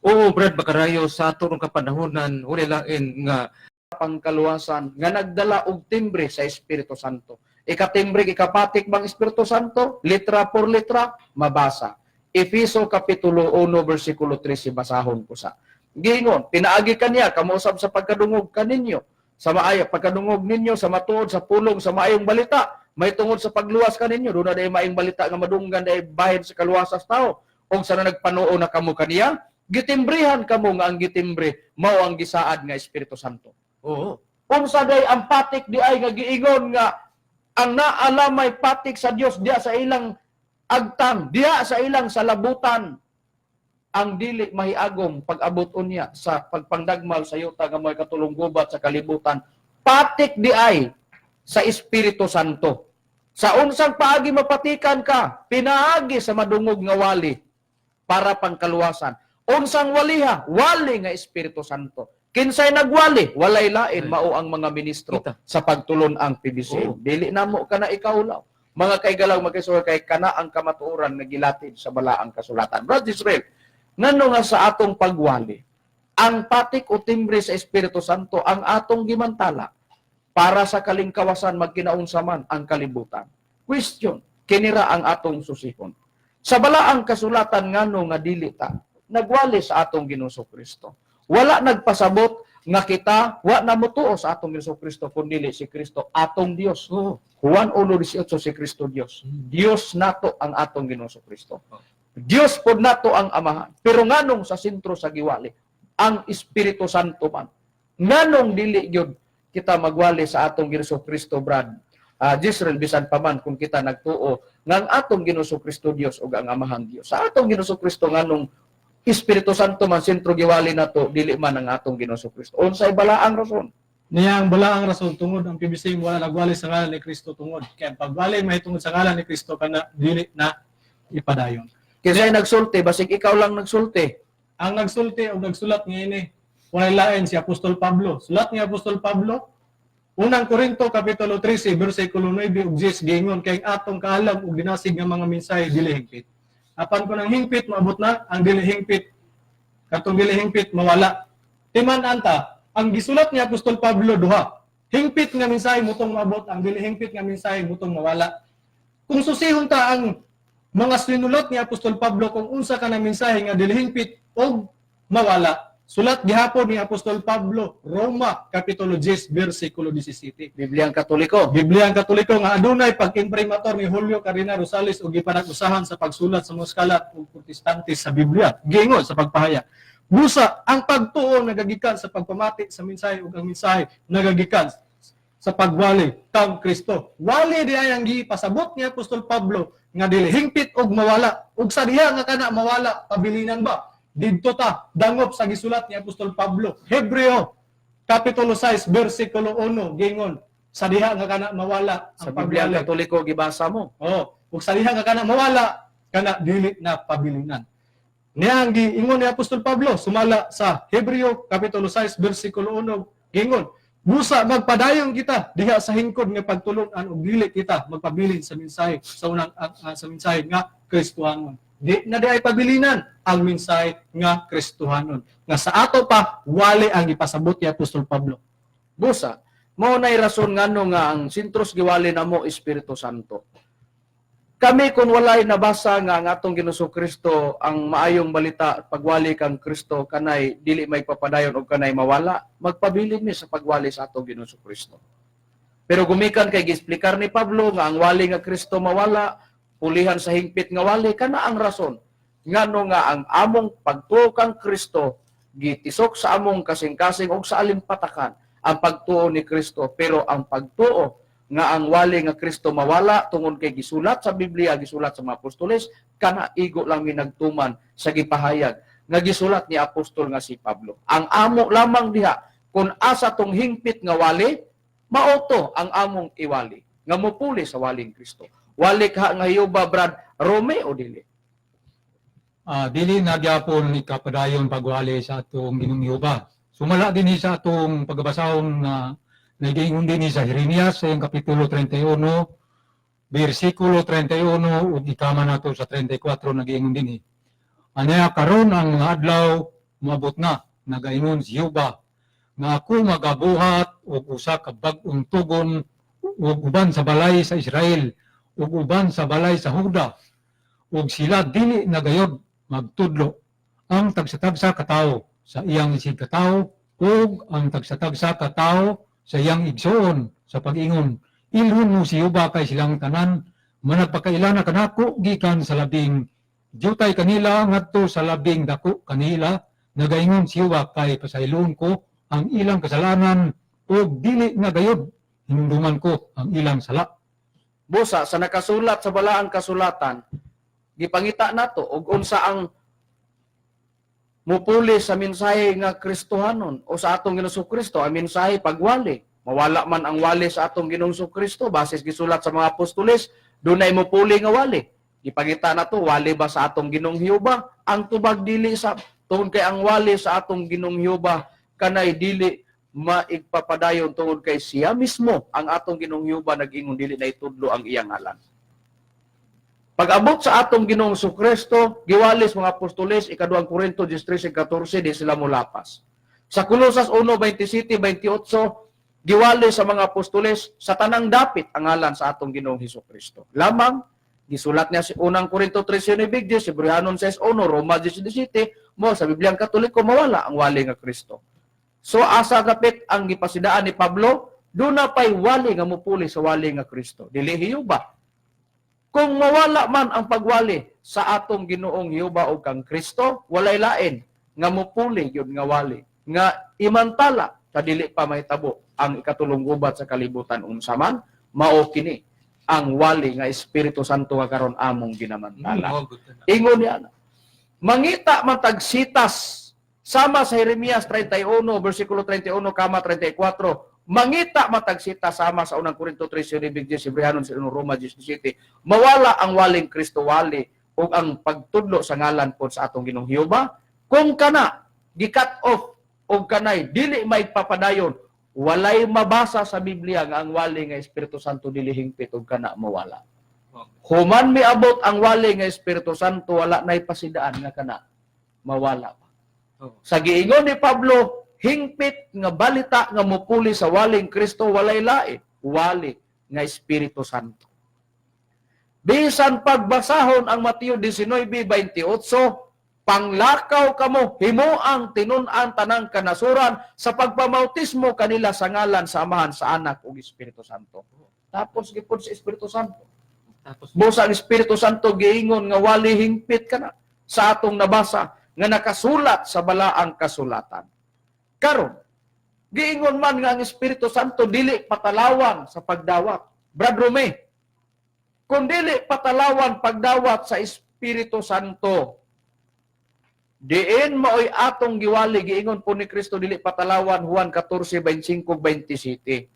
o Brad Bacarayo sa atong kapanahonan uli lain nga Pangkaluwasan nga nagdala og timbre sa Espiritu Santo. Ikatimbre, ikapatik bang Espiritu Santo? Litra por litra, mabasa. Efeso kapitulo 1, versikulo 13, basahon ko sa. Gingon, pinaagi kaniya, kamusab sa pagkadungog kaninyo, sa maaya, pagkadungog ninyo, sa matuod, sa pulong, sa maayong balita, may tungod sa pagluwas kaninyo, doon na day maayong balita nga madunggan day bahin sa kaluwasas tao, o sa na nagpanuo na kamo kaniya, gitimbrihan kamo nga ang gitimbre, mao ang gisaad nga Espiritu Santo. oo Unsa day ang patik di ay nga giingon nga ang naalamay patik sa Dios diya sa ilang agtang, diya sa ilang salabutan ang dili mahiagom pag-abot unya sa pagpangdagmal sa yuta nga may katulong gubat sa kalibutan. Patik di ay sa Espiritu Santo. Sa unsang paagi mapatikan ka, pinaagi sa madungog nga wali para pangkaluwasan. Unsang waliha, wali nga Espiritu Santo. Kinsay nagwali, walay lain mao ang mga ministro Kita. sa pagtulon ang PBC. Dili namo kana ikaulaw. Mga kaigalaw magkasugal kay kana ang kamatuoran nga gilatid sa balaang kasulatan. Brad Israel, ngano nga sa atong pagwali, ang patik o timbre sa Espiritu Santo ang atong gimantala para sa kalingkawasan magkinaunsa man ang kalibutan. Question, kinira ang atong susihon. Sa balaang kasulatan ngano nga dili ta nagwali sa atong Ginoong Kristo. Wala nagpasabot nga kita wa na motuo sa atong Kristo kundi si Kristo atong Dios. Juan 1:18 si Kristo Dios. Dios nato ang atong Ginoong Kristo. Dios pod nato ang Amahan. Pero nganong sa sentro sa giwali ang Espiritu Santo man. Nganong dili gyud kita magwali sa atong Ginoong Kristo, Brad? Jezreel, bisan pa man kung kita nagtuo nga ang atong Ginoong Kristo Dios ug ang Amahang Dios. Sa atong Ginoong Kristo nganong Espiritu Santo man sentro giwali nato dili man ang atong Ginoong Kristo. Unsay balaang rason? Niya ang balaang rason tungod ang PBC wala nagwali sa ngalan ni Kristo tungod. Kaya pagwali mahitungod sa ngalan ni Kristo kana dili na ipadayon. Kisay nagsulti basig ikaw lang nagsulti. Ang nagsulti o nagsulat ngayon walay lain si Apostol Pablo. Sulat ni Apostol Pablo, unang Korinto kapitulo 13 bersikulo 9 ug 10 gingon kay atong kaalam ug dinasig nga mga mensahe dili hingpit. Apan ko nang hingpit maabot na ang dili hingpit. Katong dili hingpit mawala. Timan anta ang gisulat ni Apostol Pablo duha. Hingpit nga mensahe mutong maabot, ang dili hingpit nga mensahe mutong mawala. Kung susihon ta ang mga sinulot ni Apostol Pablo kung unsa ka na mensahe nga dili hingpit o mawala. Sulat gihapon ni Apostol Pablo, Roma, Kapitulo 10, versikulo 17. Bibliang Katoliko. Biblia ang Katoliko nga adunay pag-imprimator ni Julio Carina Rosales o gipanag-usahan sa pagsulat sa mga skalat o protestante sa Biblia. Gingon sa pagpahayag. Busa, ang pagtuo nagagikan sa pagpamati sa mensahe o ang mensahe nagagikan sa pagwali kang Kristo. Wali di ay ang gipasabot ni Apostol Pablo nga dili hingpit og mawala. Ug sa diha nga kana mawala, pabilinan ba? Didto ta dangop sa gisulat ni Apostol Pablo. Hebreo kapitulo 6 bersikulo 1 gingon sa diha nga kana mawala Sa ang Bibliang pagwali. Katoliko gibasa mo. Ug sa diha nga kana mawala kana dili na pabilinan. Niya ang giingon ni Apostol Pablo sumala sa Hebreo kapitulo 6 bersikulo 1 gingon busa magpadayon kita diha sa hingkod nga pagtulon-an ug dili kita magpabilin sa mensahe sa unang sa mensahe nga Kristohanon. Di na di ay pabilinan ang mensahe nga Kristohanon. Nga sa ato pa, wali ang ipasabot ni Apostol Pablo. Busa, mao nay rason ngano nga ang sentros giwali namo Espiritu Santo. Kami kung walay nabasa nga ang atong Ginoong Kristo ang maayong balita pagwali kang Kristo kanay dili may papadayon og kanay mawala, magpabilin mi sa pagwali sa atong Ginoong Kristo. Pero gumikan kay gisplikar ni Pablo nga ang wali nga Kristo mawala, pulihan sa hingpit nga wali, kana ang rason. Ngano nga ang among pagtuo kang Kristo, gitisok sa among kasing-kasing o sa alimpatakan ang pagtuo ni Kristo. Pero ang pagtuo nga ang wali nga Kristo mawala, tungod kay gisulat sa Biblia, gisulat sa mga apostoles, kana igo lang minagtuman sa gipahayag nga gisulat ni apostol nga si Pablo. Ang amo lamang diha, kung asa tong hingpit nga wali, mauto ang among iwali, nga mupuli sa waling Kristo. Wali ka nga Hiyuba, Brad, Rome o dili? Dili na gyapon ikapadayon pagwali sa atong Ginoong Jehova. Sumala din sa atong pagbasahon na nagingon din sa Jeremias sa kapitulo 31, bersikulo 31 ug ikama nato sa 34 nagingon din. Anya karon ang adlaw moabot na, nagaingon si Jehova nga ako magabuhat og usa ka bag-ong tugon ug uban sa balay sa Israel ug uban sa balay sa Huda ug sila dili nagayod magtudlo ang tagsatagsa katawo sa iyang isig katawo ug ang tagsatagsa katawo sa iyang igsoon sa pag-ingon ilhon mo si Jehova kay silang tanan managpakailana kanako gikan sa labing diutay kanila ngadto sa labing dako kanila nagaingon si Jehova kay pasayloon ko ang ilang kasalanan ug dili nagayod hinumduman ko ang ilang sala. Busa, sa nakasulat sa balaang kasulatan, gipangita nato og unsa ang mupuli sa mensahe nga Kristohanon o sa atong Ginoong Kristo, ang mensahe pagwali. Mawala man ang wali sa atong Ginoong Kristo, basis gisulat sa mga apostoles, dunay mupuli nga wali. Gipangita nato, wali ba sa atong Ginoong Hiyuba? Ang tubag dili sa tungod kay ang wali sa atong Ginoong Hiyuba kanay dili maigpapadayon tungod kay siya mismo ang atong Ginoong Hiyuba nag-ingon dili na itudlo ang iyang ngalan. Pag-abot sa atong Ginoong Kristo, giwalis mga apostoles, ikaduang Korinto 13:14 di sila mulapas. Sa Kolosas 1:27-28, giwalis sa mga apostoles sa tanang dapit ang ngalan sa atong Ginoong Kristo. Lamang gisulat niya si unang Korinto 13:9, Hebreanon 6:1, Roma 10:17, mo sa Bibliang Katoliko mawala ang wali nga Kristo. So asa kapit ang gipasidaan ni Pablo, do na pay wali nga mupuli sa wali nga Kristo. Dili hiyuba. Kung mawala man ang pagwali sa atong Ginoong Hiyuba o kang Kristo, walay lain nga mupuli yun nga wali. Nga imantala sa dili pa mahitabo ang ikatulong gubat sa kalibutan unsa man, mao kini ang wali nga Espiritu Santo nga karon among ginamantala. Ingon niya na. Mangita man tagsitas sama sa Jeremias 31 versikulo 31 kama 34. Mangita matagsita sama sa unang Korinto 13 10 Hebreanon sa Roma 17. Mawala ang waling Kristo wali ug ang pagtudlo sa ngalan pod sa atong Ginoong Hiyuba kung kana gi-cut off og kanay dili may papadayon, walay mabasa sa Biblia nga ang wali nga Espiritu Santo dili hingpit og kana mawala. Human miabot ang wali nga Espiritu Santo, wala nay pasidaan nga kana mawala pa. Sa giingon ni Pablo, hingpit nga balita nga mupuli sa waling Kristo walay lain, wali nga Espiritu Santo. Bisan pagbasahon ang Mateo 19:28, panglakaw kamo, himuang tinun-an tanang kanasuran sa pagpamautismo kanila sa ngalan sa Amahan, sa Anak ug Espiritu Santo. Tapos gipod sa Espiritu Santo. Busa ang Espiritu Santo giingon nga wali hingpit kana sa atong nabasa nga nakasulat sa balaang kasulatan. Karon, giingon man nga ang Espiritu Santo dili patalawan sa pagdawat. Brad Rome, kung dili patalawan pagdawat sa Espiritu Santo, diin maoy atong giwali, giingon po ni Kristo dili patalawan, Juan 14:25-27.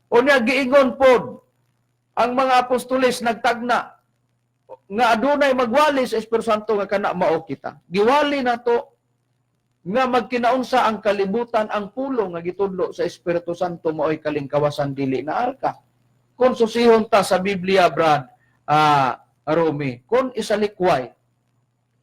Unya giingon po, ang mga apostoles nagtagna nga adunay magwali sa Espiritu Santo nga kana mao kita. Giwali na to nga magkinaunsa ang kalibutan, ang pulong nga gitudlo sa Espiritu Santo maoy kalingkawasan dili na arka. Kung susihon ta sa Biblia, Brad Romy, kung isalikway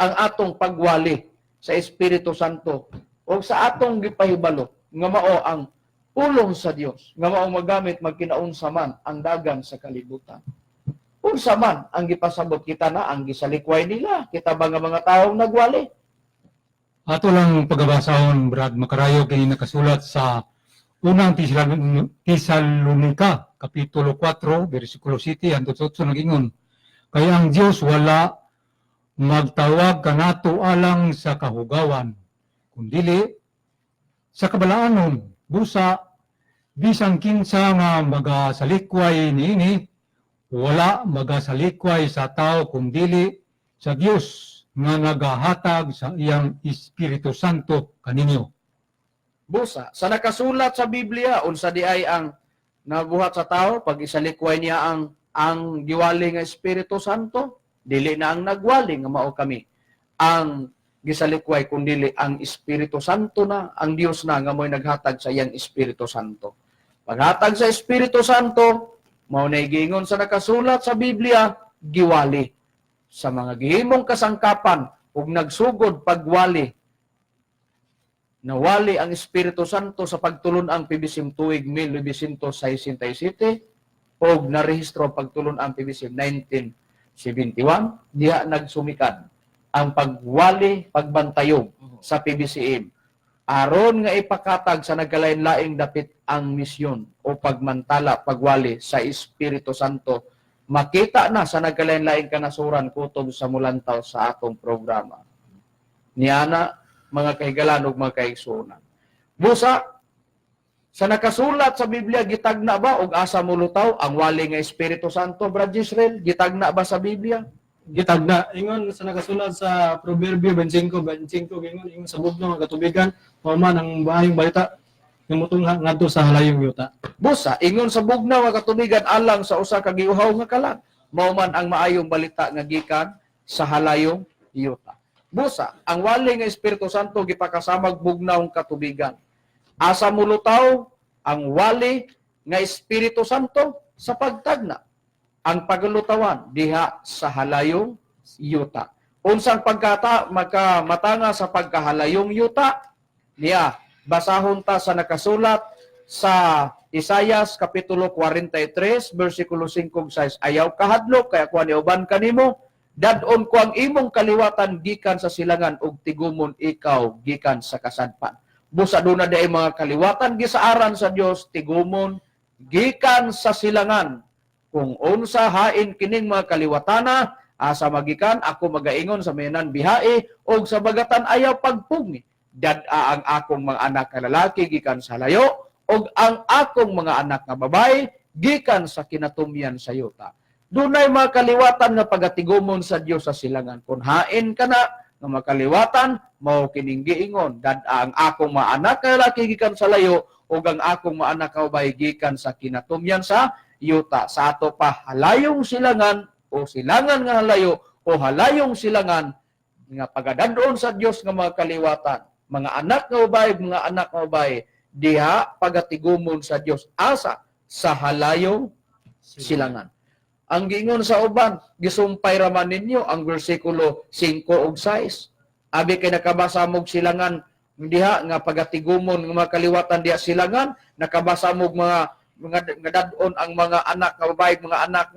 ang atong pagwali sa Espiritu Santo o sa atong gipahibalo nga mao ang pulong sa Dios nga mao magamit magkinaunsa man ang dagan sa kalibutan. Unsa man ang gipasabot kita na ang gisalikway nila, kita ba nga mga taong nagwali? Ato lang pagabasahon, Brad Macarayo, kini nakasulat sa unang Tesalonica, Kapitulo 4, versikulo 7, hangtod 8, nagingon, kaya ang Dios wala magtawag kanato alang sa kahugawan, kundili sa kabalaanon, busa, bisang kinsa nga magasalikway niini, wala magasalikway sa tao kundili sa Dios nga nagahatag sa iyang Espiritu Santo kaninyo. Busa, sa nakasulat sa Biblia, unsa di ay ang nabuhat sa tao, pag isalikway niya ang giwali nga Espiritu Santo, dili na ang nagwali nga mao kami. Ang gisalikway kundili ang Espiritu Santo na, ang Dios na nga mo'y naghatag sa iyang Espiritu Santo. Paghatag sa Espiritu Santo, mao na giingon sa nakasulat sa Biblia, giwali. Sa mga gihimong kasangkapan ug nagsugod pagwali, nawali ang Espiritu Santo sa pagtulon ang PBSIM tuig 1967 o narehistro pagtulon ang PBSIM 1971, diha nagsumikad ang pagwali, pagbantayog sa PBCM. Aron nga ipakatag sa nagkalain-laing dapit ang misyon o pagmantala, pagwali sa Espiritu Santo. Makita na sa nagkalain-laing kanasuran kutob sa mulantaw sa atong programa. Niana, mga kahigalan ug mga kaigsunan. Busa, sa nakasulat sa Biblia, gitagna ba og asa mulutaw ang wali nga Espiritu Santo, Brad Israel? Gitagna ba sa Biblia? Gitagna. Ingon sa nakasulat sa Proverbio 25:25, ingon sa bugnaw nga katubigan, mao man ang bahayong balita nga mutungha ngadto sa halayong yuta. Busa, ingon sa bugnaw nga katubigan alang sa usa ka giuhaw nga kalag. Mao man ang maayong balita nga gikan sa halayong yuta. Busa, ang wali nga Espiritu Santo gipakasamag bugnaw nga katubigan. Asa mulutaw ang wali nga Espiritu Santo sa pagtagna. Ang paglutawan diha sa halayong yuta. Unsang matanga sa pagkahalayong yuta, diha basahon ta sa nakasulat sa Isaias Kapitulo 43, versikulo 5-6. Ayaw kahadlok, kaya kuha niuban kanimo, dadon ko ang imong kaliwatan gikan sa silangan ug tigumon ikaw gikan sa kasadpan. Busa doon na di ay mga kaliwatan gisaaran sa Dios tigumon gikan sa silangan. Kung unsa hain kining mga kaliwatana, asa magikan ako magaingon sa menan bihae og sa bagatan ayaw pagpugni. Dad-a ang akong mga anak nga lalaki gikan sa layo og ang akong mga anak nga babae gikan sa kinatumyan sa yuta. Dunay mga kaliwatan nga pagatigumon sa Dios sa silangan. Kung hain ka na nga makaliwatan, mao kining giingon, dad-a ang akong mga anak nga lalaki gikan sa layo ug ang akong mga anak nga babae gikan sa kinatumyan sa yuta. Sa ato pa halayong silangan o silangan nga halayo o halayong silangan nga pagadadon sa Dios nga mga kaliwatan. Mga anak nga babae, mga anak nga babae, diha pagatigumon sa Dios asa sa halayong silangan. Ang giingon sa uban, gisumpay raman ninyo ang bersikulo 5 ug 6. Abi kay nakabasa mog silangan diha nga pagatigumon nga mga kaliwatan diha silangan, nakabasa mog mga dadon ang mga anak nga babae, mga anak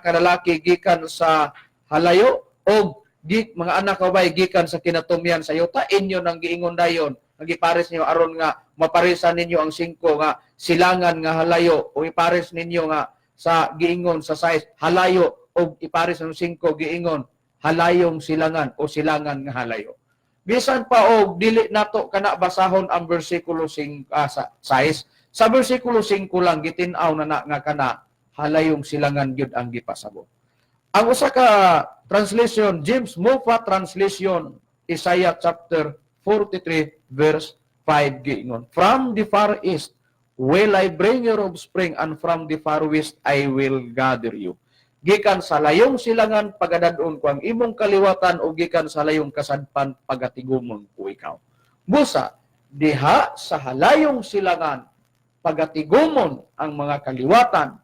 nga lalaki gikan sa halayo o mga anak nga babae gikan sa kinatumyan sa yuta. Inyo nang giingon dayon, nagipares niyo aron nga maparisan ninyo ang 5 nga silangan nga halayo o ipares ninyo nga sa giingon sa 6 halayo o ipares ng 5 giingon halayong silangan o silangan nga halayo. Bisan pa og dili nato kana basahon ang bersikulo 6. Sa bersikulo 5 lang gitin-aw na nga kana halayong silangan gyud ang gipasabot. Ang usa ka translation, James Moffat translation, Isaiah chapter 43 verse 5 giingon, "From the far east will I bring your offspring, and from the far west I will gather you." Gikan sa layong silangan pagadadon ko ang imong kaliwatan o gikan sa layong kasadpan pagatigumon ko ikaw. Busa, diha sa halayong silangan pagatigumon ang mga kaliwatan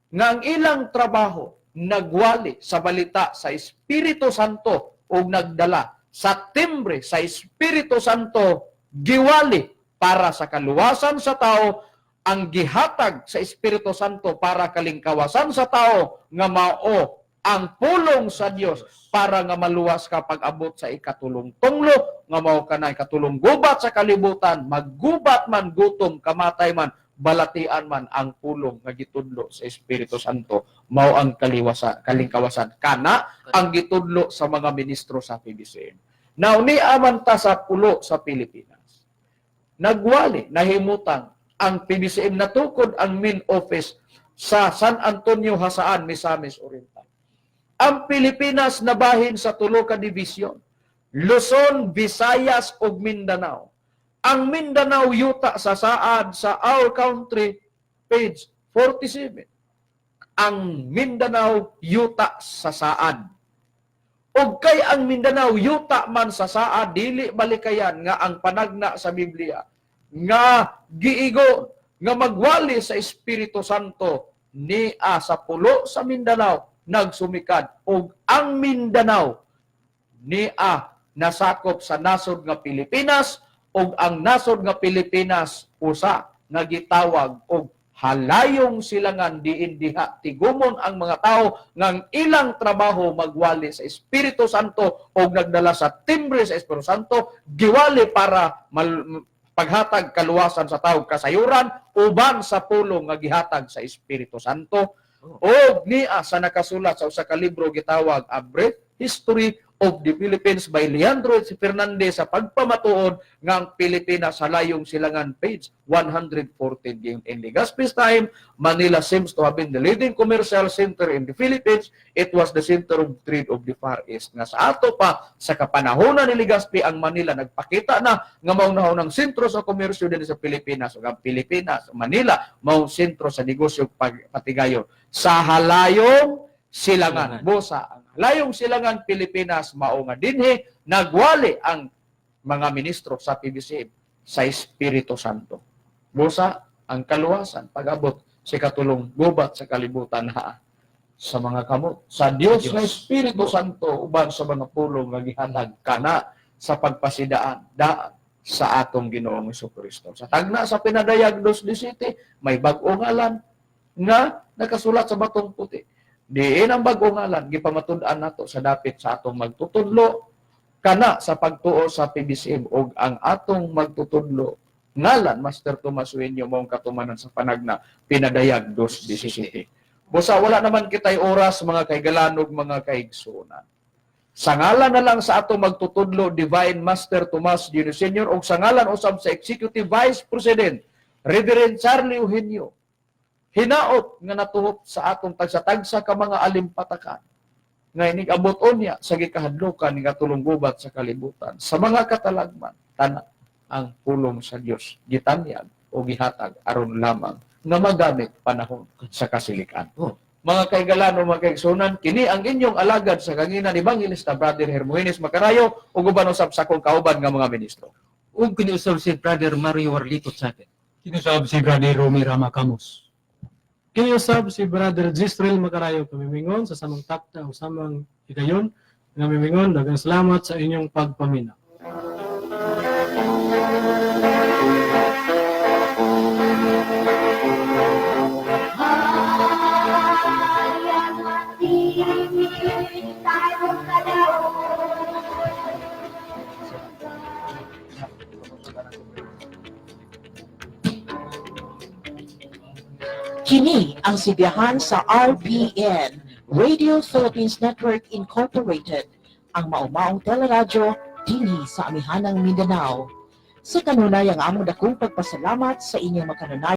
nga ang ilang trabaho nagwali sa balita sa Espiritu Santo o nagdala sa timbre sa Espiritu Santo giwali para sa kaluwasan sa tao, ang gihatag sa Espiritu Santo para kalingkawasan sa tao nga mao ang pulong sa Dios para nga maluwas ka pag-abot sa ikatulong tunglo nga mao kanay katulong gubat sa kalibutan, maggubat man, gutom, kamatay man, balatian man ang pulong nga gitudlo sa Espiritu Santo mao ang kalingkawasan kana ang gitudlo sa mga ministro sa PBCM. Now ni aman ta sa pulo sa Pilipinas. Nagwali, nahimutan ang PBCM natukod ang main office sa San Antonio, Hasaan, Misamis Oriental. Ang Pilipinas nabahin sa tulo ka divisyon, Luzon, Visayas ug Mindanao. Ang Mindanao yuta sa saad sa Our Country page 47. Ang Mindanao yuta sa saad. Og kay ang Mindanao yuta man sa saad, dili balikayan nga ang panagna sa Biblia nga giigo nga magwali sa Espiritu Santo ni sa pulo sa Mindanao nagsumikad og ang Mindanao ni nasakop sa nasod nga Pilipinas og ang nasod nga Pilipinas usa nga gitawag og halayong silangan diin diha tigumon ang mga tao ngang ilang trabaho magwali sa Espiritu Santo o nagdala sa timbre sa Espiritu Santo giwali para paghatag kaluwasan sa tao kasayuran uban sa pulong nga gihatag sa Espiritu Santo o niya sa nakasulat sa usa ka libro gitawag A Brief History of the Philippines by Leandro C. Fernandez sa pagpamatuod nga ang Pilipinas sa layong silangan page 114. In Legazpi's time, Manila seems to have been the leading commercial center in the Philippines. It was the center of trade of the Far East. Nga sa ato pa, sa kapanahonan ni Legazpi, ang Manila nagpakita na nga maunahon ng sentro sa komersyo din sa Pilipinas. Ang Pilipinas, Manila, maong sentro sa negosyo patigayon. Sa halayong silangan. Bosa, ang halayong silangan Pilipinas, mao nga dinhi, nagwali ang mga ministro sa PBCM sa Espiritu Santo. Bosa, ang kaluwasan, pag-abot sa katulong gubat sa kalibutan sa mga kamot. Sa Dios na Espiritu Santo, uban sa mga pulong nga gihanag kana sa pagpasidaan, daan sa atong Ginoong Jesucristo. Sa tagna sa pinadayag 2:17, may bag-o ngalan nga nakasulat sa batong puti. Diin ang bag-o ngalan, gipamatud-an nato sa dapit sa atong magtutudlo kana sa pagtuo sa PBCM ug ang atong magtutudlo ngalan Master Tomas Uenyo maong katumanan sa panagna pinadayag 2:17. Busa wala naman kitay oras mga kaigalanog mga kaigsunan. Sa ngalan na lang sa atong magtutudlo Divine Master Tomas Jr. Sr. ug sa ngalan usab sa Executive Vice President Reverend Charlie Eugenio, hinaot nga natuhop sa atong tagsa-tagsa ka mga alimpatakan nga inigabot unya sa gikahadlokan nga tulunggubat sa kalibutan sa mga katalagman tana ang pulong sa Dios gitanyag o gihatag aron lamang nga magamit panahon sa kasilikan. Mga kaigalano, mga kaigsunan, kini ang inyong alagad sa kanginan ni Evangelista Brother Hermogenes Macarayo o guban usab sa akong kauban nga mga ministro. Ug kiniusab si Brother Mario Warlitot Sabit. Kinusab si Brother Romy Rama Camus. Kiniusab si Brother Gisrel Macarayo pamimingon sa samang takta o samang higayon nga mimingon. Daghang salamat sa inyong pagpamina. Kini ang sibiyahan sa RPN, Radio Philippines Network Incorporated, ang maumaong teleradyo dinhi sa amihanang Mindanao. Sa kanunay ang among dakong pagpasalamat sa inyong makanunay